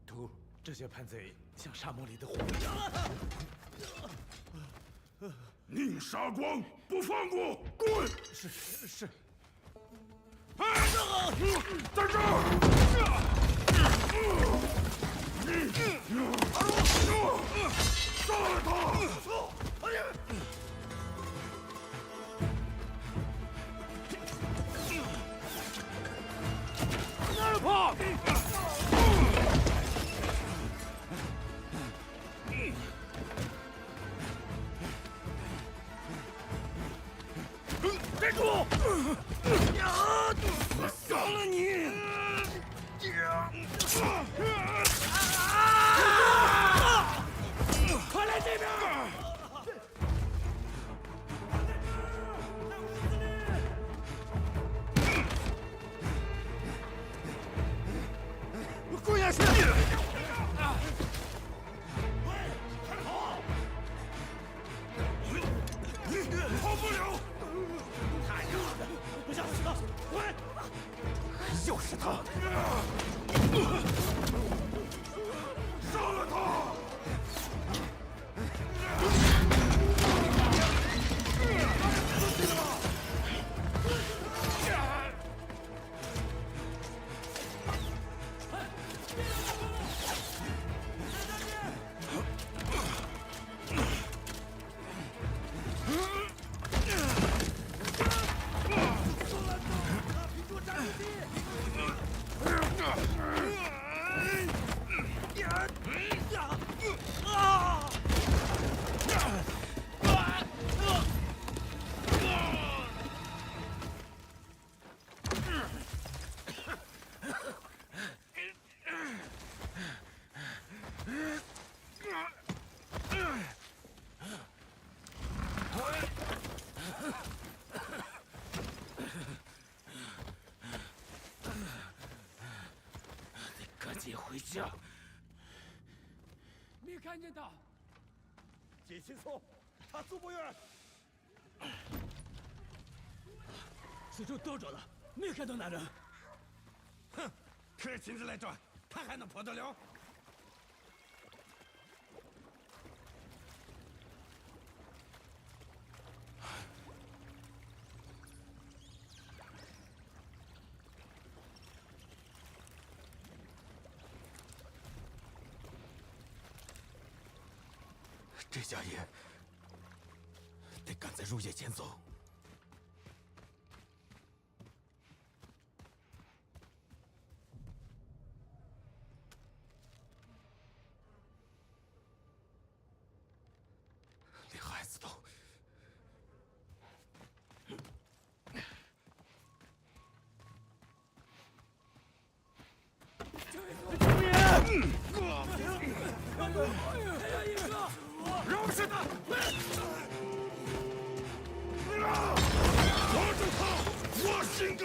图，这些叛贼像沙漠里的火一样。宁杀光，不放过！滚！是。在这儿！杀了他！哎呀！二炮！站住！我杀了你！快来这边！滚下去！跑不了！他娘的，不想死了！滚！又是他！杀了他！赶紧回家！没看见他。解清楚，他走不远。四周兜着了，没看到那人。哼，可是亲自来抓，他还能跑得了？这家业得赶在入夜前走。连孩子都……救命！还有一个！饶是他！抓住他！我心肝！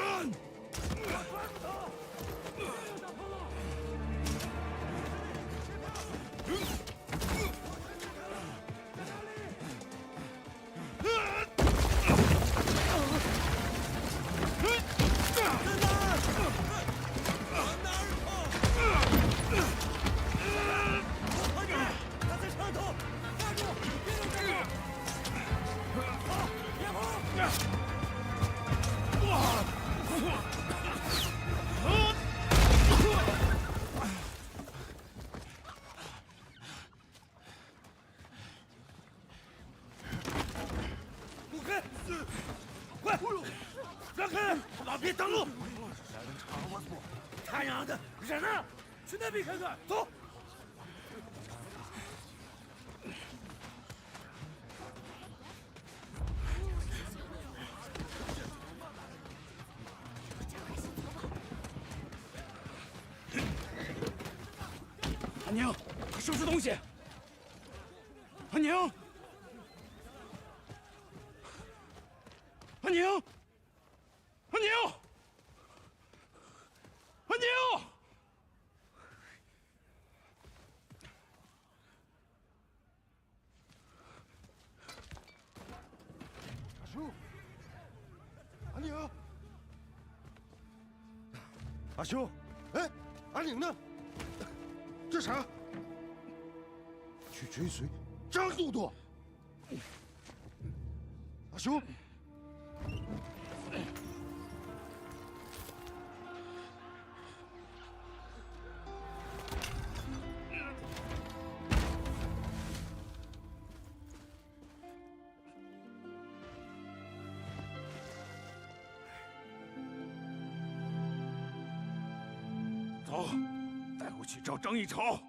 快！让开！老别挡路！他娘的，人呢？去那边看看。走。安宁，快收拾东西。安宁。安宁，安宁，安宁！大叔，安宁，阿兄，哎，阿玲呢？这啥？去追随张都督。阿兄。 走，带我去找张议潮。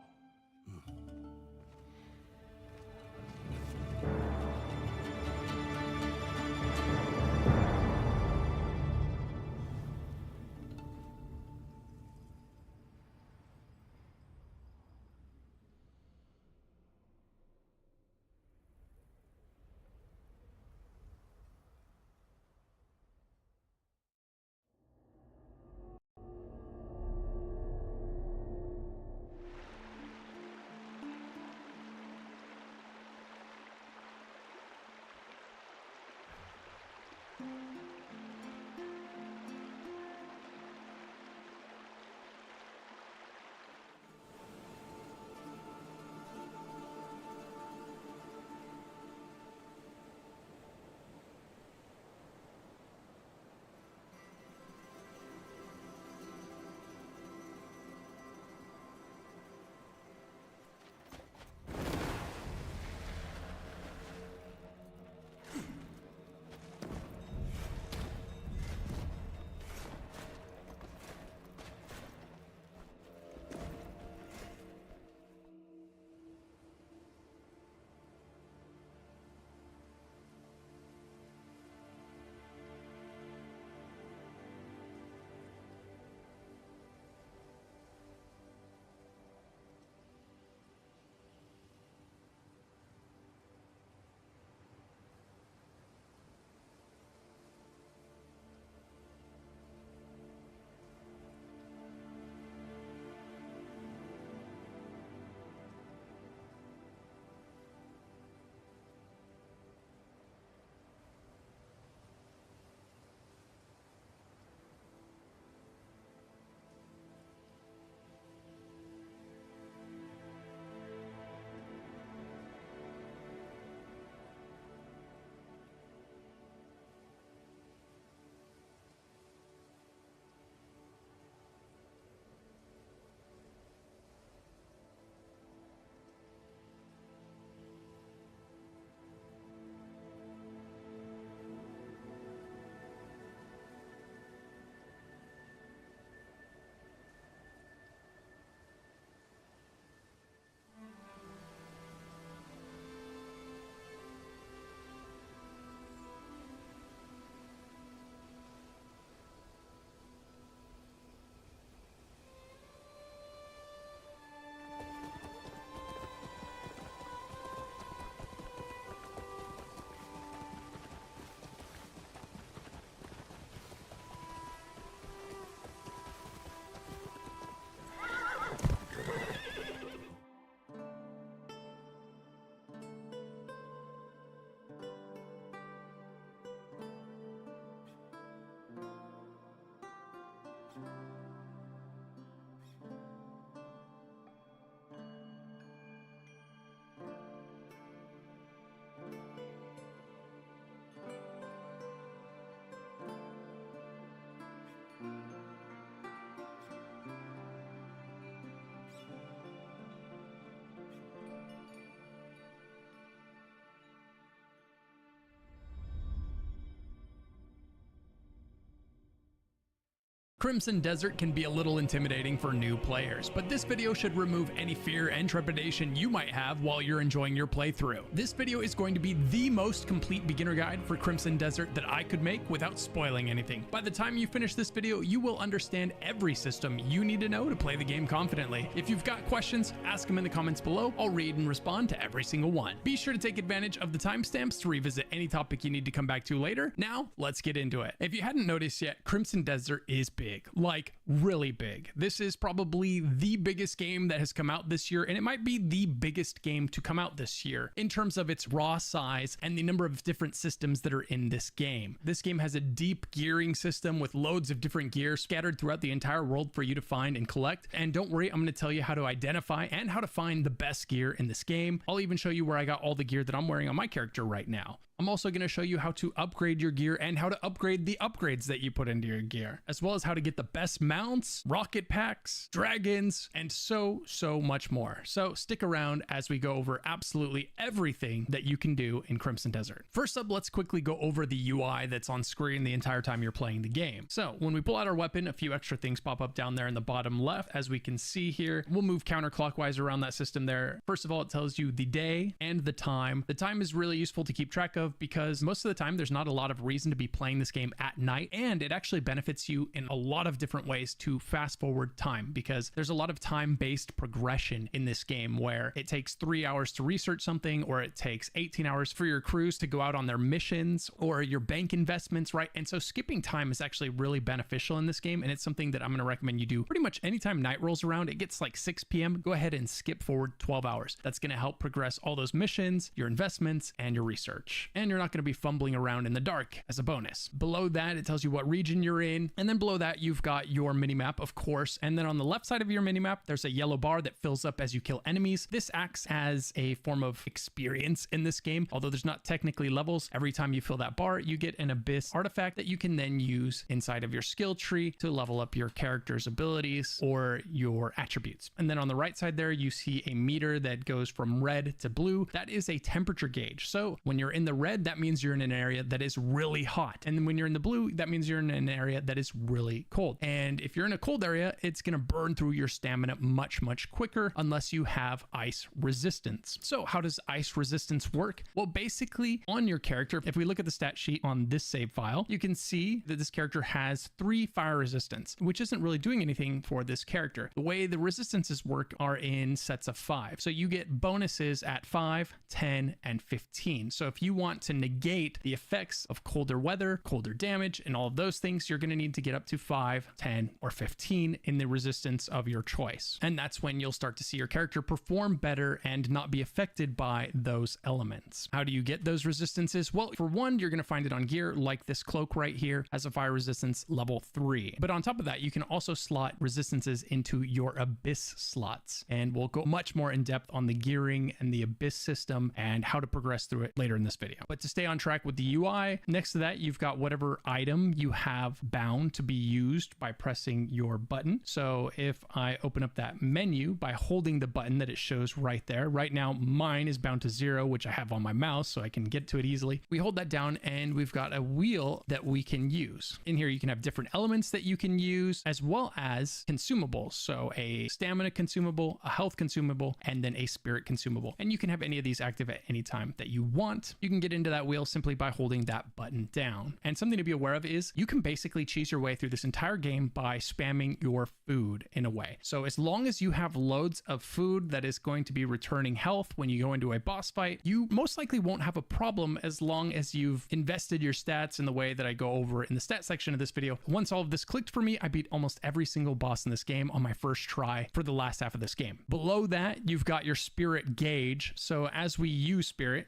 Crimson Desert can be a little intimidating for new players, but this video should remove any fear and trepidation you might have while you're enjoying your playthrough. This video is going to be the most complete beginner guide for Crimson Desert that I could make without spoiling anything. By the time you finish this video, you will understand every system you need to know to play the game confidently. If you've got questions, ask them in the comments below. I'll read and respond to every single one. Be sure to take advantage of the timestamps to revisit any topic you need to come back to later. Now, let's get into it. If you hadn't noticed yet, Crimson Desert is big. big, like really big. This is probably the biggest game that has come out this year, and it might be the biggest game to come out this year in terms of its raw size and the number of different systems that are in this game. This game has a deep gearing system with loads of different gear scattered throughout the entire world for you to find and collect. And don't worry, I'm going to tell you how to identify and how to find the best gear in this game. I'll even show you where I got all the gear that I'm wearing on my character right now. I'm also going to show you how to upgrade your gear and how to upgrade the upgrades that you put into your gear, as well as how to get the best mounts, rocket packs, dragons, and so much more. So stick around as we go over absolutely everything that you can do in Crimson Desert. First up, let's quickly go over the UI that's on screen the entire time you're playing the game. So when we pull out our weapon, a few extra things pop up down there in the bottom left. As we can see here, we'll move counterclockwise around that system there. First of all, it tells you the day and the time. The time is really useful to keep track of because most of the time there's not a lot of reason to be playing this game at night, and it actually benefits you in a lot of different ways to fast forward time, because there's a lot of time-based progression in this game where it takes 3 hours to research something, or it takes 18 hours for your crews to go out on their missions or your bank investments, right? And so skipping time is actually really beneficial in this game, and it's something that I'm going to recommend you do pretty much anytime night rolls around. It gets like 6 p.m. Go ahead and skip forward 12 hours. That's going to help progress all those missions, your investments, and your research. And you're not going to be fumbling around in the dark as a bonus. Below that, it tells you what region you're in. And then below that, you've got your minimap, of course. And then on the left side of your minimap, there's a yellow bar that fills up as you kill enemies. This acts as a form of experience in this game. Although there's not technically levels, every time you fill that bar, you get an abyss artifact that you can then use inside of your skill tree to level up your character's abilities or your attributes. And then on the right side there, you see a meter that goes from red to blue. That is a temperature gauge. So when you're in the red, that means you're in an area that is really hot. And when you're in the blue, that means you're in an area that is really cold. And if you're in a cold area, it's going to burn through your stamina much quicker unless you have ice resistance. So how does ice resistance work? Well, basically on your character, if we look at the stat sheet on this save file, you can see that this character has 3 fire resistance, which isn't really doing anything for this character. The way the resistances work are in sets of 5. So you get bonuses at 5, 10, and 15. So if you want to negate the effects of colder weather, colder damage, and all of those things, you're going to need to get up to 5, 10, or 15 in the resistance of your choice. And that's when you'll start to see your character perform better and not be affected by those elements. How do you get those resistances? Well, for one, you're going to find it on gear, like this cloak right here has a fire resistance level 3. But on top of that, you can also slot resistances into your abyss slots. And we'll go much more in depth on the gearing and the abyss system and how to progress through it later in this video. But to stay on track with the UI, next to that, you've got whatever item you have bound to be used by pressing your button. So if I open up that menu by holding the button that it shows right there, right now mine is bound to 0, which I have on my mouse so I can get to it easily. We hold that down and we've got a wheel that we can use. In here, you can have different elements that you can use as well as consumables. So a stamina consumable, a health consumable, and then a spirit consumable. And you can have any of these active at any time that you want. You can get into that wheel simply by holding that button down. And something to be aware of is you can basically cheese your way through this entire game by spamming your food in a way. So as long as you have loads of food that is going to be returning health when you go into a boss fight, you most likely won't have a problem as long as you've invested your stats in the way that I go over in the stat section of this video. Once all of this clicked for me, I beat almost every single boss in this game on my first try for the last half of this game. Below that, you've got your spirit gauge. So as we use spirit,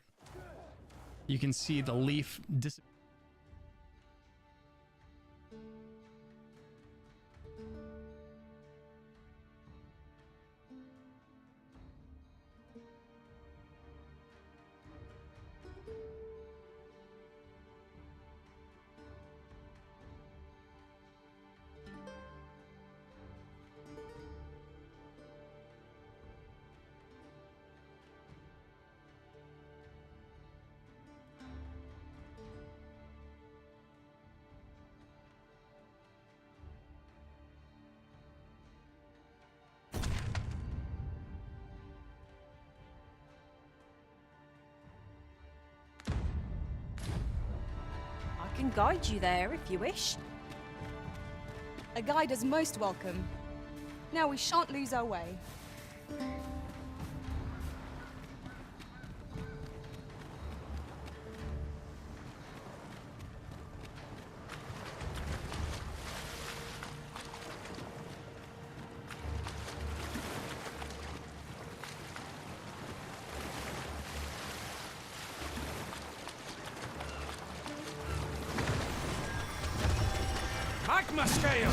you can see the leaf disappear. I can guide you there if you wish. A guide is most welcome. Now we shan't lose our way. Dogma scale!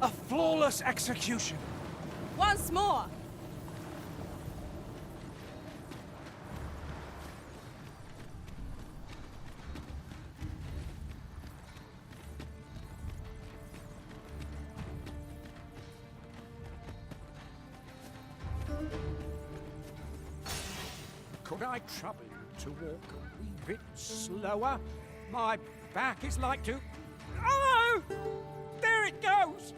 A flawless execution! Once more! Could I trouble you to walk a wee bit slower? My back is like to... Oh! There it goes!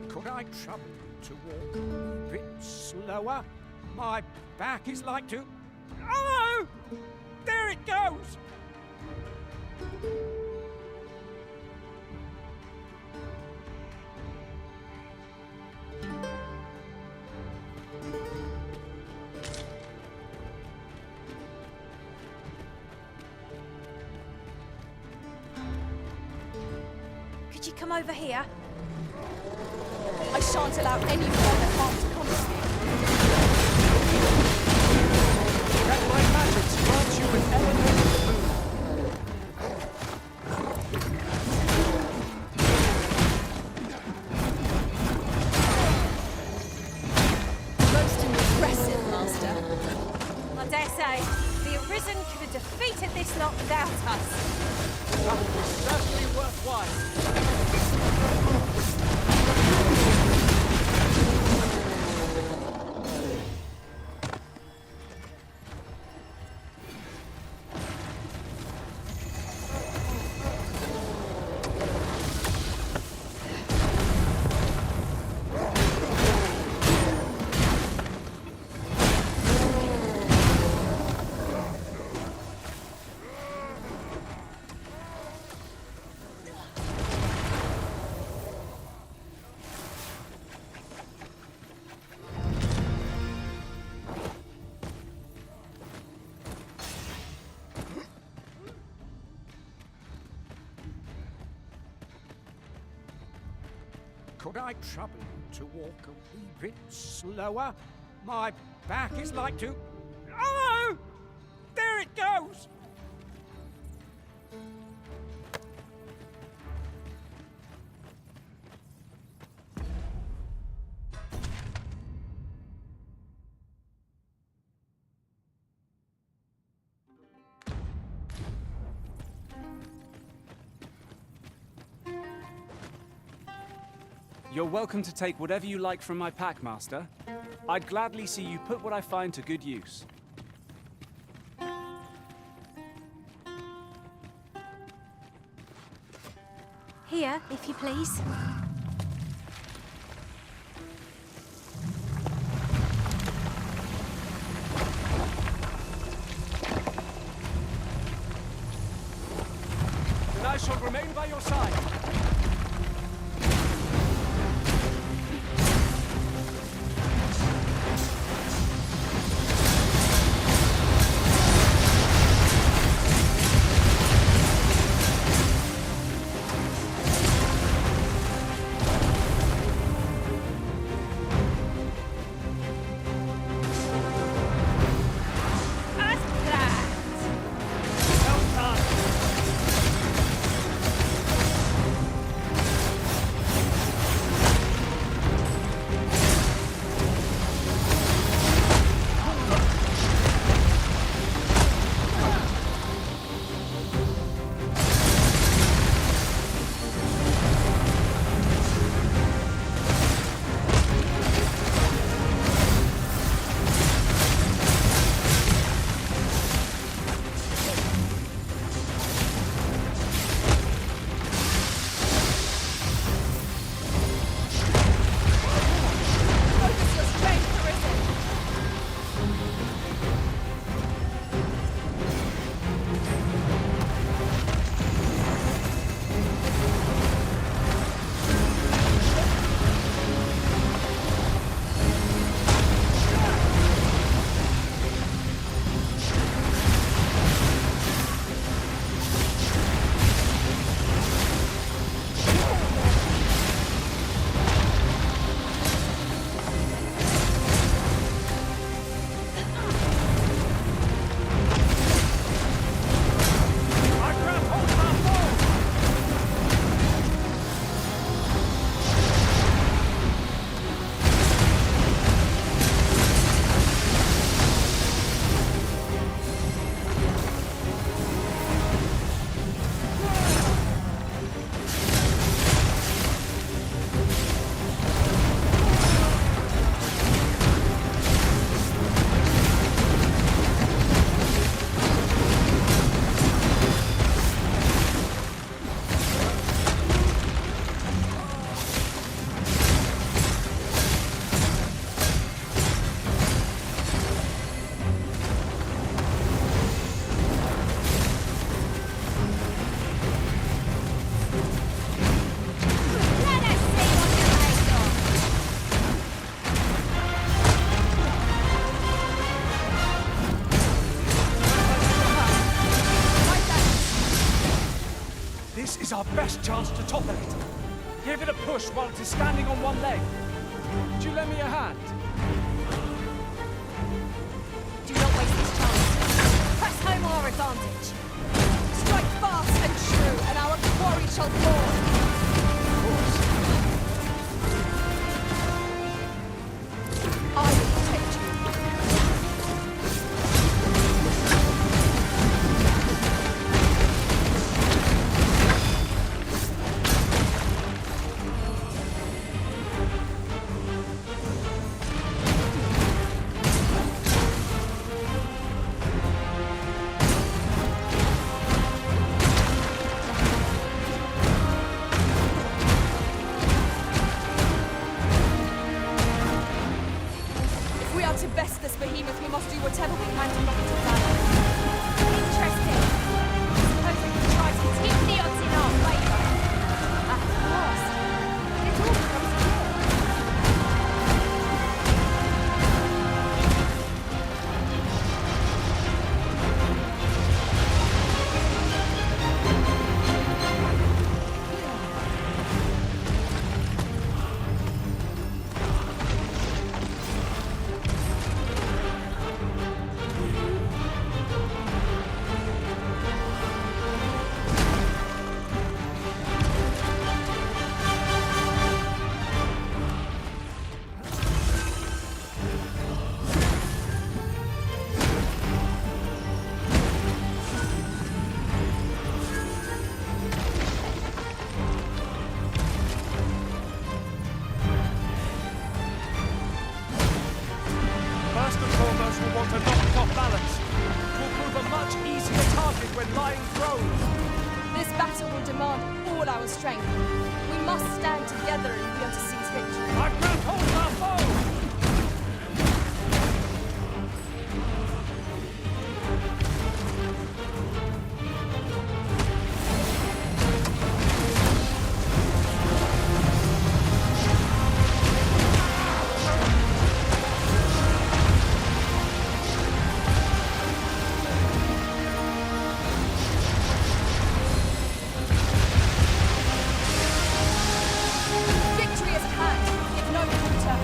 Could I trouble you to walk a wee bit slower? My back is like to... Oh! There it goes! Could you come over here? I shan't allow any further harm to come to you. Let my magics grant you an elevated mood. Most impressive, Master. I dare say, the Arisen could have defeated this lot without us. That was certainly worthwhile. Could I trouble you to walk a wee bit slower? My back is like to... Oh! There it goes! You're welcome to take whatever you like from my pack, Master. I'd gladly see you put what I find to good use. Here, if you please. And I shall remain by your side. This is our best chance to topple it. Give it a push while it is standing on one leg. Would you lend me a hand? Do not waste this chance. Press home our advantage. Strike fast and true, and our quarry shall fall. I will protect you. demand all our strength. We must stand together if we are to seize victory. I've grabbed hold of our foe! Victory is at hand. Give no quarter.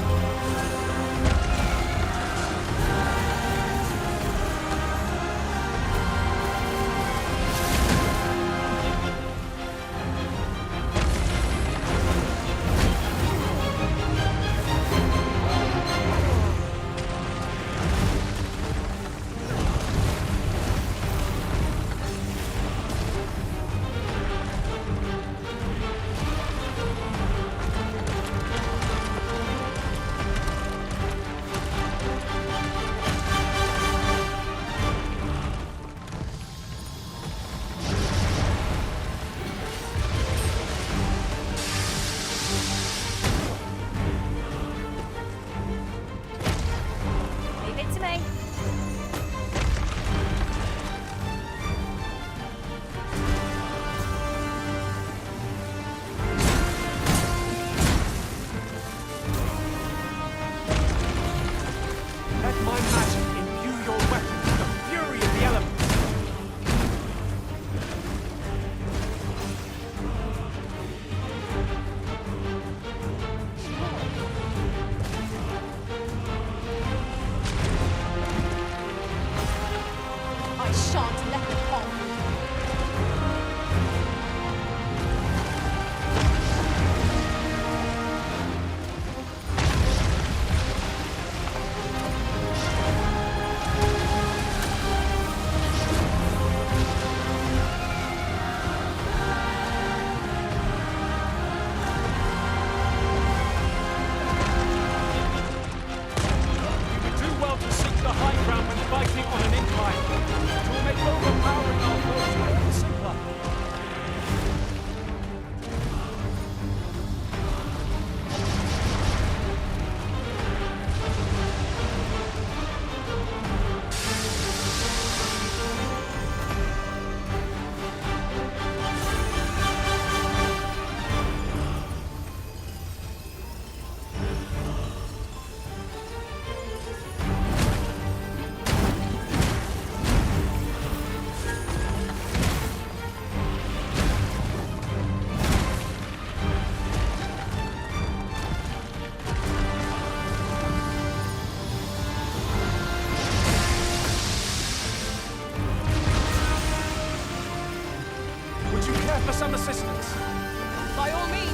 Leave it to me. Let my magic imbue your weapon with the fury of the elements. I shan't let them fall. You would do well to seek the high ground when fighting on an incline. It will make overpowering our foes all the simpler. Would you care for some assistance? By all means.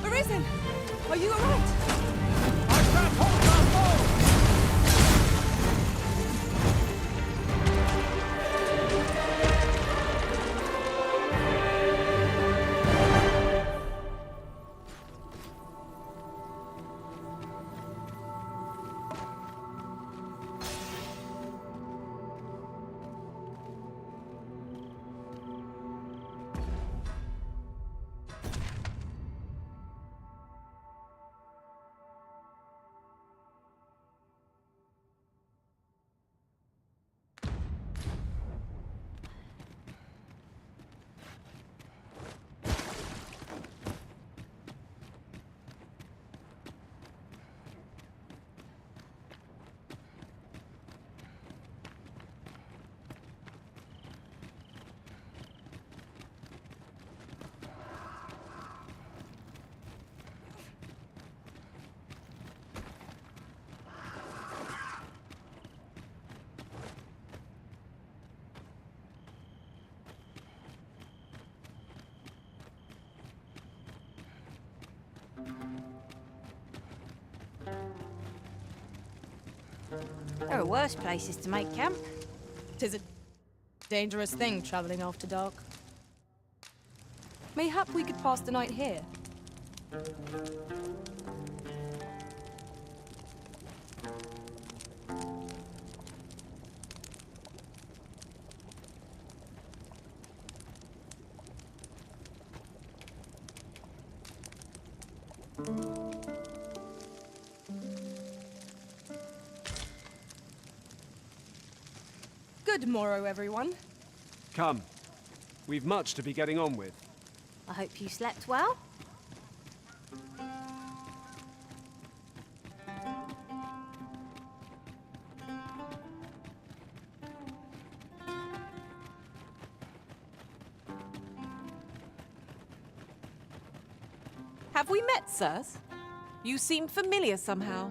Arisen! Are you alright? I grab hold of our foe! There are worse places to make camp. 'Tis a dangerous thing traveling after dark. Mayhap we could pass the night here. Good morrow, everyone. Come. We've much to be getting on with. I hope you slept well. Have we met, sirs? You seem familiar somehow.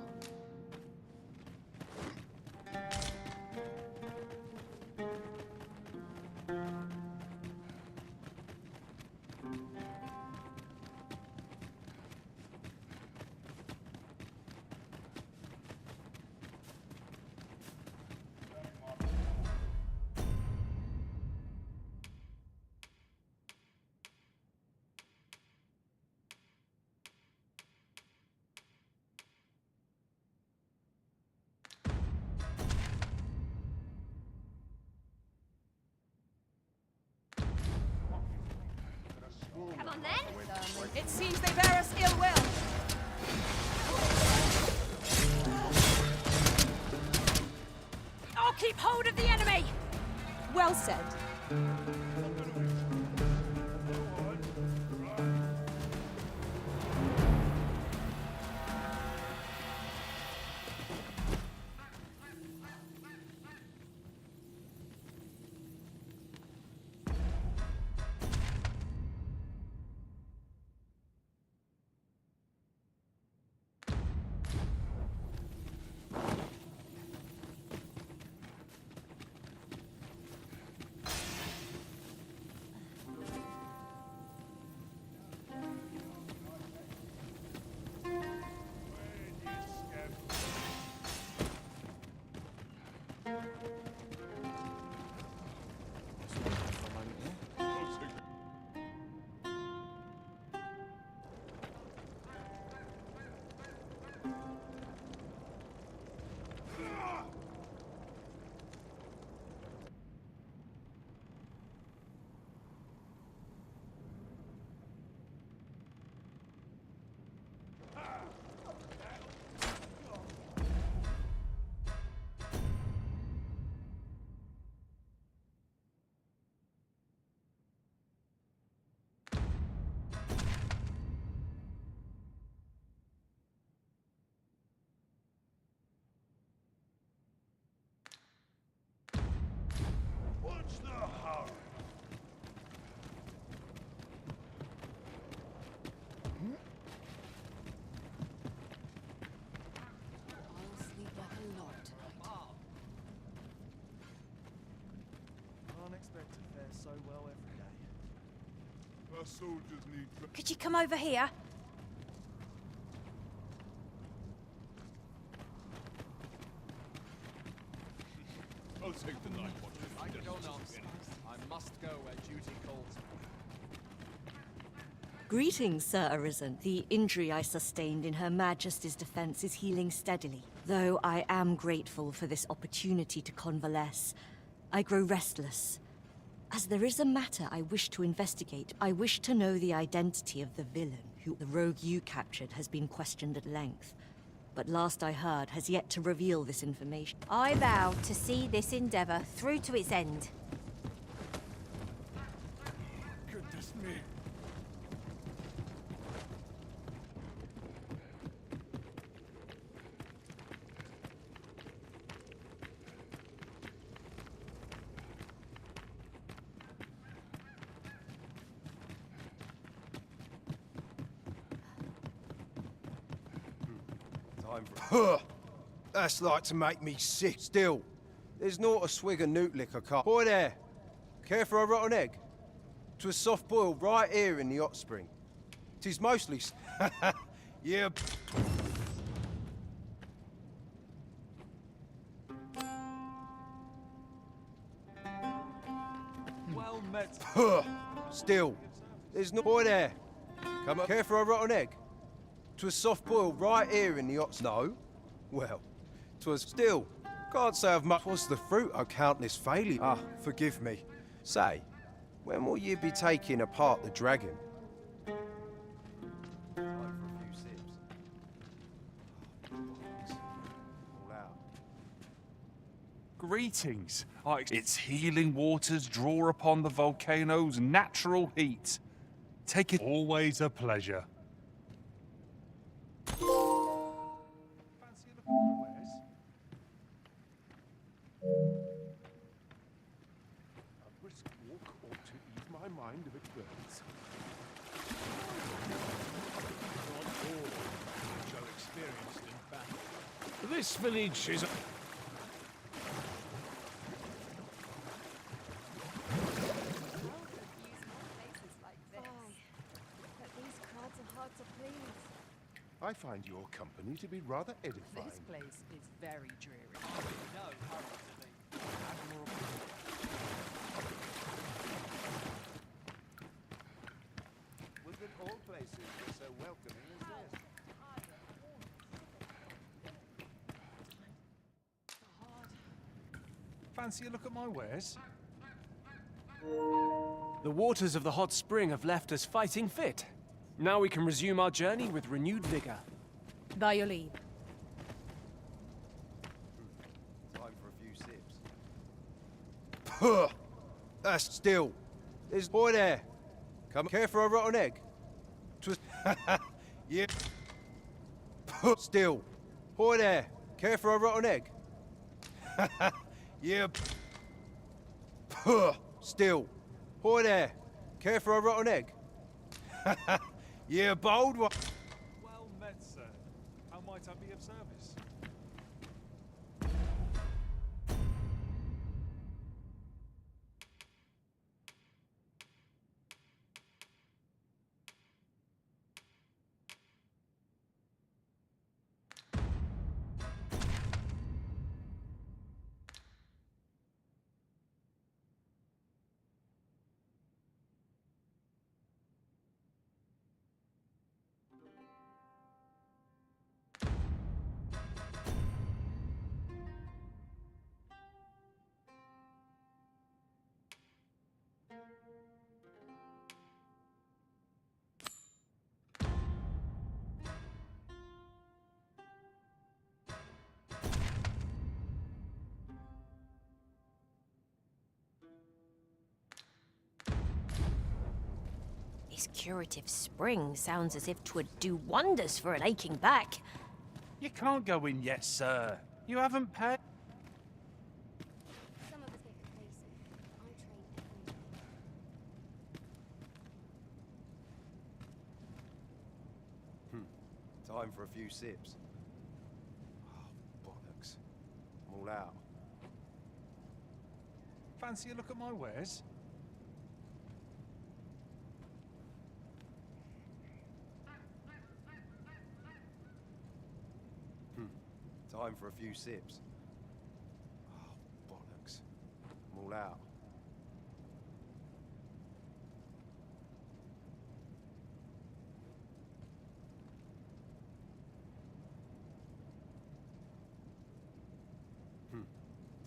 Come on then. It seems they bear us ill will. I'll keep hold of the enemy. Well said. What's the hurry? I'll sleep like a lord tonight. Can't expect to fare so well every day. Our soldiers need... Could you come over here? I'll take the night watch. Like it or not, I must go where duty calls me. Greetings, Sir Arisen. The injury I sustained in Her Majesty's defense is healing steadily. Though I am grateful for this opportunity to convalesce, I grow restless. As there is a matter I wish to investigate, I wish to know the identity of the villain who the rogue you captured has been questioned at length. But last I heard has yet to reveal this information. I vow to see this endeavor through to its end. Goodness me. Puh! That's like to make me sick. Still, there's not a swig of newt liquor can't. Boy there, care for a rotten egg? 'Twas soft boiled right here in the hot spring. 'Tis mostly yeah. Still, there's no boy there. Come on, care for a rotten egg? 'Twas soft boiled right here in the hot. No? Well, 'twas still. Can't say I've much. Was the fruit of countless failures. Ah, forgive me. Say, when will you be taking apart the dragon? Greetings. Its healing waters draw upon the volcano's natural heat. Take it. Always a pleasure. A brisk walk ought to ease my mind of its burdens. Not all which are experienced in battle. This village is. I find your company to be rather edifying. This place is very dreary. No hurry to leave. Wouldn't all places be so welcoming as this? Fancy a look at my wares? The waters of the hot spring have left us fighting fit. Now we can resume our journey with renewed vigor. By your leave. Time for a few sips. Puh! That's still. There's boy there. Come care for a rotten egg? 'Twas. Yeah. Puh! Still. Boy there. Care for a rotten egg? Yeah. Puh! Still. Boy there. Care for a rotten egg? Yeah, bold one. Well met, sir. How might I be of service? This curative spring sounds as if 'twould do wonders for an aching back. You can't go in yet, sir. You haven't paid. Some of us get complacent. I train every day. Time for a few sips. Oh, bollocks. I'm all out. Fancy a look at my wares? Time for a few sips. Oh, bollocks. I'm all out.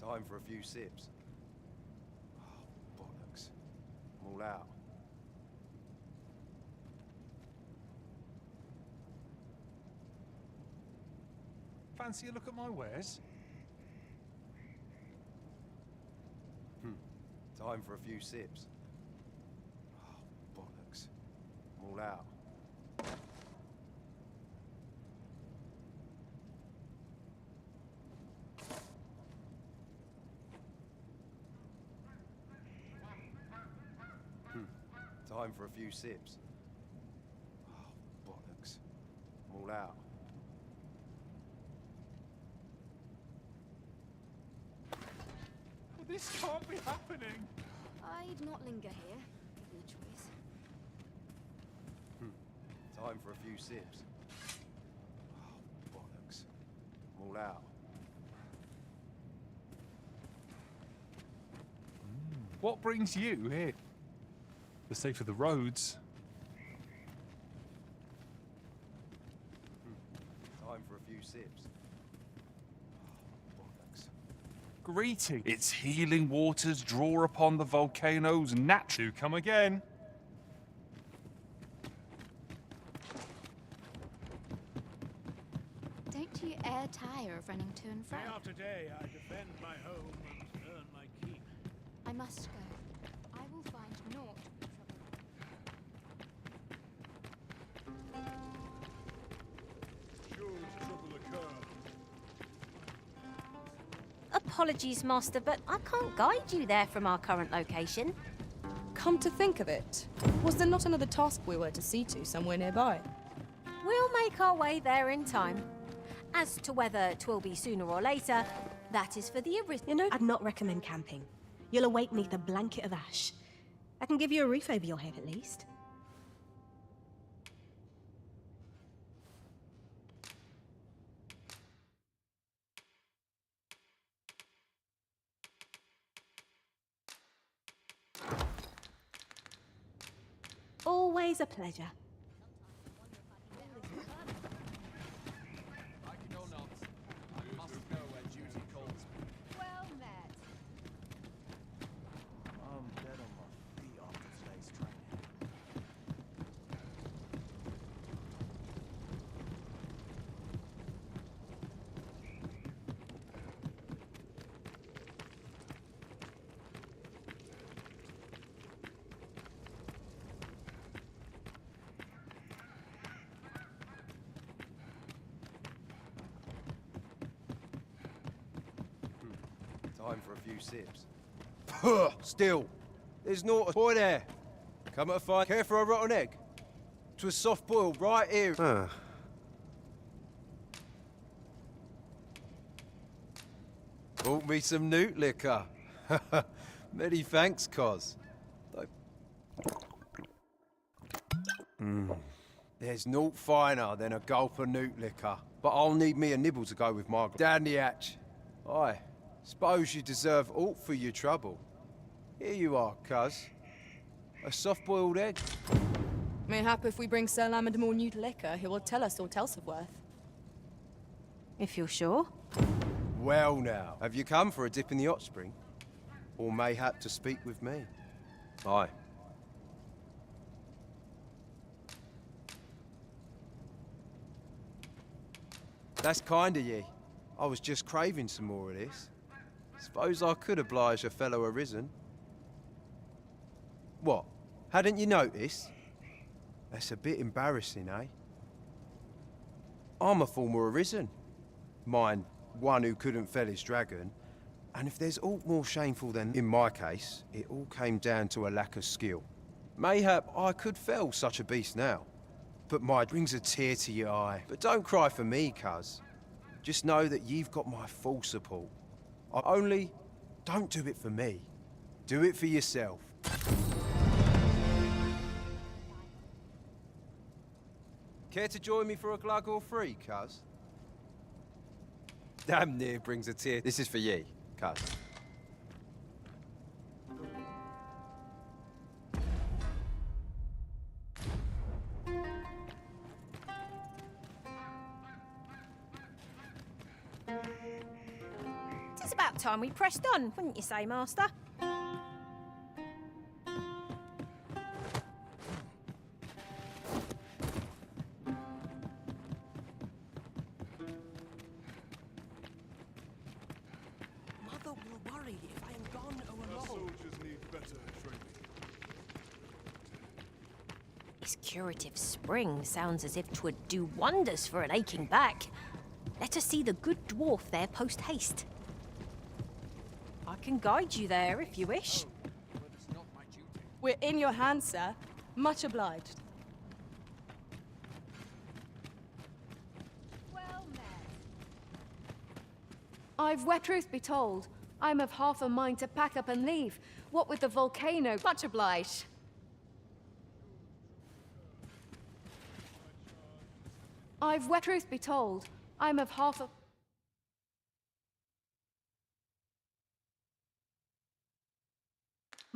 Time for a few sips. Oh, bollocks. I'm all out. Fancy a look at my wares? Time for a few sips. Oh, bollocks. I'm all out. Time for a few sips. Oh, bollocks. I'm all out. This can't be happening. I'd not linger here, given the choice. Time for a few sips. Oh, bollocks. I'm all out. What brings you here? The safer the roads. Time for a few sips. Greeting. Its healing waters draw upon the volcano's natural. Come again. Don't you e'er tire of running to and fro? Day after day, I defend my home and earn my keep. I must go. I will find naught but trouble. Should trouble occur, Apologies, Master, but I can't guide you there from our current location. Come to think of it, was there not another task we were to see to somewhere nearby? We'll make our way there in time. As to whether 'twill be sooner or later, that is for the You know, I'd not recommend camping. You'll awake neath a blanket of ash. I can give you a roof over your head at least. Always a pleasure. Like it or not, I must go where duty calls me. Well met. I'm dead on my feet after today's training. Time for a few sips. Puh! Still, there's naught. Boy there, come at a fight. Care for a rotten egg? 'Twas soft boiled right here. Bought me some newt liquor. Many thanks, Cos. There's naught finer than a gulp of newt liquor, but I'll need me a nibble to go with my down the hatch. Aye, suppose you deserve aught for your trouble. Here you are, cuz. A soft-boiled egg. Mayhap if we bring Sir Lamond more new liquor, he will tell us aught else of worth. If you're sure. Well now, have you come for a dip in the hot spring? Or mayhap to speak with me? Aye. That's kind of ye. I was just craving some more of this. Suppose I could oblige a fellow arisen. What? Hadn't you noticed? That's a bit embarrassing, eh? I'm a former arisen. Mind, one who couldn't fell his dragon. And if there's aught more shameful than, in my case, it all came down to a lack of skill. Mayhap I could fell such a beast now. But mine brings a tear to your eye. But don't cry for me, cuz. Just know that you've got my full support. Only, don't do it for me. Do it for yourself. Care to join me for a glug or three, cuz? Damn near brings a tear. This is for ye, cuz. It's about time we pressed on, wouldn't you say, Master? Mother will worry if I am gone or our alone. soldiers need better training. This curative spring sounds as if 'twould do wonders for an aching back. Let us see the good dwarf there post-haste. I can guide you there if you wish. But it's not my duty. We're in your hands, sir. Much obliged. Well met. I've wet truth be told. I'm of half a mind to pack up and leave. What with the volcano? Much obliged. I've wet truth be told. I'm of half a...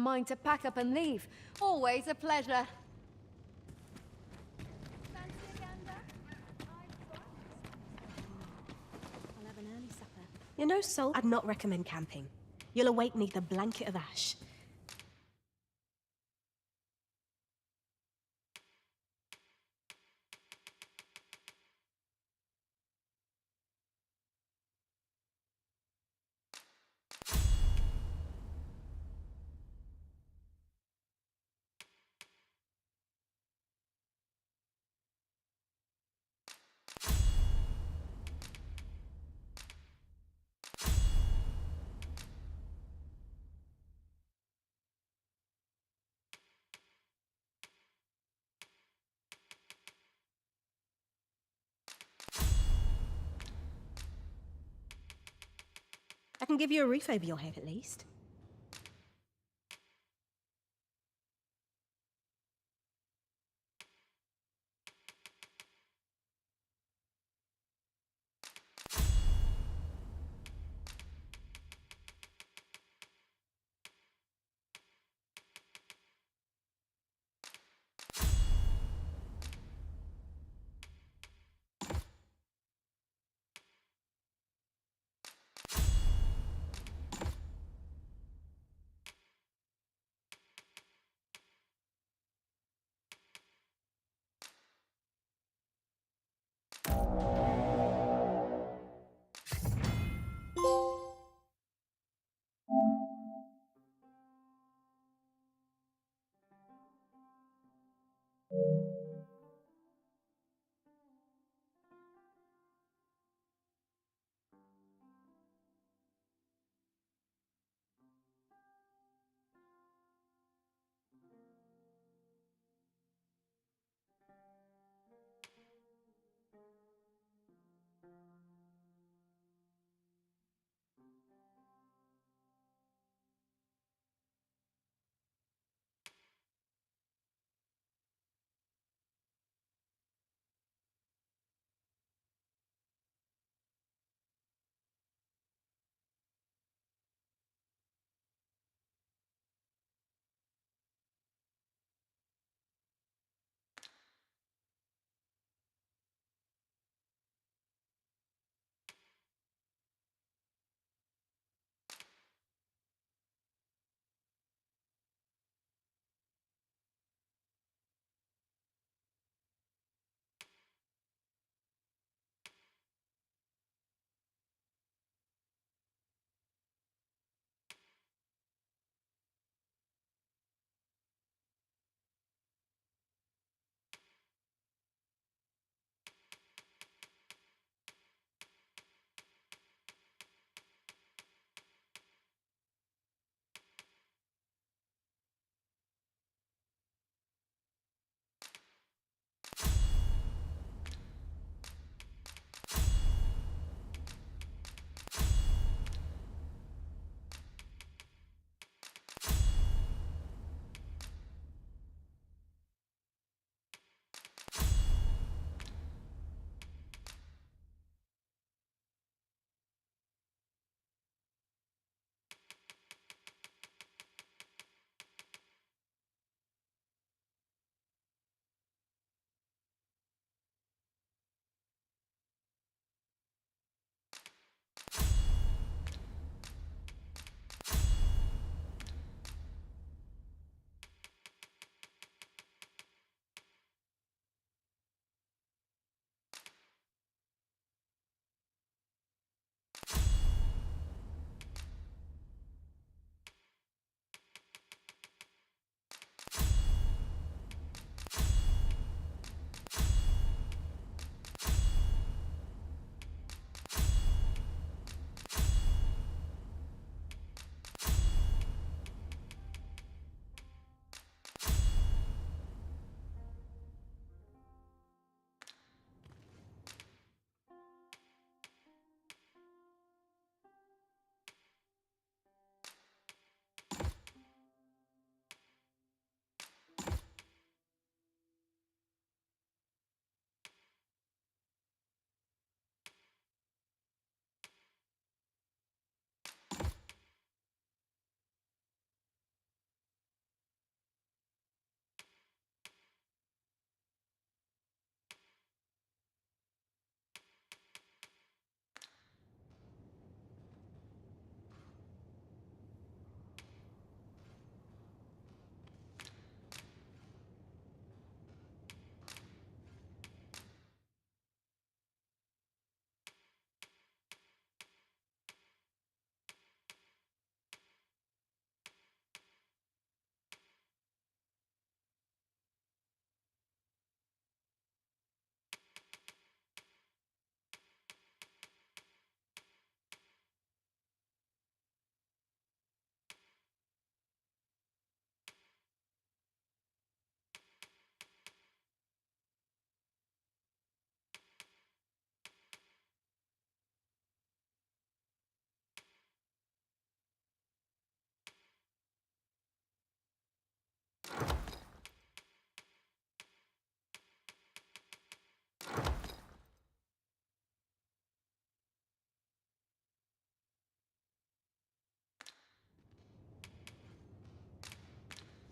mind to pack up and leave. Always a pleasure. I'll have an early supper. You know, Sol, I'd not recommend camping. You'll awake neath a blanket of ash. I can give you a roof over your head at least.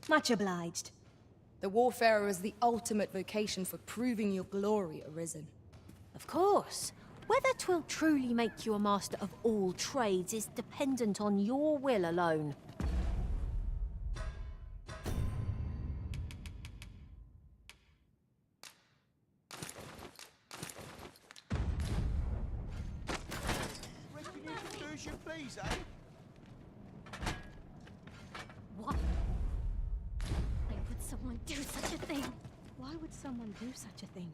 Much obliged. The Warfarer is the ultimate vocation for proving your glory, Arisen. Of course. Whether 'twill truly make you a master of all trades is dependent on your will alone. Reckon you can do as you please, eh? What? Why would someone do such a thing? Why would someone do such a thing?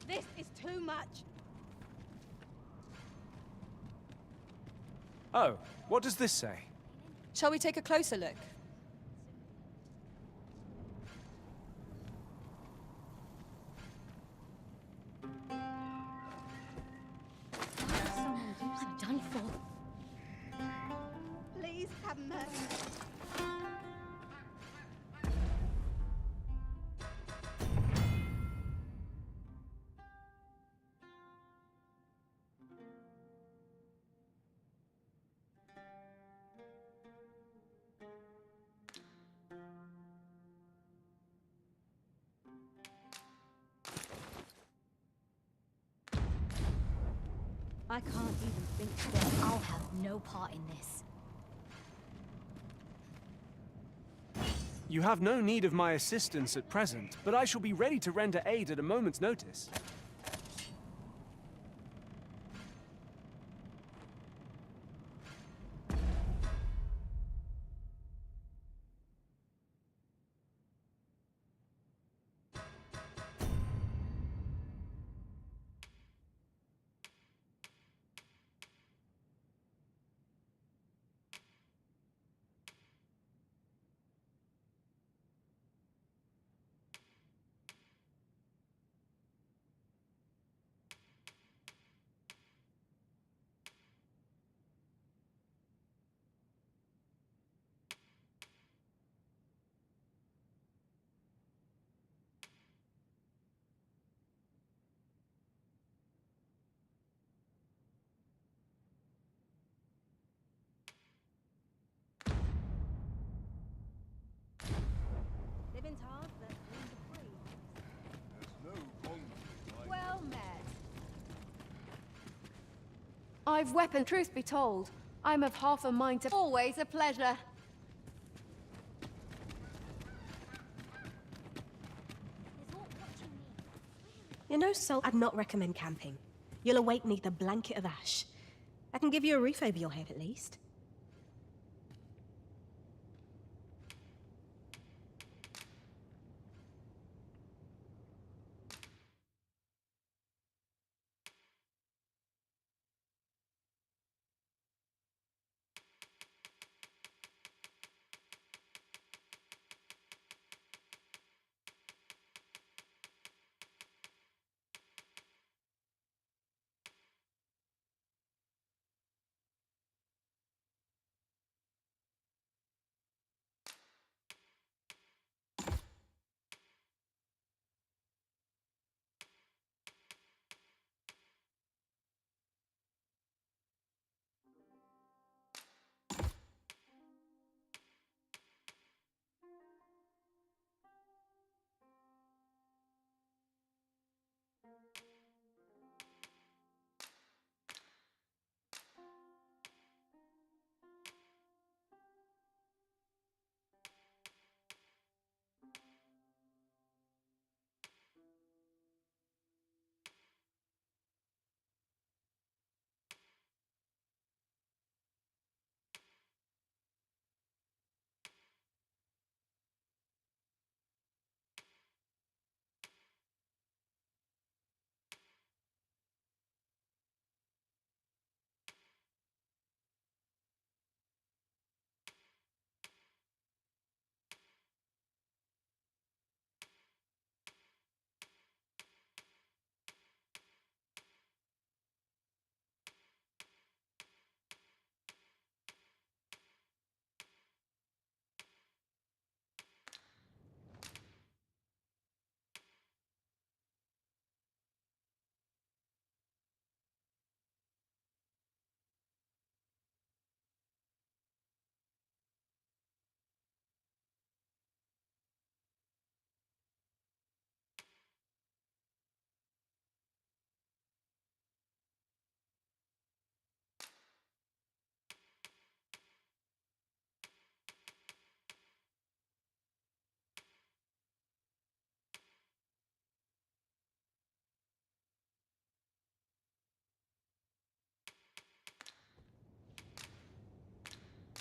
This is too much. Oh, what does this say? Shall we take a closer look? Someone do such done for. Please have mercy. I can't even think straight. I'll have no part in this. You have no need of my assistance at present, but I shall be ready to render aid at a moment's notice. Living's hard, but dreams are free. There's no bond. Well met. I've weapon. Truth be told, I'm of half a mind to. Always a pleasure. You're no soul. I'd not recommend camping. You'll awake neath a blanket of ash. I can give you a roof over your head at least.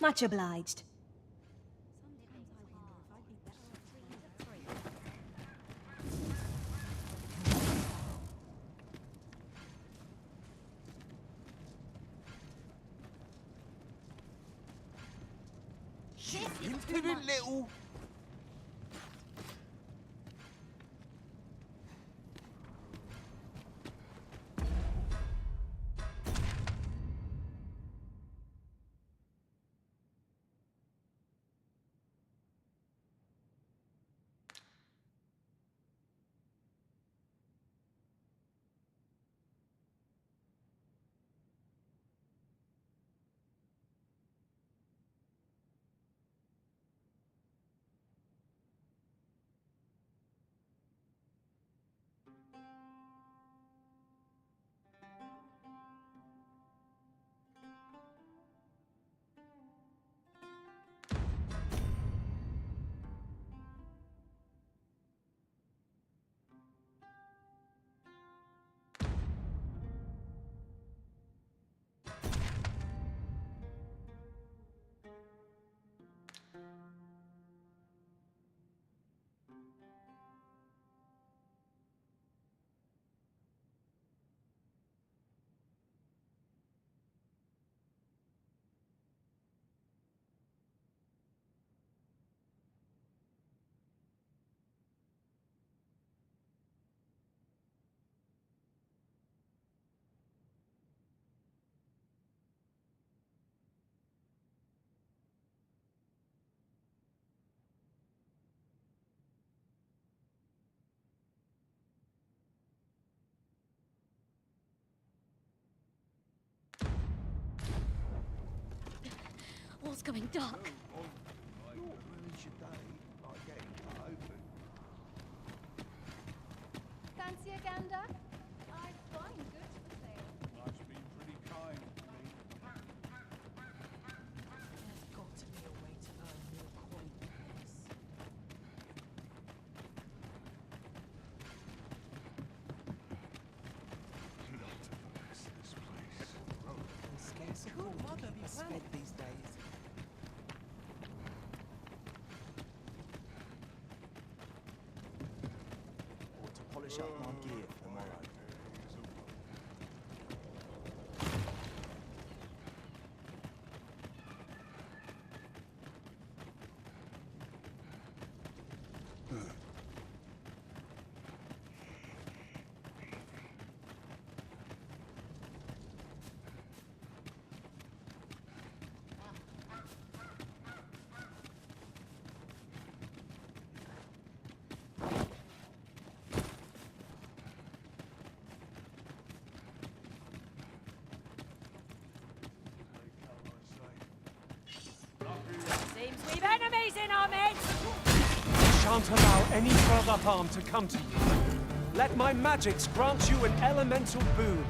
Much obliged. Impudent little... All's going dark. Fancy a gander? I find goods for sale. Life's been pretty kind to me. There's got to be a way to earn more coin than this. Scarce a cool mother be spent these days. Or to polish up my gear for tomorrow. Seems we've enemies in our midst! I shan't allow any further harm to come to you. Let my magics grant you an elemental boon.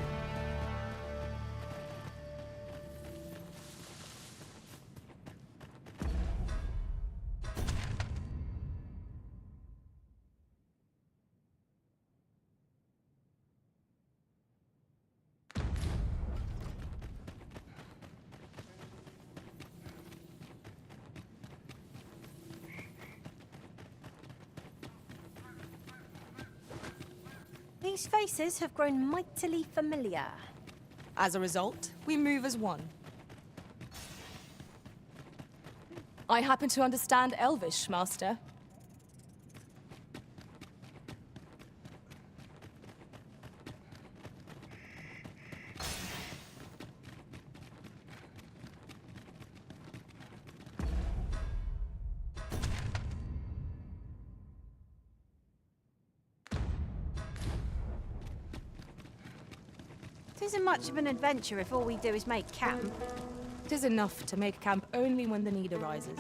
These faces have grown mightily familiar. As a result, we move as one. I happen to understand Elvish, Master. Tisn't much of an adventure if all we do is make camp. Tis enough to make camp only when the need arises.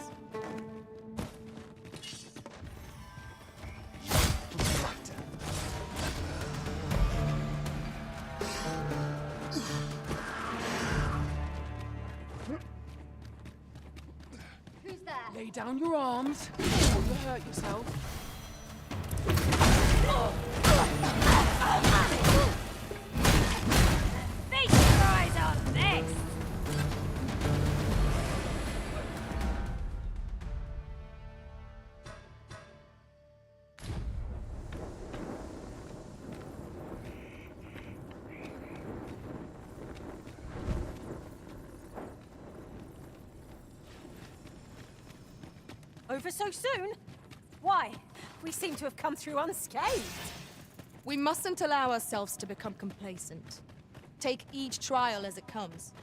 Who's there? Lay down your arms, or you'll hurt yourself. Feast your eyes on this! Over so soon? Why? We seem to have come through unscathed. We mustn't allow ourselves to become complacent. Take each trial as it comes.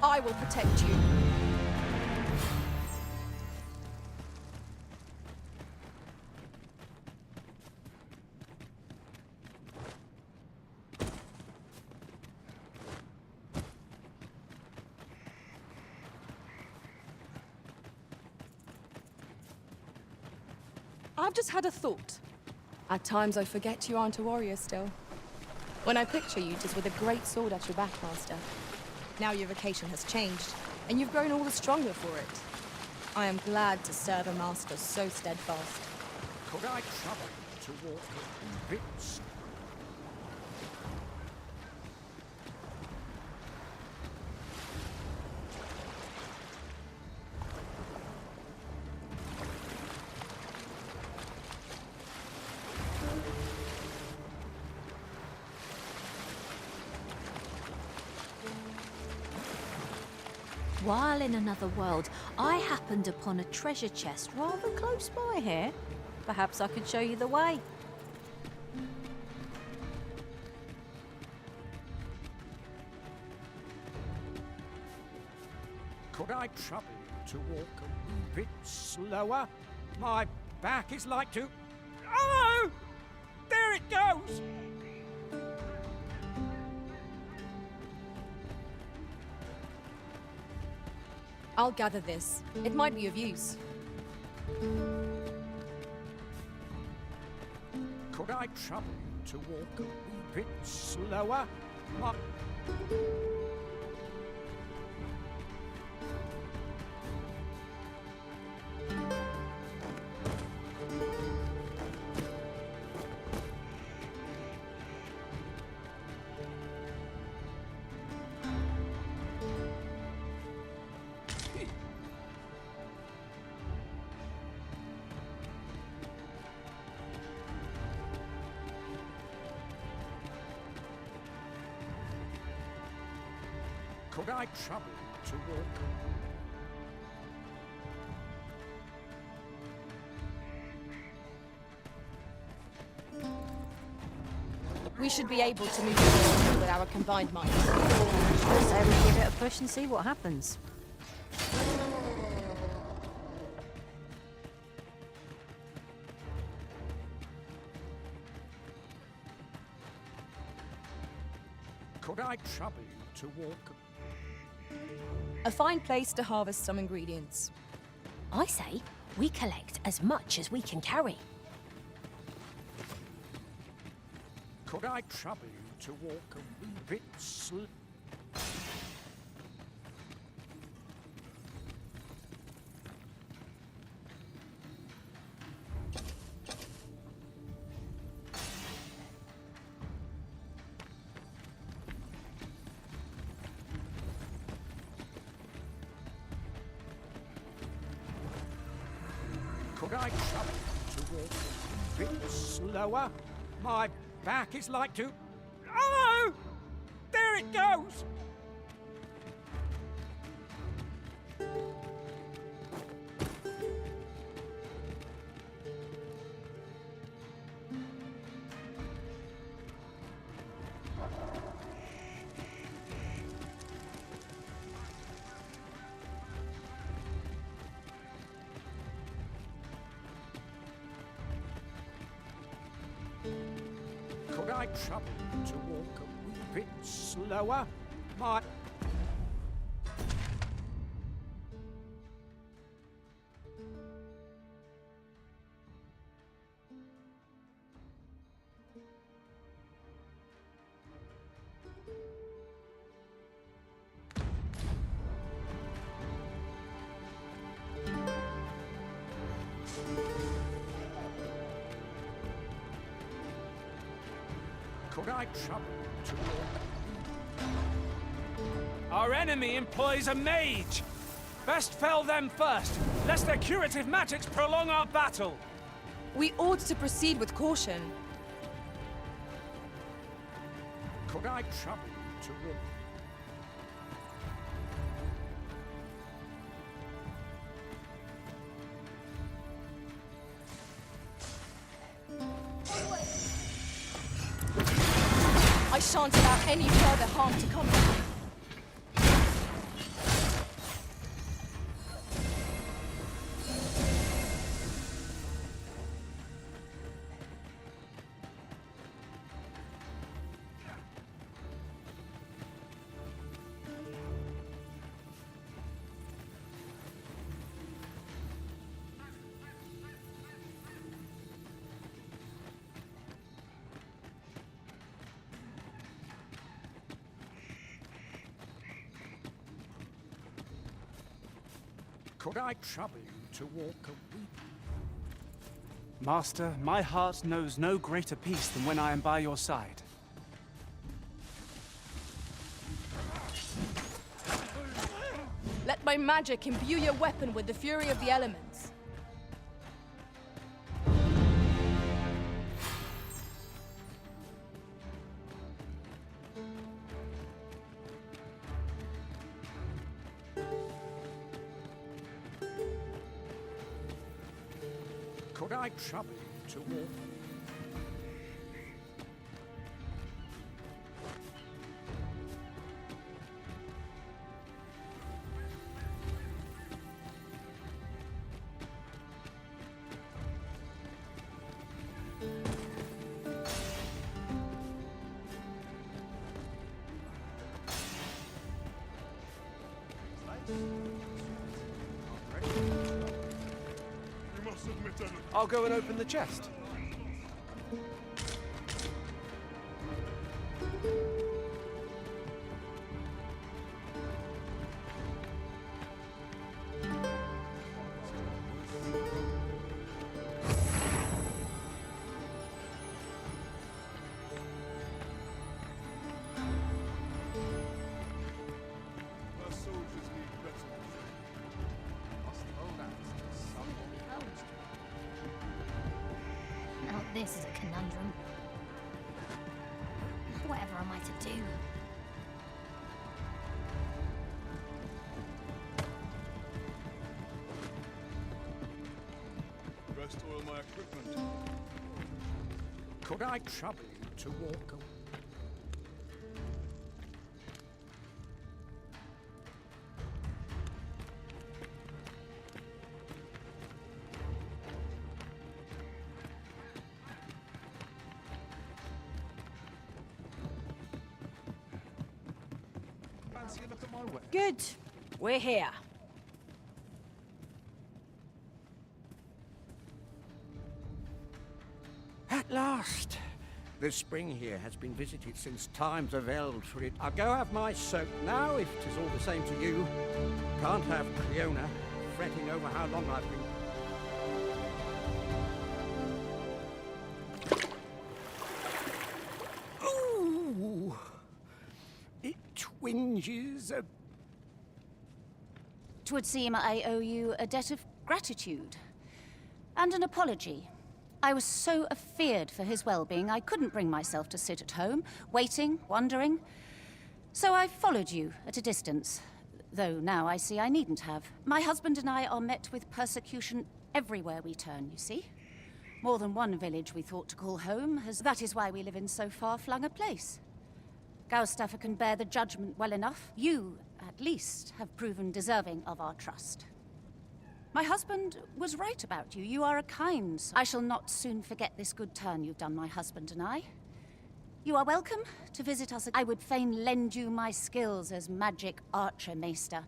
I will protect you. I've just had a thought. At times I forget you aren't a warrior still. When I picture you, 'tis with a great sword at your back, Master. Now your vocation has changed, and you've grown all the stronger for it. I am glad to serve a master so steadfast. Could I trouble you to walk in bits? While in another world, I happened upon a treasure chest rather close by here. Perhaps I could show you the way. Could I trouble you to walk a wee bit slower? My back is like to... Oh! There it goes! I'll gather this. It might be of use. Could I trouble you to walk a wee bit slower? My... Could I trouble you to walk? We should be able to move forward with our combined minds. I say we give it a push and see what happens. Could I trouble you to walk? A fine place to harvest some ingredients. I say we collect as much as we can carry. Could I trouble you to walk a wee bit slow? Could I trouble you to walk? bit slower. My back is like to... Oh! There it goes! Could I trouble you to walk a wee bit slower? My... Could I trouble you to walk? Our enemy employs a mage. Best fell them first, lest their curative magics prolong our battle. We ought to proceed with caution. Could I trouble you to walk? I shan't allow any further harm to come from you. Could I trouble you to walk a wee... Master, my heart knows no greater peace than when I am by your side. Let my magic imbue your weapon with the fury of the elements. Could I trouble you to walk? I'll go and open the chest. Now this is a conundrum. Whatever am I to do? Rest oil my equipment. Could I trouble you to walk a... Fancy a look at my way? Good. We're here. At last! The spring here has been visited since times of eld for it. I'll go have my soak now, if 'tis all the same to you. Can't have Cleona fretting over how long I've been... Ooh! It twinges a... 'Twould seem I owe you a debt of gratitude. And an apology. I was so afeared for his well-being, I couldn't bring myself to sit at home, waiting, wondering. So I followed you at a distance, though now I see I needn't have. My husband and I are met with persecution everywhere we turn, you see. More than one village we thought to call home, as that is why we live in so far-flung a place. Gaustaffer can bear the judgment well enough. You, at least, have proven deserving of our trust. My husband was right about you. You are a kind soul. I shall not soon forget this good turn you've done, my husband and I. You are welcome to visit us. I would fain lend you my skills as magic archer maester.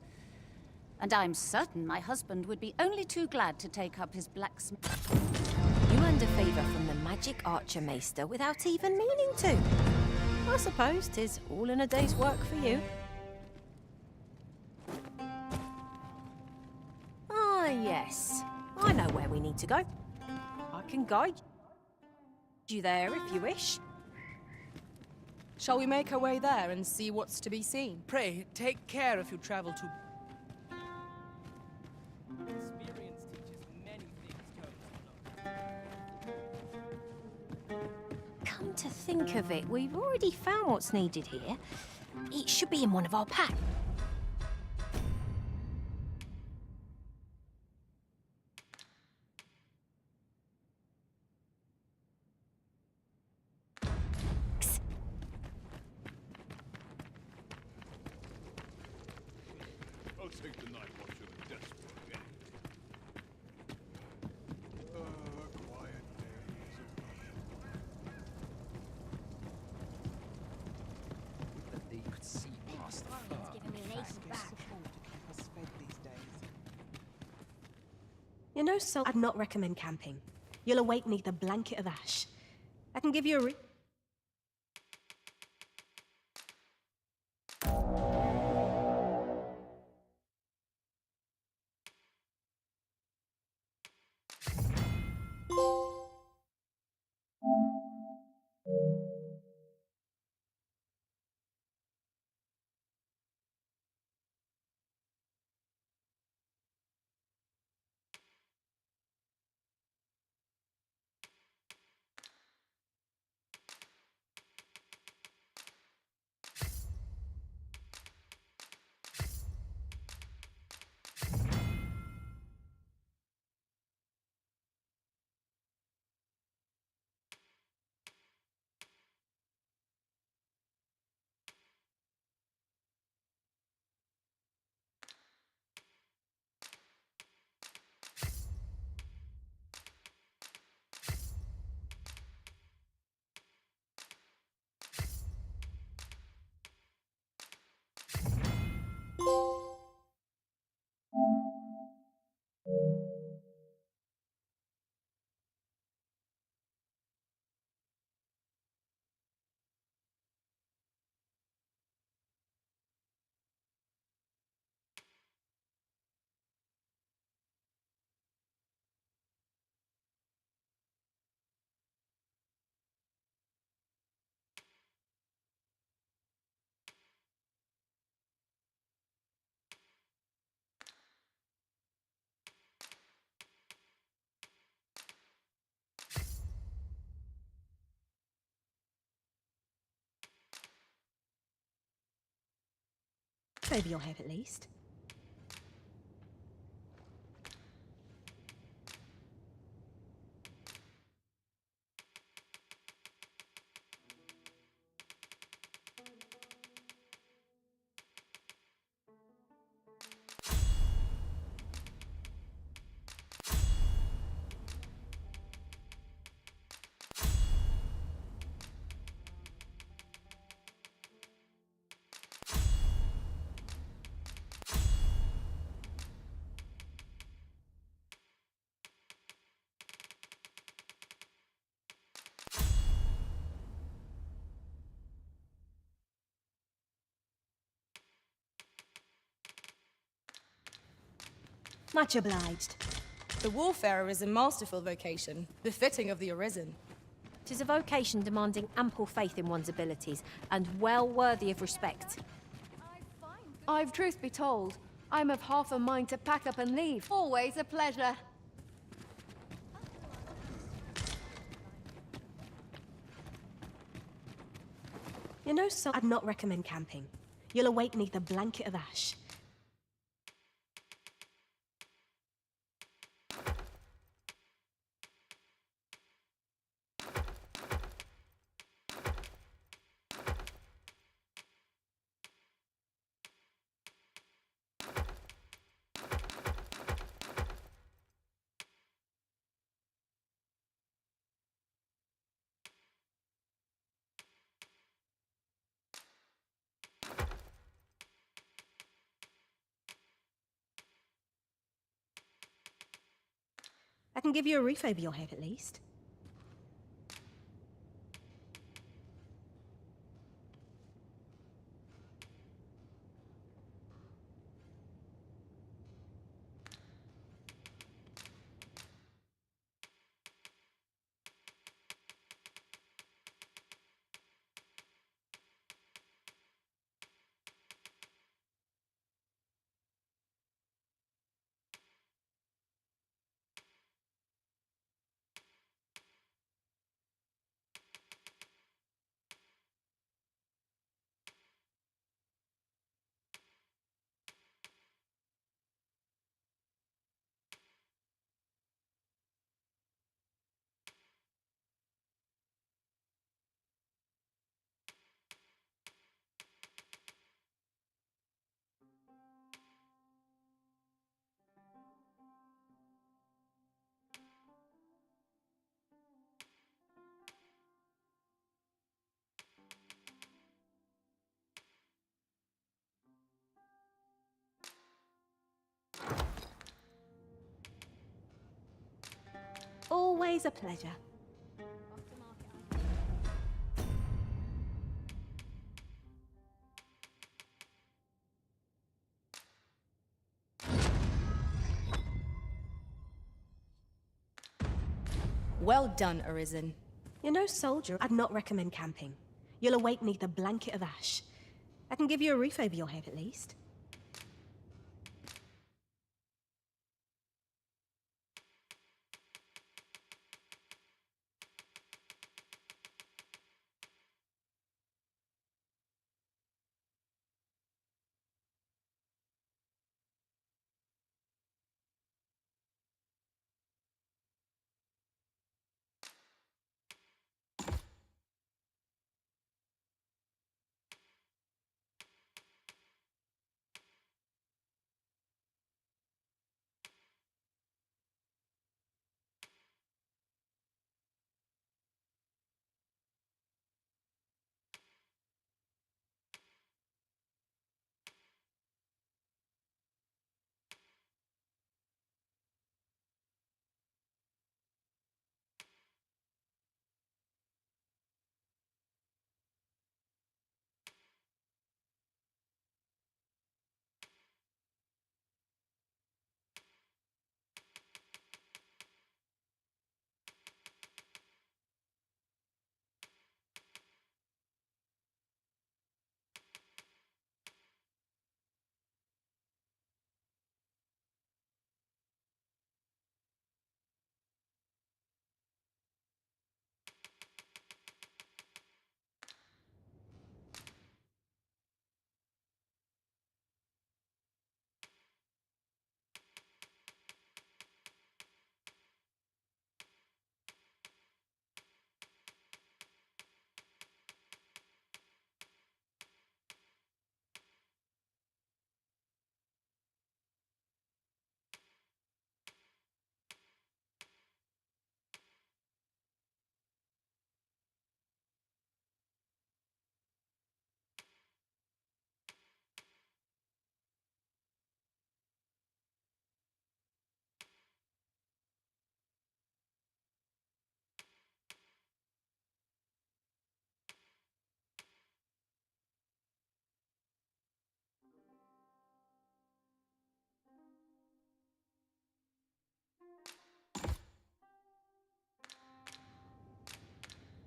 And I'm certain my husband would be only too glad to take up his blacksmith. You earned a favour from the magic archer maester without even meaning to. I suppose 'tis all in a day's work for you. Ah, yes. I know where we need to go. I can guide you there if you wish. Shall we make our way there and see what's to be seen? Pray, take care if you travel to... Experience teaches many things Come to think of it, we've already found what's needed here. It should be in one of our packs. I'll take the night watch of the desperate end. Quiet days that they could see past the fur. Giving me an ace back. To keep us fed these days. You know, so I'd not recommend camping. You'll awake neath a blanket of ash. I can give you a over your head at least. Much obliged. The Warfarer is a masterful vocation, befitting of the Arisen. 'Tis a vocation demanding ample faith in one's abilities, and well worthy of respect. I've truth be told, I'm of half a mind to pack up and leave. Always a pleasure. You know, so I'd not recommend camping. You'll awake neath a blanket of ash. I can give you a roof over your head at least. Always a pleasure. Well done, Arisen. You know, soldier, I'd not recommend camping. You'll awake neath a blanket of ash. I can give you a roof over your head at least.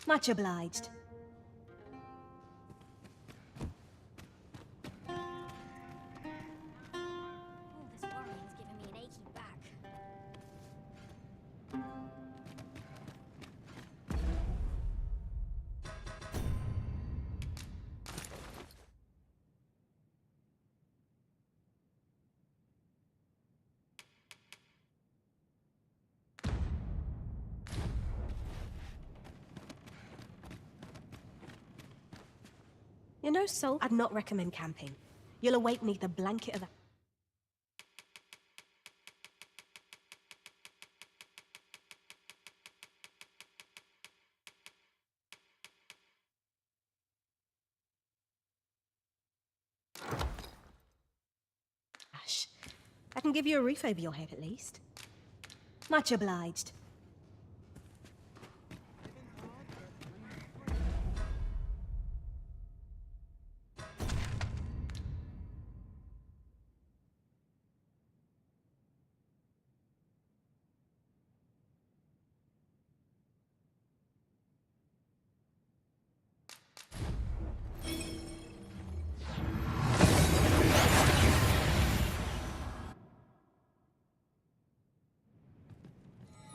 Much obliged. All this worrying's giving me an achy back. You know, Sol, I'd not recommend camping. You'll awake neath the blanket of ash. I can give you a roof over your head at least. Much obliged.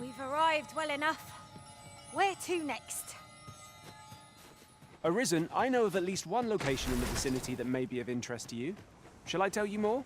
We've arrived well enough. Where to next? Arisen, I know of at least one location in the vicinity that may be of interest to you. Shall I tell you more?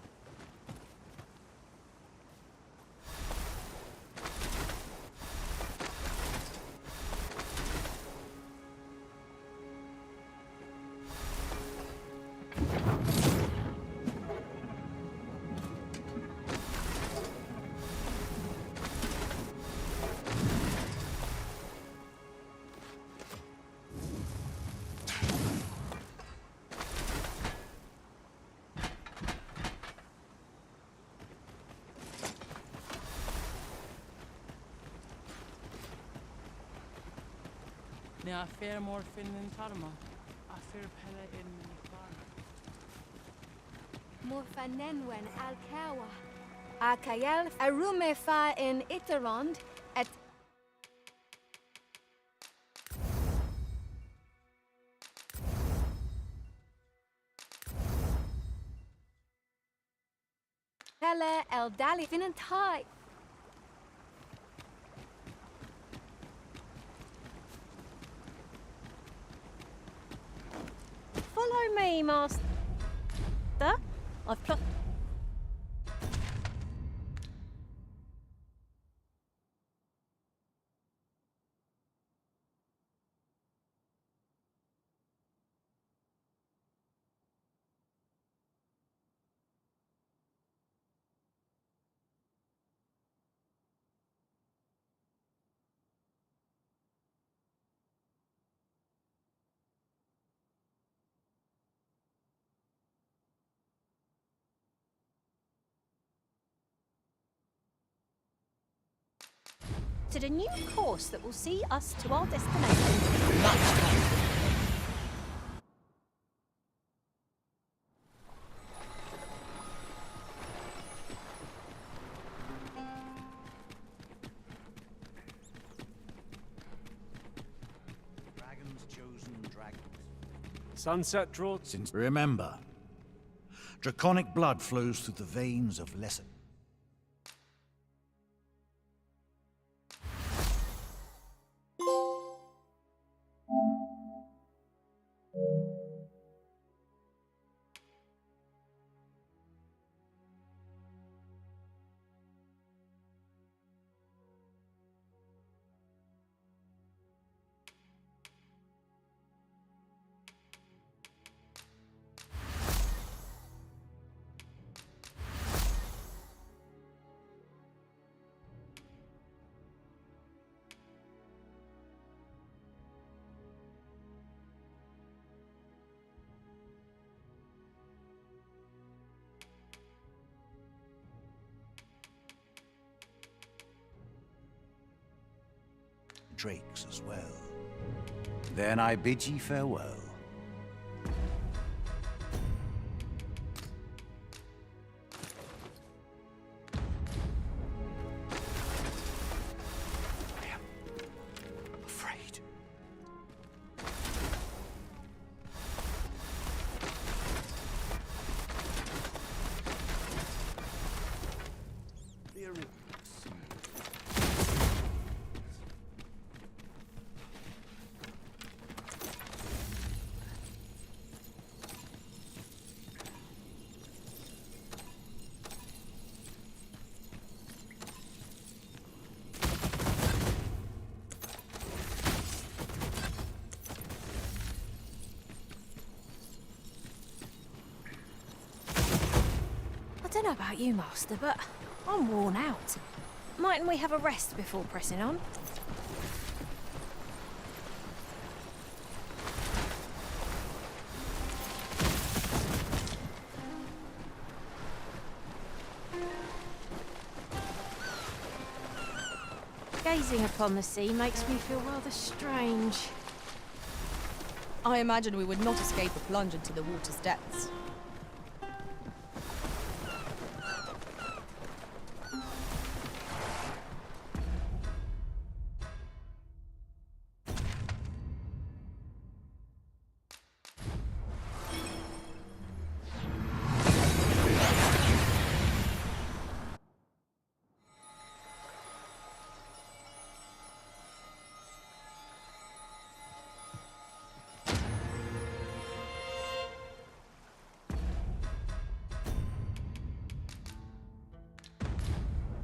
Now I fear more Finland Tarma. I fear Pele in Morfanenwen Alkawa. Akayel Arumefa in Iterond at Pele Eldali Finantai. Follow me, master. I've plot. To the new course that will see us to our destination much faster. Dragons chosen dragons. Sunset draws. Since remember, draconic blood flows through the veins of lesser. Drakes as well. Then I bid ye farewell. Afraid. I don't know about you, Master, but I'm worn out. Mightn't we have a rest before pressing on? Gazing upon the sea makes me feel rather strange. I imagine we would not escape a plunge into the water's depths.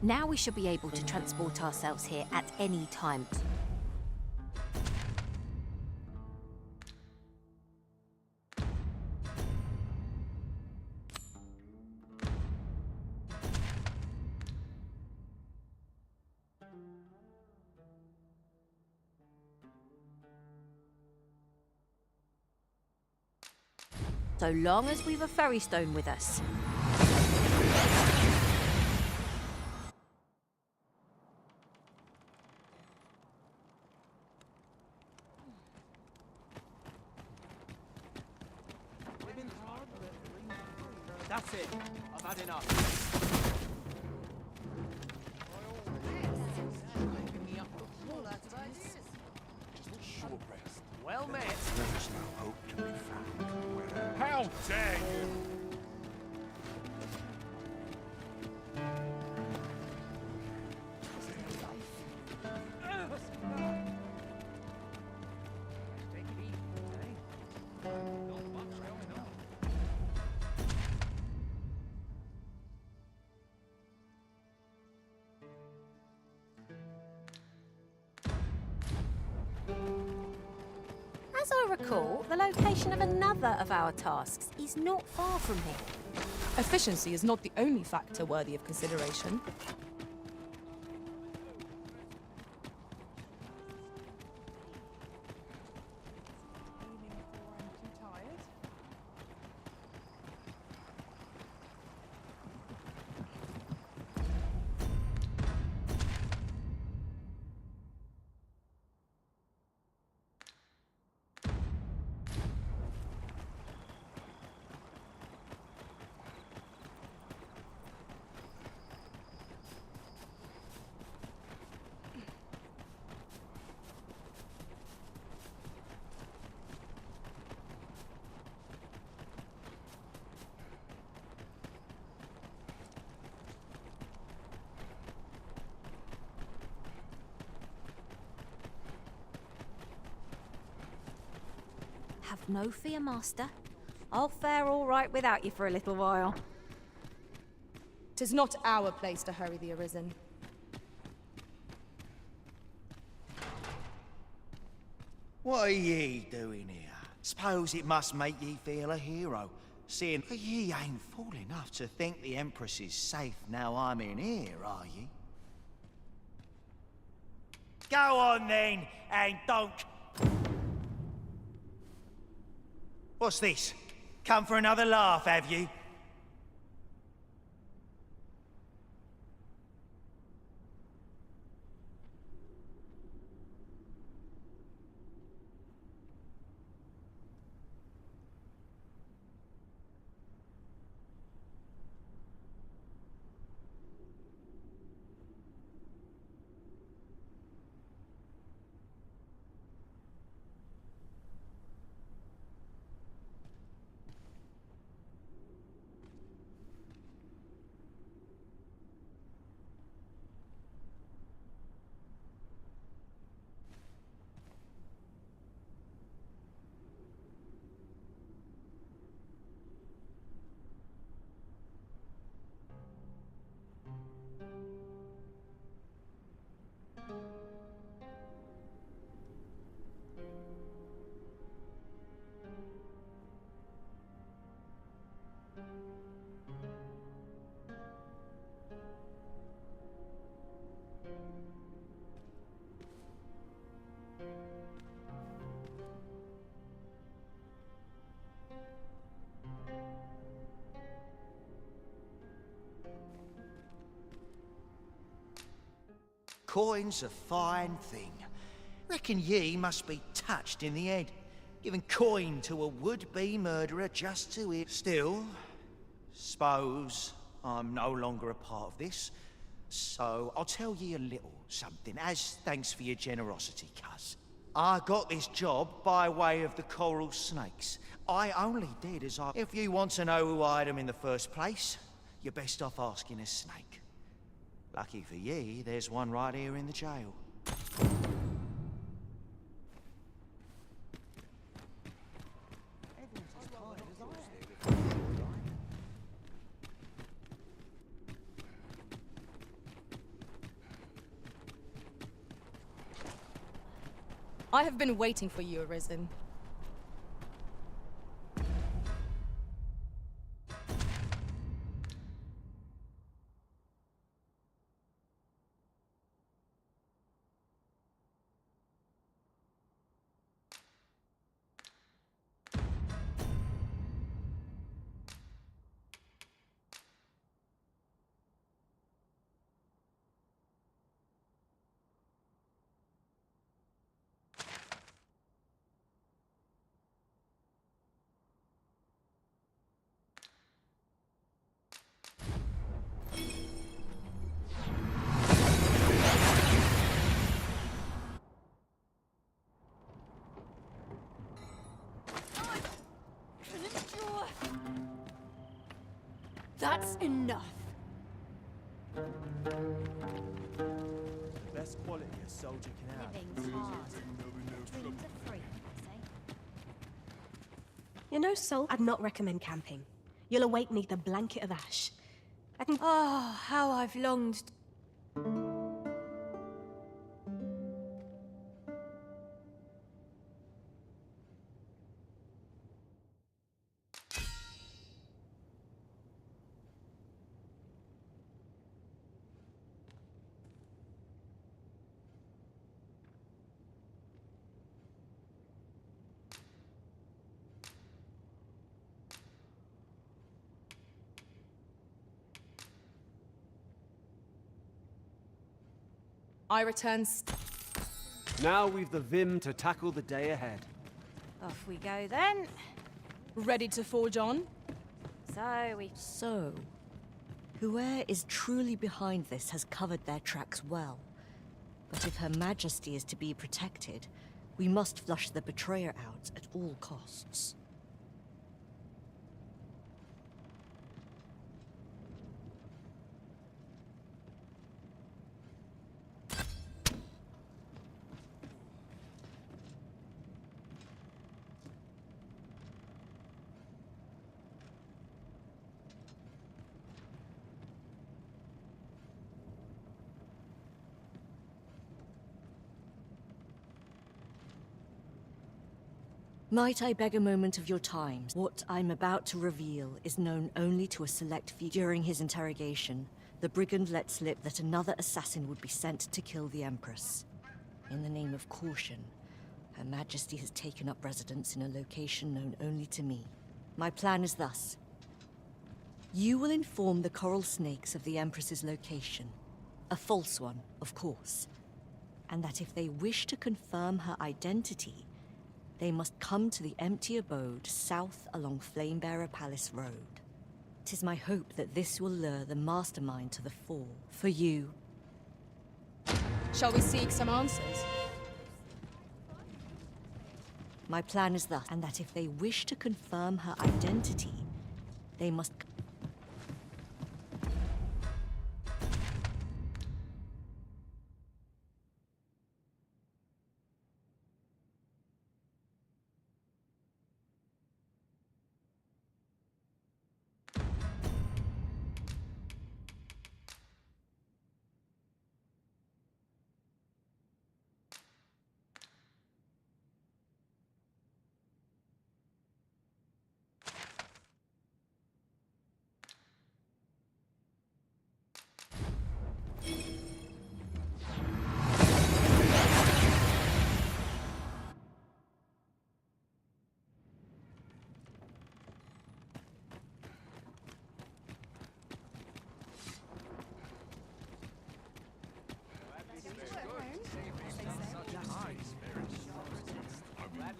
Now we should be able to transport ourselves here at any time. So long as we've a ferry stone with us. That's it. I've had enough. Short rest. Well met. There is no hope to be found. How dare you! As I recall, the location of another of our tasks is not far from here. Efficiency is not the only factor worthy of consideration. Have no fear, Master. I'll fare all right without you for a little while. 'Tis not our place to hurry the Arisen. What are ye doing here? Suppose it must make ye feel a hero, seeing ye ain't fool enough to think the Empress is safe now I'm in here, are ye? Go on then, and don't... What's this? Come for another laugh, have you? Coin's a fine thing. Reckon ye must be touched in the head, giving coin to a would-be murderer just to hear. Still, suppose I'm no longer a part of this, so I'll tell ye a little something as thanks for your generosity, cuz. I got this job by way of the coral snakes. I only did as I... If you want to know who hired them in the first place, you're best off asking a snake. Lucky for ye, there's one right here in the jail. I have been waiting for you, Arisen. That's enough. Best quality a soldier can have. Living's hard. Dreams are free, say. You know, Sol, I'd not recommend camping. You'll awake neath a blanket of ash. I can... Oh, how I've longed. I return. Now we've the vim to tackle the day ahead. Off we go then. Ready to forge on? So, whoever is truly behind this has covered their tracks well. But if Her Majesty is to be protected, we must flush the betrayer out at all costs. Might I beg a moment of your time? What I'm about to reveal is known only to a select few. During his interrogation, the brigand let slip that another assassin would be sent to kill the Empress. In the name of caution, Her Majesty has taken up residence in a location known only to me. My plan is thus. You will inform the coral snakes of the Empress's location. A false one, of course. And that if they wish to confirm her identity, they must come to the empty abode south along Flamebearer Palace Road. 'Tis my hope that this will lure the mastermind to the fore. For you. Shall we seek some answers? My plan is thus, and that if they wish to confirm her identity, they must...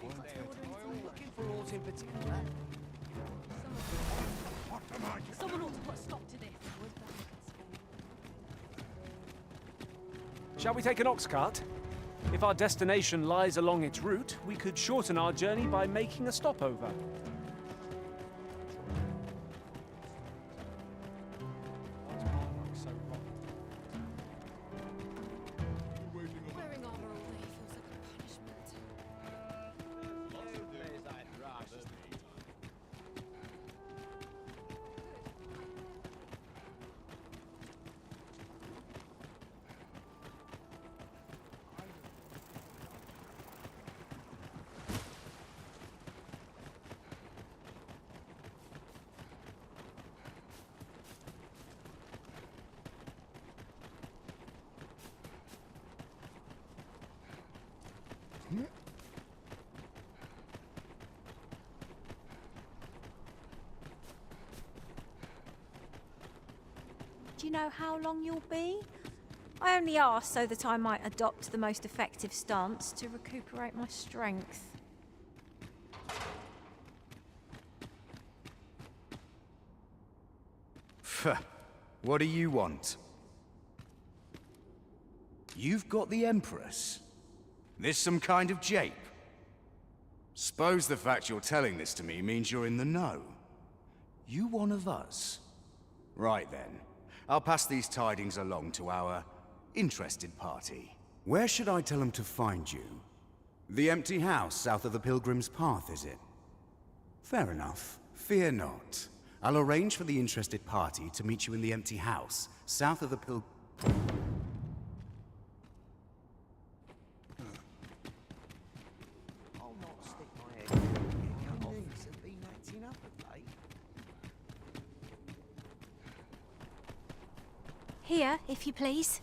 looking for aught in particular. Someone ought to put a stop to this. Shall we take an ox cart? If our destination lies along its route, we could shorten our journey by making a stopover. Wearing armor all day feels like a punishment. Do you know how long you'll be? I only asked so that I might adopt the most effective stance to recuperate my strength. What do you want? You've got the Empress? This some kind of jape? Suppose the fact you're telling this to me means you're in the know. You one of us? Right then. I'll pass these tidings along to our interested party. Where should I tell them to find you? The empty house south of the Pilgrim's Path, is it? Fair enough. Fear not. I'll arrange for the interested party to meet you in the empty house south of the I'll not stick my head in the office have been acting up of late. Here, if you please.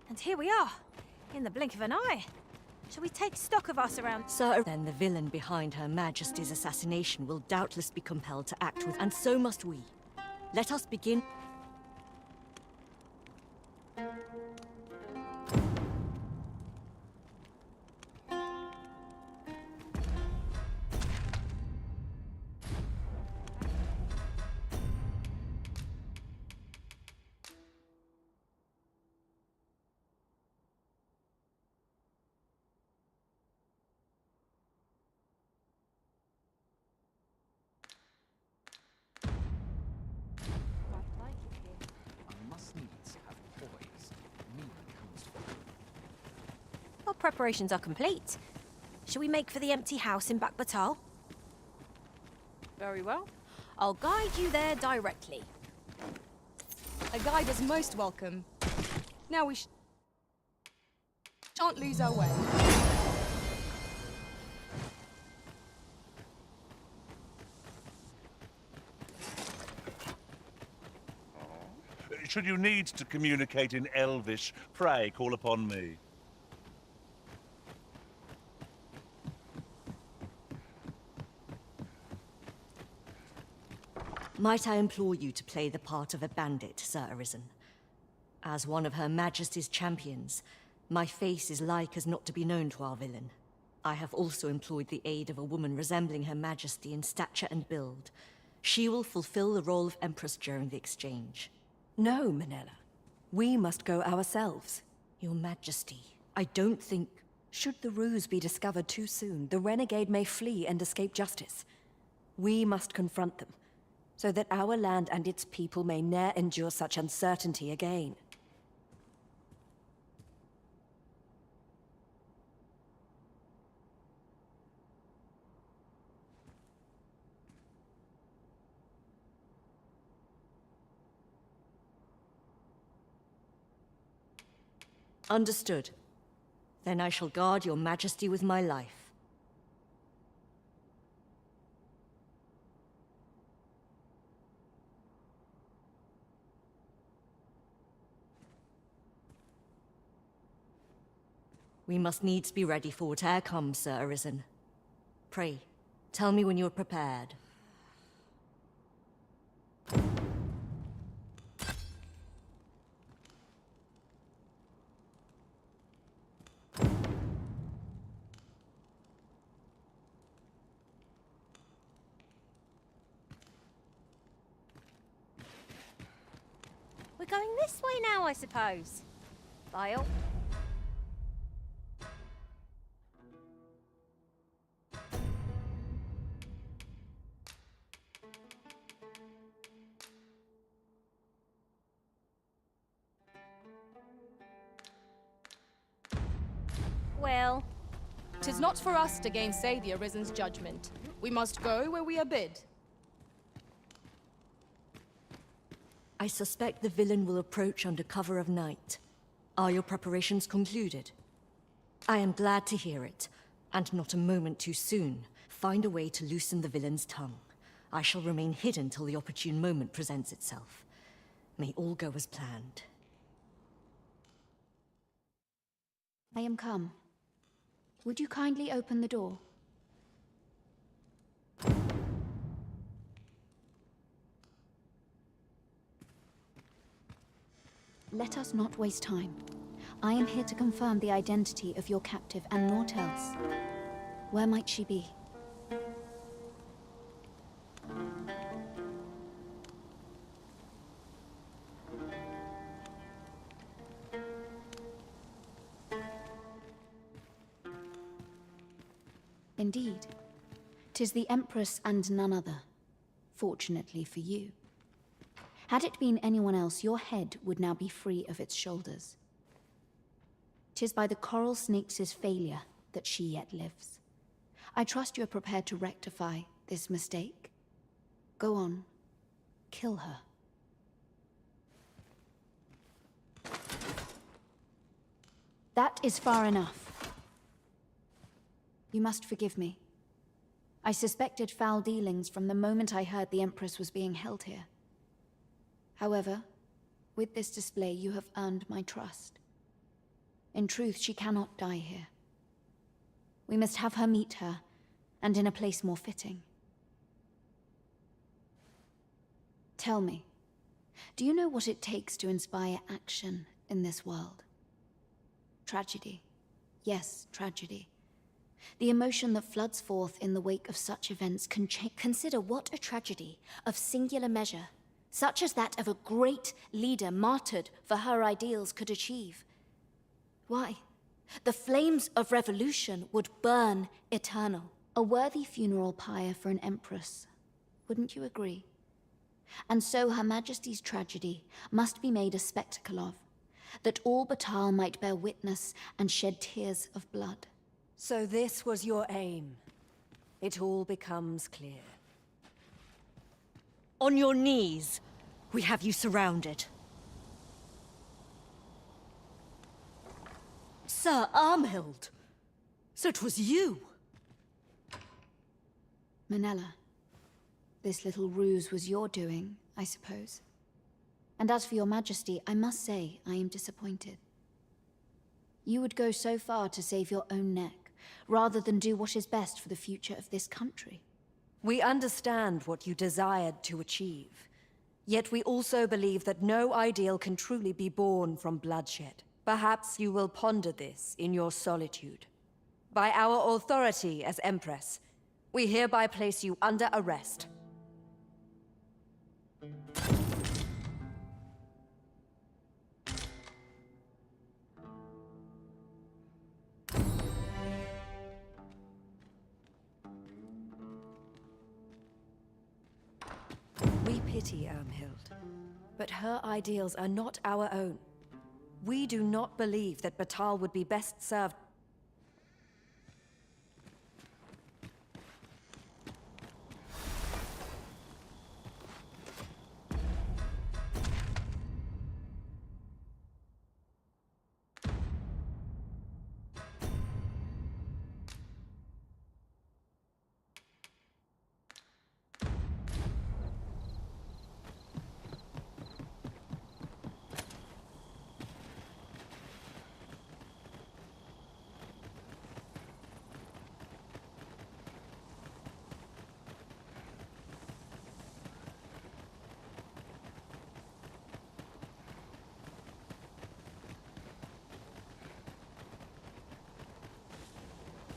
And here we are, in the blink of an eye. Shall we take stock of us around? Sir, then the villain behind Her Majesty's assassination will doubtless be compelled to act with, and so must we. Let us begin. Our preparations are complete. Shall we make for the empty house in Back Batal? Very well. I'll guide you there directly. A guide is most welcome. Now we shan't lose our way. Should you need to communicate in Elvish, pray call upon me. Might I implore you to play the part of a bandit, Sir Arisen? As one of Her Majesty's champions, my face is like as not to be known to our villain. I have also employed the aid of a woman resembling Her Majesty in stature and build. She will fulfill the role of Empress during the exchange. No, Manella. We must go ourselves. Your Majesty, I don't think... Should the ruse be discovered too soon, the renegade may flee and escape justice. We must confront them, so that our land and its people may ne'er endure such uncertainty again. Understood. Then I shall guard your Majesty with my life. We must needs be ready for whate'er comes, Sir Arisen. Pray, tell me when you're prepared. We're going this way now, I suppose. Vile. Well, 'tis not for us to gainsay the Arisen's judgment. We must go where we are bid. I suspect the villain will approach under cover of night. Are your preparations concluded? I am glad to hear it, and not a moment too soon. Find a way to loosen the villain's tongue. I shall remain hidden till the opportune moment presents itself. May all go as planned. I am come. Would you kindly open the door? Let us not waste time. I am here to confirm the identity of your captive and naught else. Where might she be? Indeed. 'Tis the Empress and none other. Fortunately for you. Had it been anyone else, your head would now be free of its shoulders. 'Tis by the coral snakes' failure that she yet lives. I trust you are prepared to rectify this mistake. Go on. Kill her. That is far enough. You must forgive me. I suspected foul dealings from the moment I heard the Empress was being held here. However, with this display you have earned my trust. In truth, she cannot die here. We must have her meet her, and in a place more fitting. Tell me, do you know what it takes to inspire action in this world? Tragedy. Yes, tragedy. The emotion that floods forth in the wake of such events can change. Consider what a tragedy of singular measure, such as that of a great leader martyred for her ideals, could achieve. Why? The flames of revolution would burn eternal. A worthy funeral pyre for an empress. Wouldn't you agree? And so Her Majesty's tragedy must be made a spectacle of, that all Batal might bear witness and shed tears of blood. So this was your aim. It all becomes clear. On your knees! We have you surrounded. Sir Armhild! So it was you! Manella, this little ruse was your doing, I suppose. And as for your Majesty, I must say I am disappointed. You would go so far to save your own neck, rather than do what is best for the future of this country. We understand what you desired to achieve. Yet we also believe that no ideal can truly be born from bloodshed. Perhaps you will ponder this in your solitude. By our authority as Empress, we hereby place you under arrest. We pity Armhild, but her ideals are not our own. We do not believe that Batal would be best served.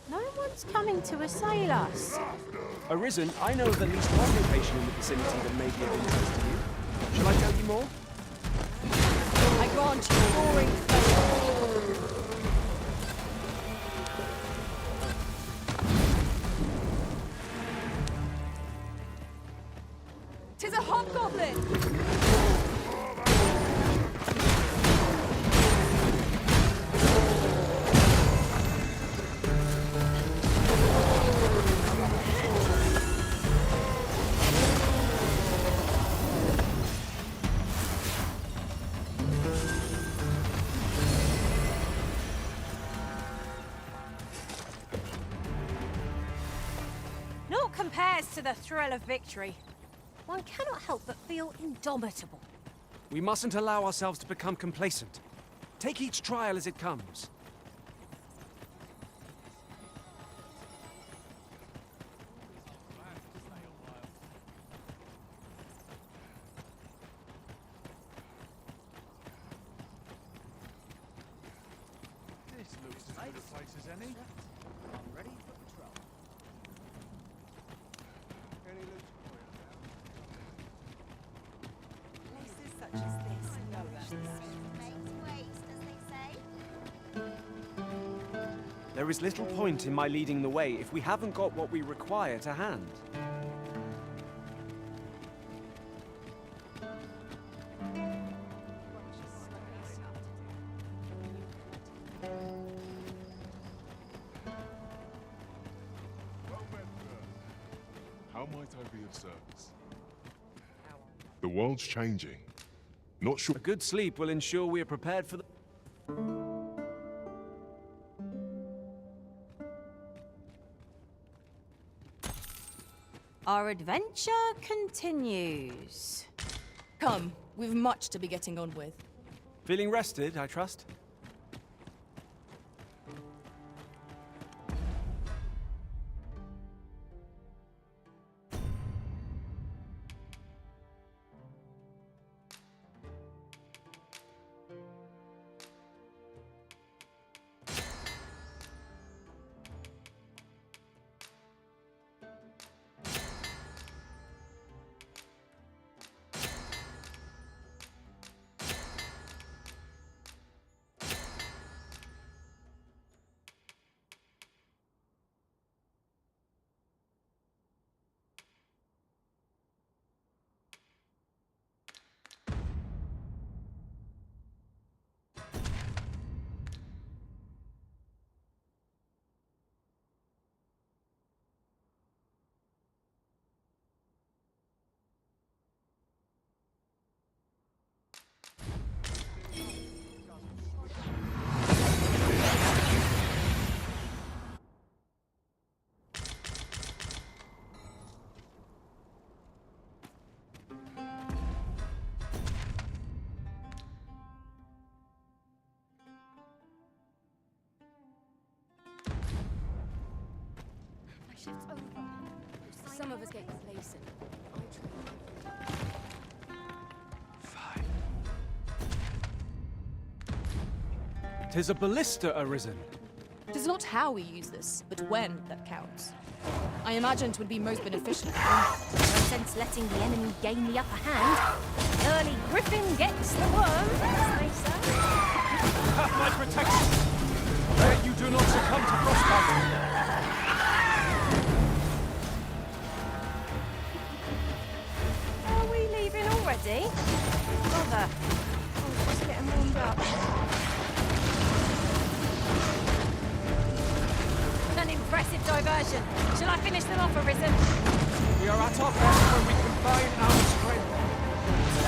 No one's coming to assail us. Arisen, I know of at least one location in the vicinity that may be of interest to you. Shall I tell you more? I grant you roaring fate. 'Tis a hobgoblin! Naught compares to the thrill of victory. One cannot help but feel indomitable. We mustn't allow ourselves to become complacent. Take each trial as it comes. This looks as good a place as any. I'm ready for patrol. Any loot spoils Places such as this know that. There is little point in my leading the way if we haven't got what we require to hand. How might I be of service? The world's changing. Not sure. A good sleep will ensure we are prepared for the... Our adventure continues. Come, we've much to be getting on with. Feeling rested, I trust? Some of us get complacent. Tis a ballista arisen. It is not how we use this, but when that counts. I imagine it would be most beneficial. No sense letting the enemy gain the upper hand. Early Griffin gets the worm, as they say. Have my protection! That you do not succumb to frostbite! Are we leaving already? Bother. I'm just getting warmed up. An impressive diversion. Shall I finish them off, Arisen? We are at our best when we combine our strength.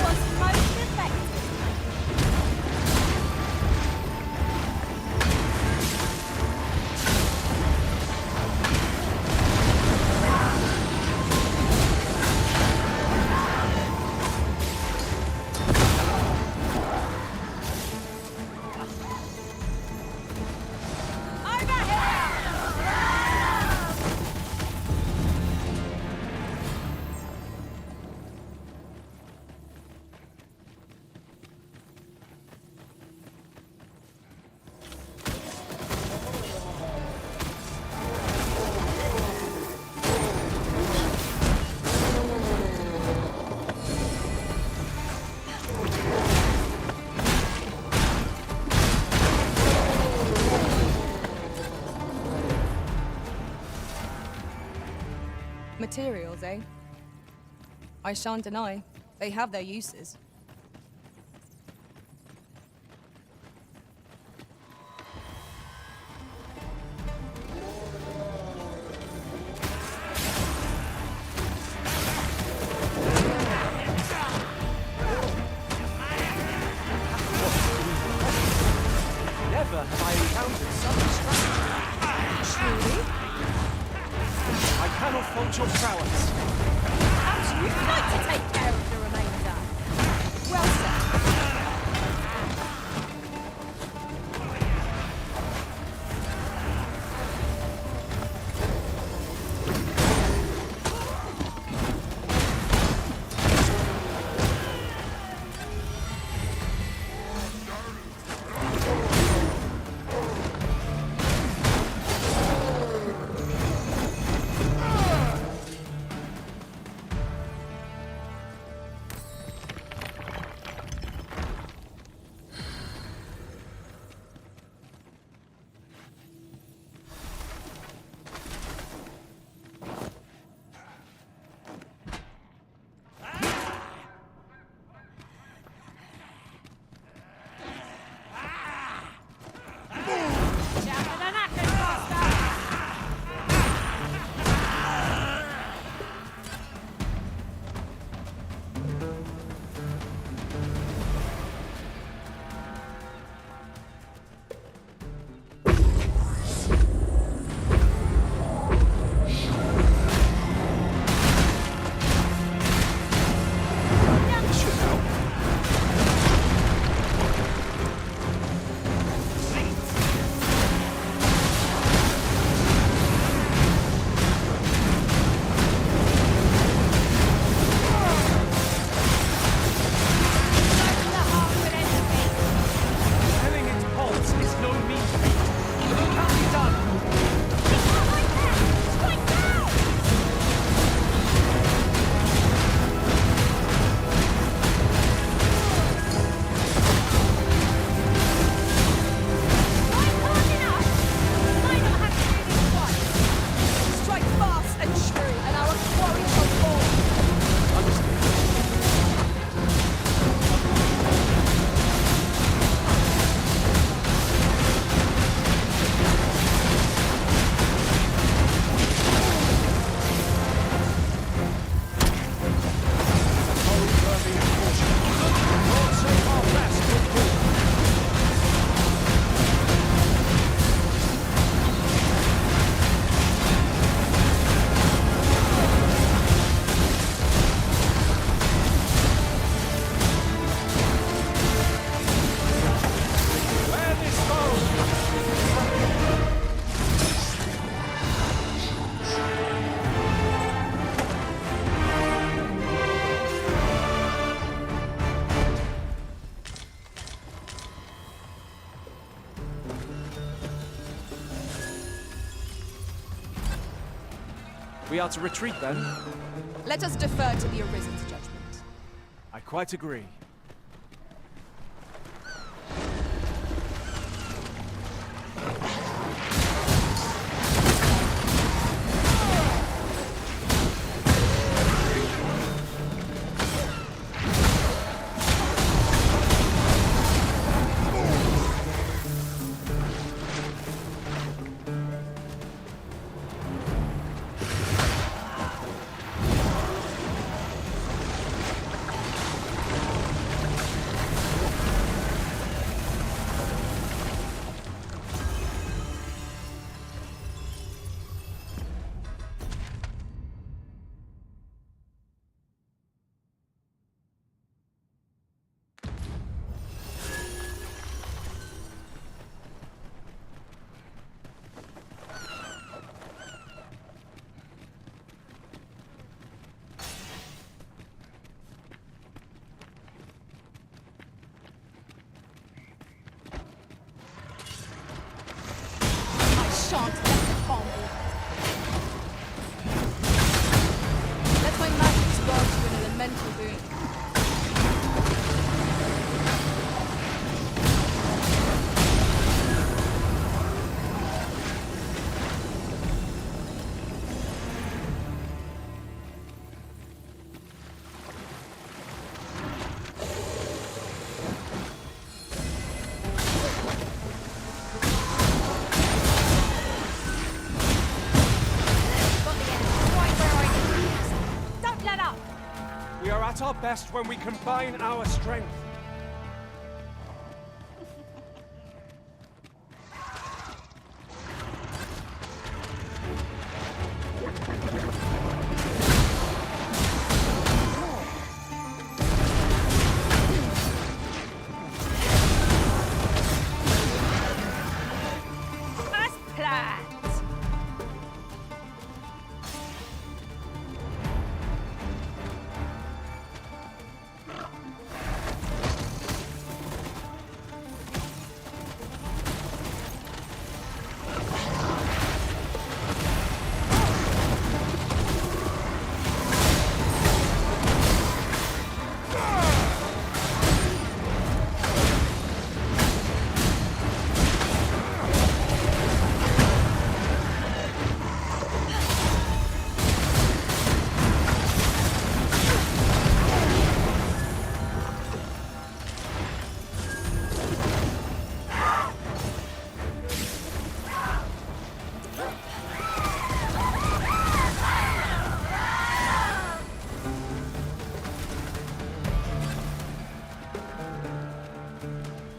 Was most effective. materials, eh? I shan't deny, they have their uses. Never have I encountered such strategy. Truly? I cannot fault your prowess. Perhaps you'd like to take care of the remainder. Well said. We are to retreat then? Let us defer to the Arisen's judgment. I quite agree. our best when we combine our strength. As planned.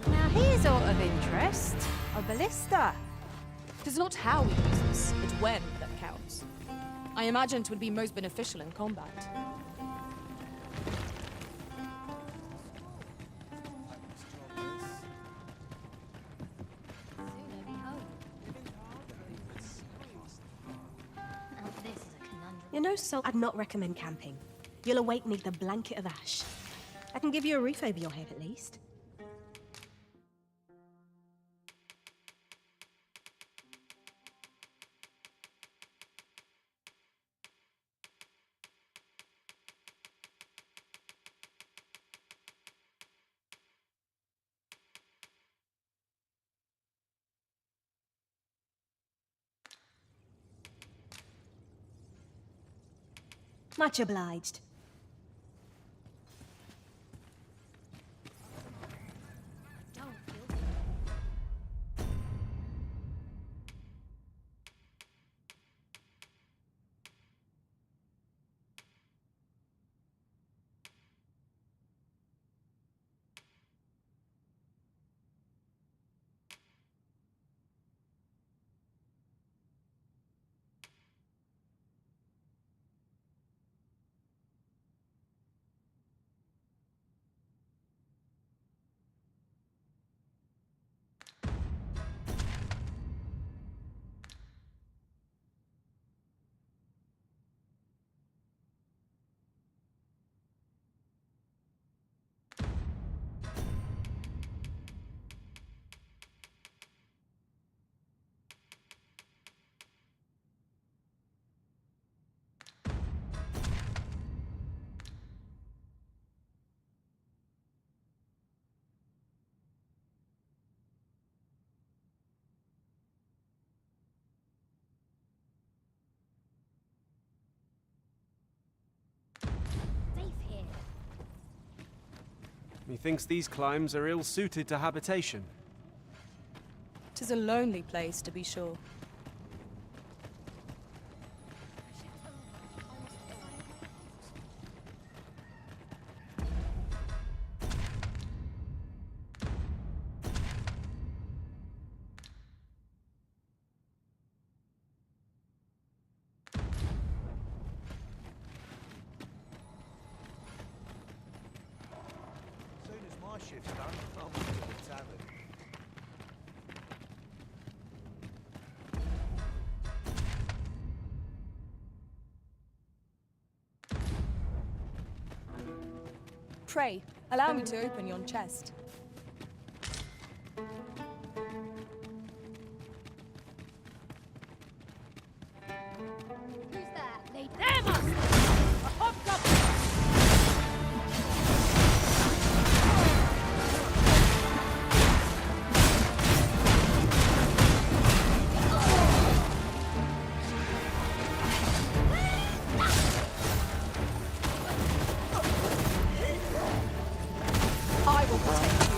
Now here's out of interest. A ballista. It is not how we use this, it's when that counts. I imagine it would be most beneficial in combat. You know, Sol, I'd not recommend camping. You'll awake neath a blanket of ash. I can give you a roof over your head at least. Much obliged. Methinks these climbs are ill-suited to habitation. 'Tis a lonely place, to be sure. As soon as my shift's done, I'm off to the tavern. Pray, allow me to open yon chest. Who's that? There, master! A hobgoblin! I will protect you.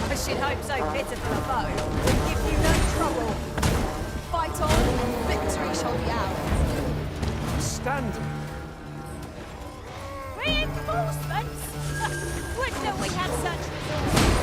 I should hope so pitiful a foe will give you no trouble. Fight on, victory shall be ours. Standing. Reinforcements? Would that we had such resources.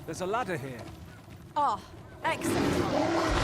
There's a ladder here. Ah, excellent.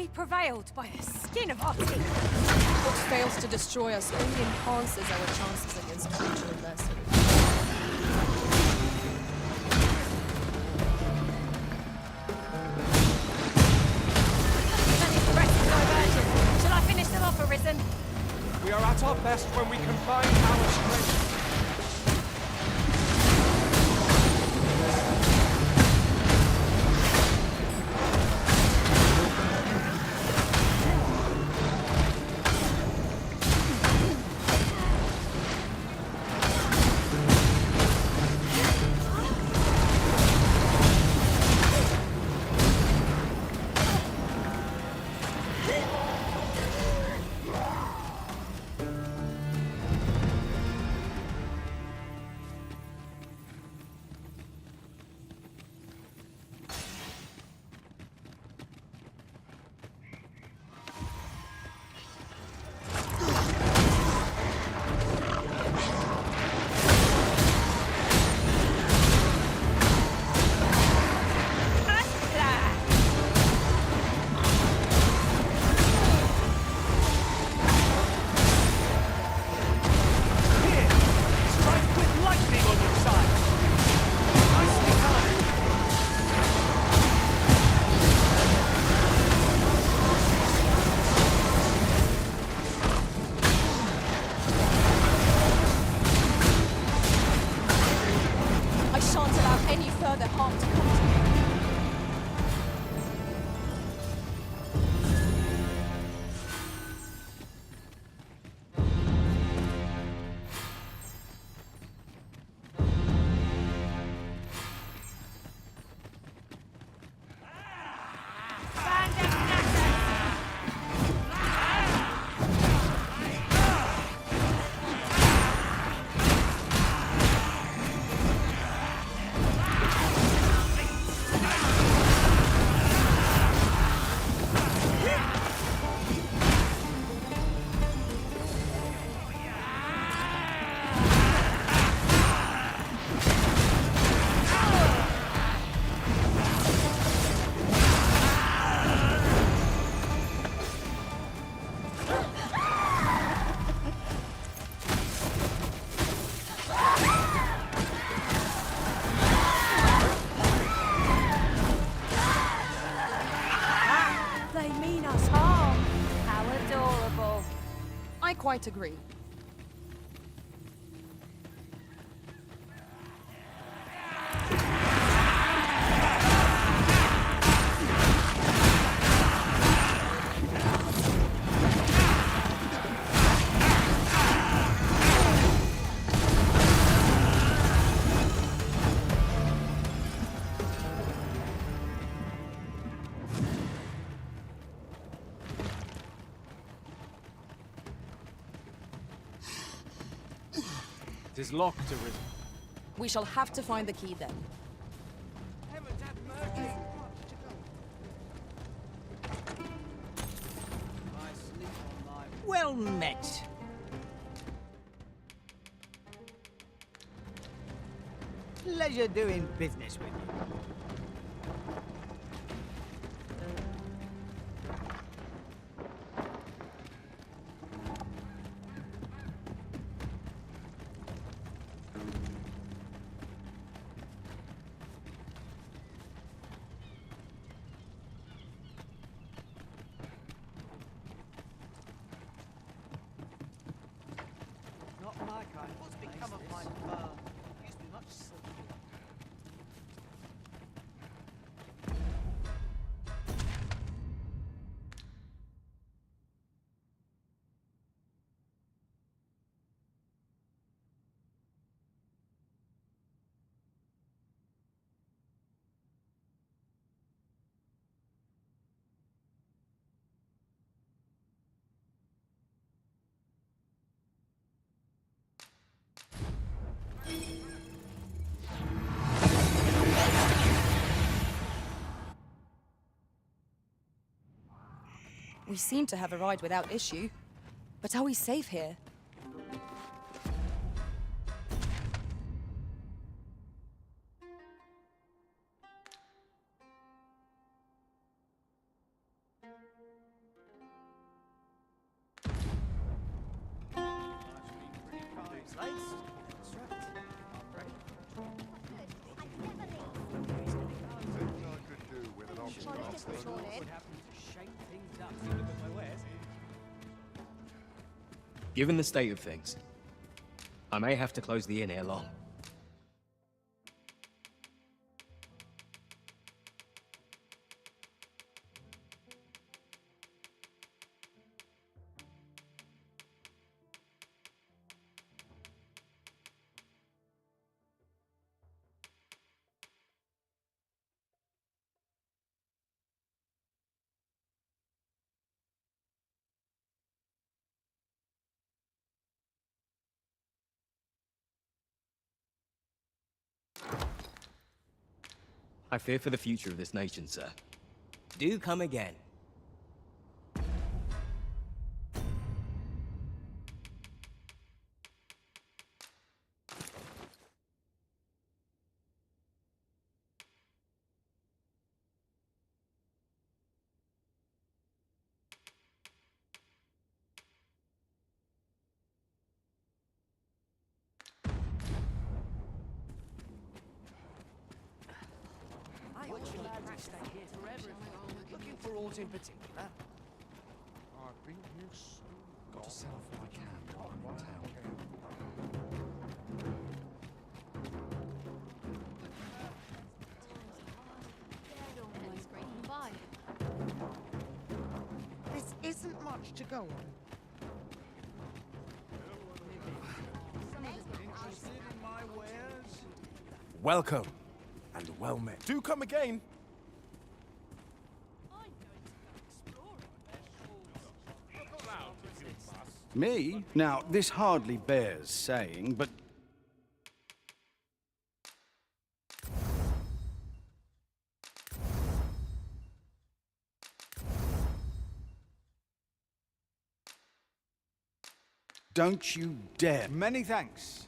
We prevailed by the skin of our teeth. What fails to destroy us only enhances our chances against future adversity. Shall I finish them off, Arisen? We are at our best when we combine our strength. quite agree. It is locked, Arisen. We shall have to find the key then. Well met. Pleasure doing business with you. Not my kind. What's become of my fur? Used to be much silkier. We seem to have arrived without issue. But are we safe here? Given the state of things, I may have to close the inn ere long. I fear for the future of this nation, sir. Do come again. Stay here forever. Looking for aught in particular? I've been here so long. Got to sell off what I can while I'm in town. This isn't much to go on. Interested in my wares? Welcome, and well met. Do come again. Me? Now, this hardly bears saying, but... Don't you dare. Many thanks.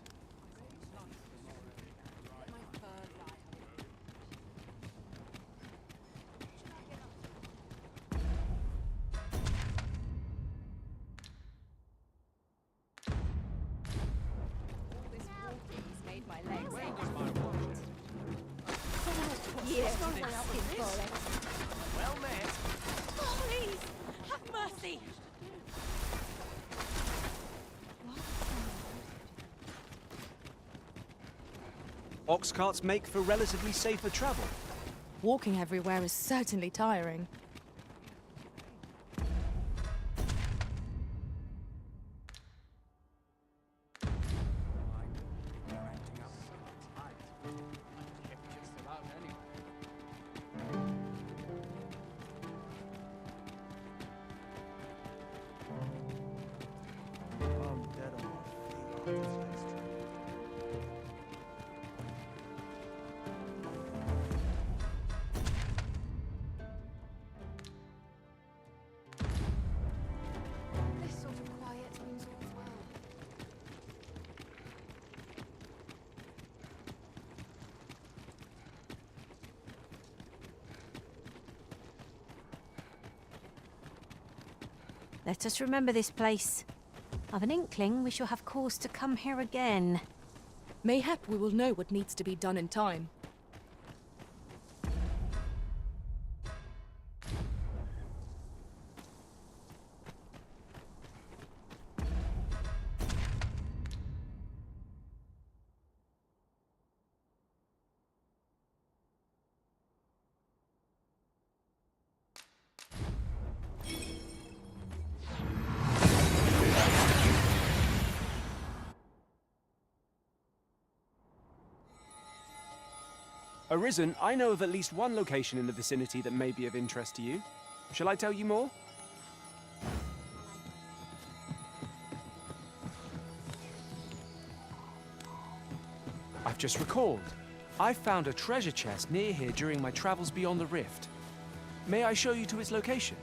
Well met. Oh, please, have mercy. Ox carts make for relatively safer travel. Walking everywhere is certainly tiring. I'm dead on my feet after today's trip. This sort of quiet means all's well. Let us remember this place. I've an inkling we shall have cause to come here again. Mayhap we will know what needs to be done in time. Arisen, I know of at least one location in the vicinity that may be of interest to you. Shall I tell you more? I've just recalled. I found a treasure chest near here during my travels beyond the rift. May I show you to its location?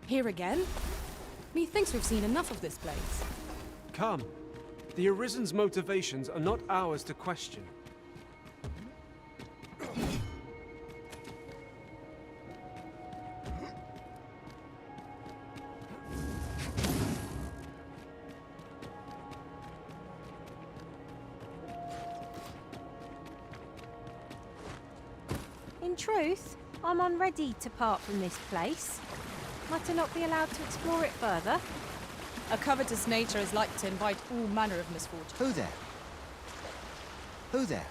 Here again? Methinks we've seen enough of this place. Come. The Arisen's motivations are not ours to question. In truth, I'm unready to part from this place. Might I not be allowed to explore it further? A covetous nature is like to invite all manner of misfortune. Who there? Who there?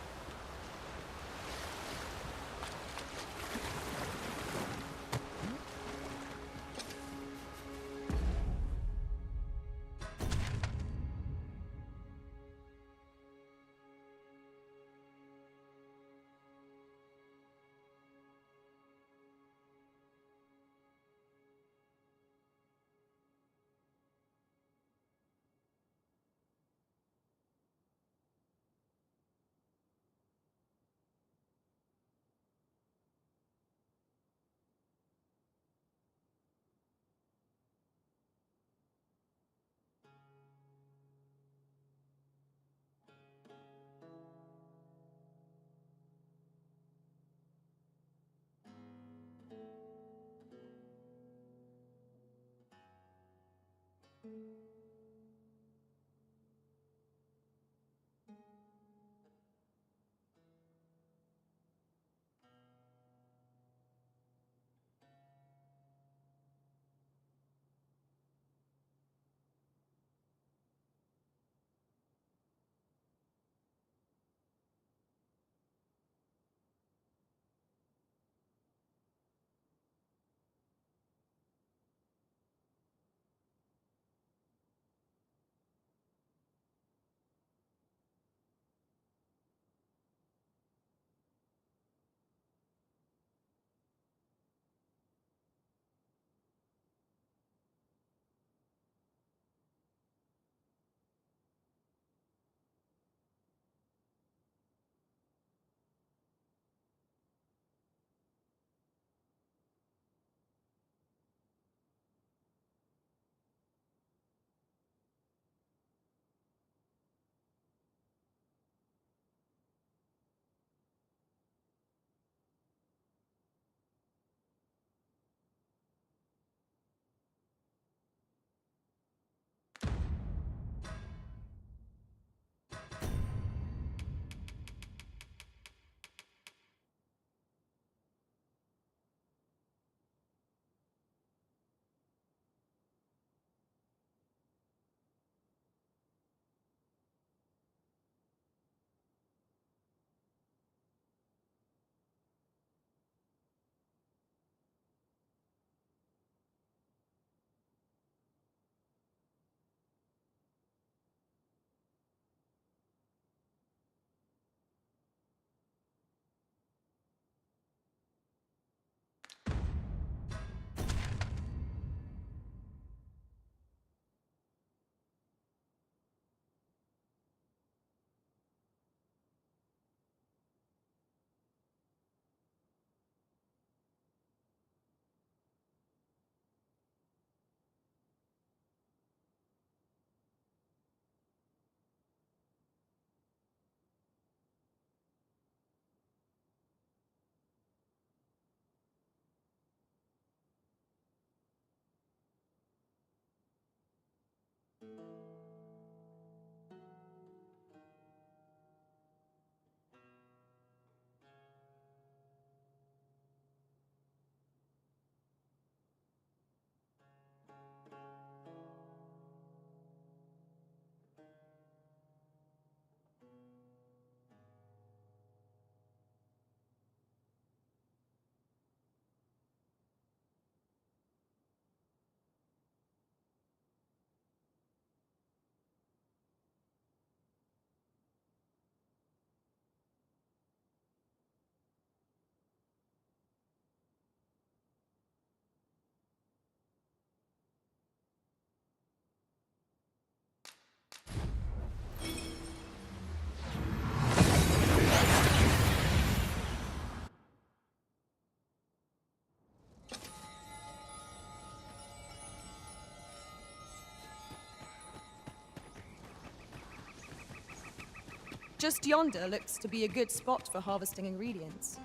Just yonder looks to be a good spot for harvesting ingredients.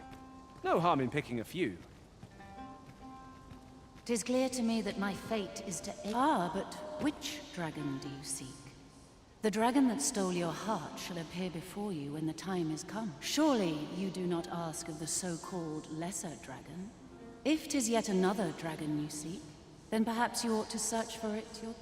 No harm in picking a few. 'Tis clear to me that my fate is to... but which dragon do you seek? The dragon that stole your heart shall appear before you when the time is come. Surely you do not ask of the so-called lesser dragon? If 'tis yet another dragon you seek, then perhaps you ought to search for it your...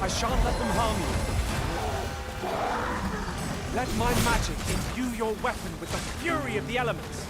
I shan't let them harm you. Let my magic imbue your weapon with the fury of the elements.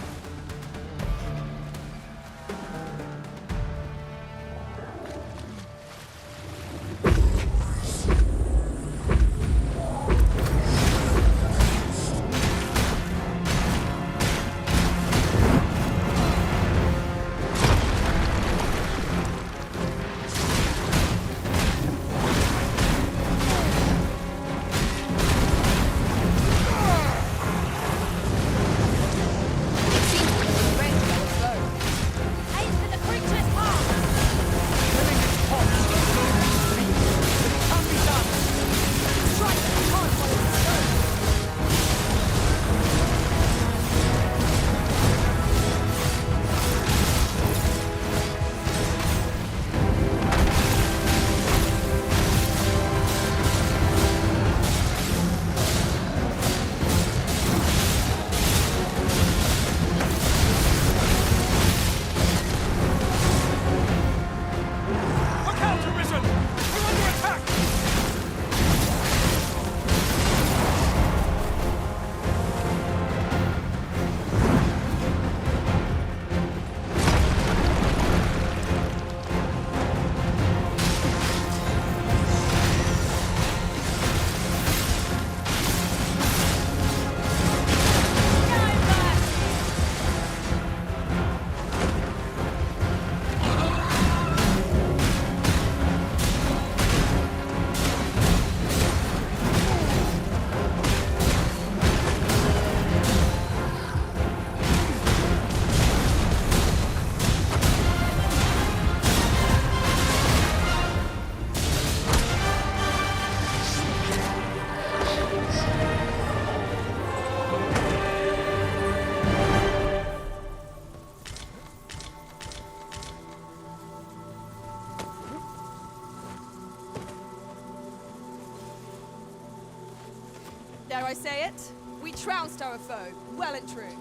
Dare I say it? We trounced our foe, well and true.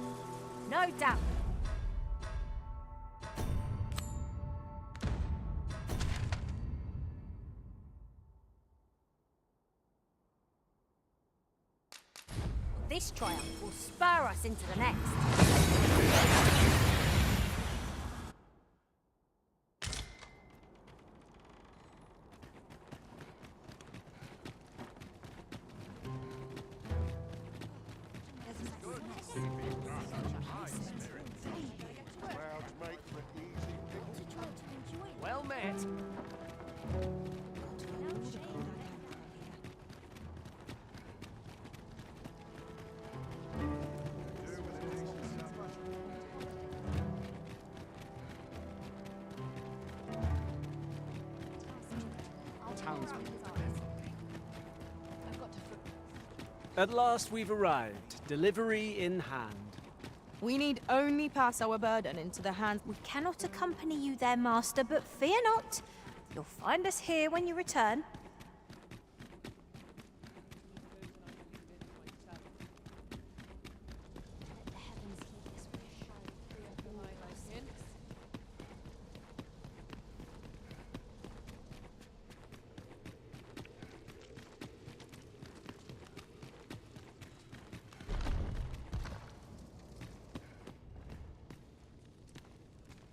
No doubt. This triumph will spur us into the next. Well met. At last we've arrived. Delivery in hand. We need only pass our burden into the hands... We cannot accompany you there, Master, but fear not. You'll find us here when you return.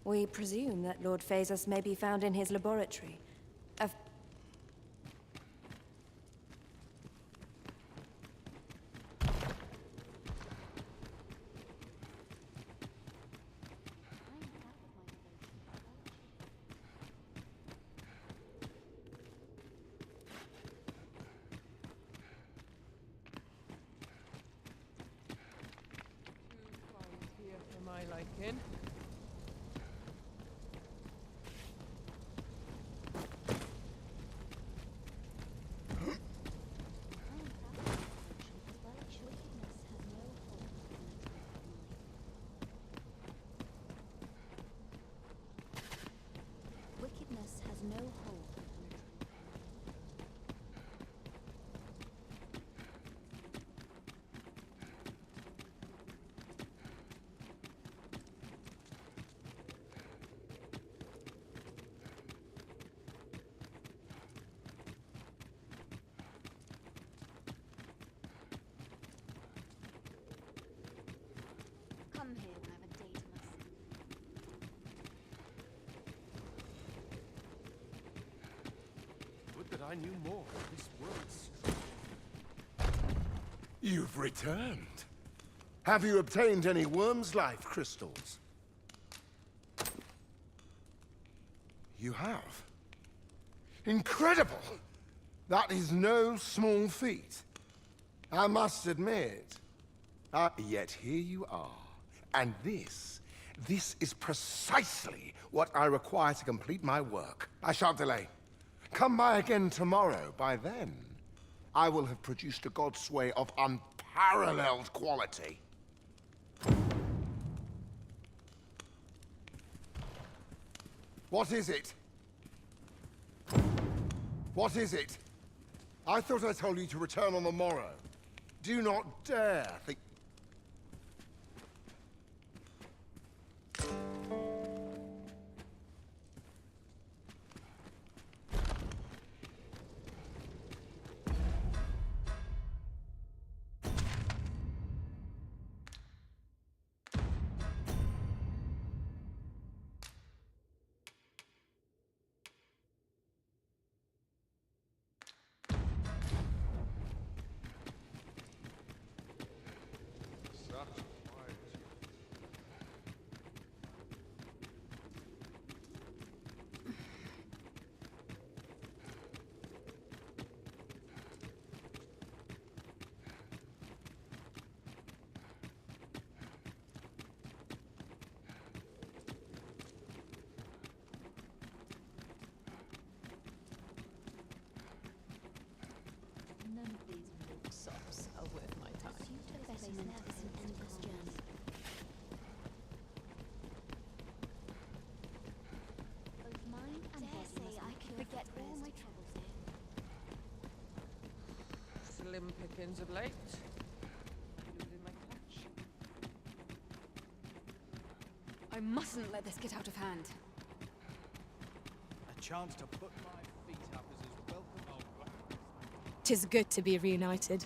We presume that Lord Phaesus may be found in his laboratory. liking. Wickedness has no hold. Come here when I've a day to myself. Would that I knew more of this world's. You've returned. Have you obtained any worm's life crystals? You have. Incredible! That is no small feat. I must admit. Yet here you are. And this is precisely what I require to complete my work. I shan't delay. Come by again tomorrow. By then, I will have produced a godsway of unparalleled quality. What is it? What is it? I thought I told you to return on the morrow. Do not dare think... None of these milksops are worth my time. Pursuit of betterment is an endless journey. Both mind and body must I can forget all my troubles here. Slim pickings of late. Losing my touch. I mustn't let this get out of hand. A chance to put my feet up as his welcome. 'Tis good to be reunited.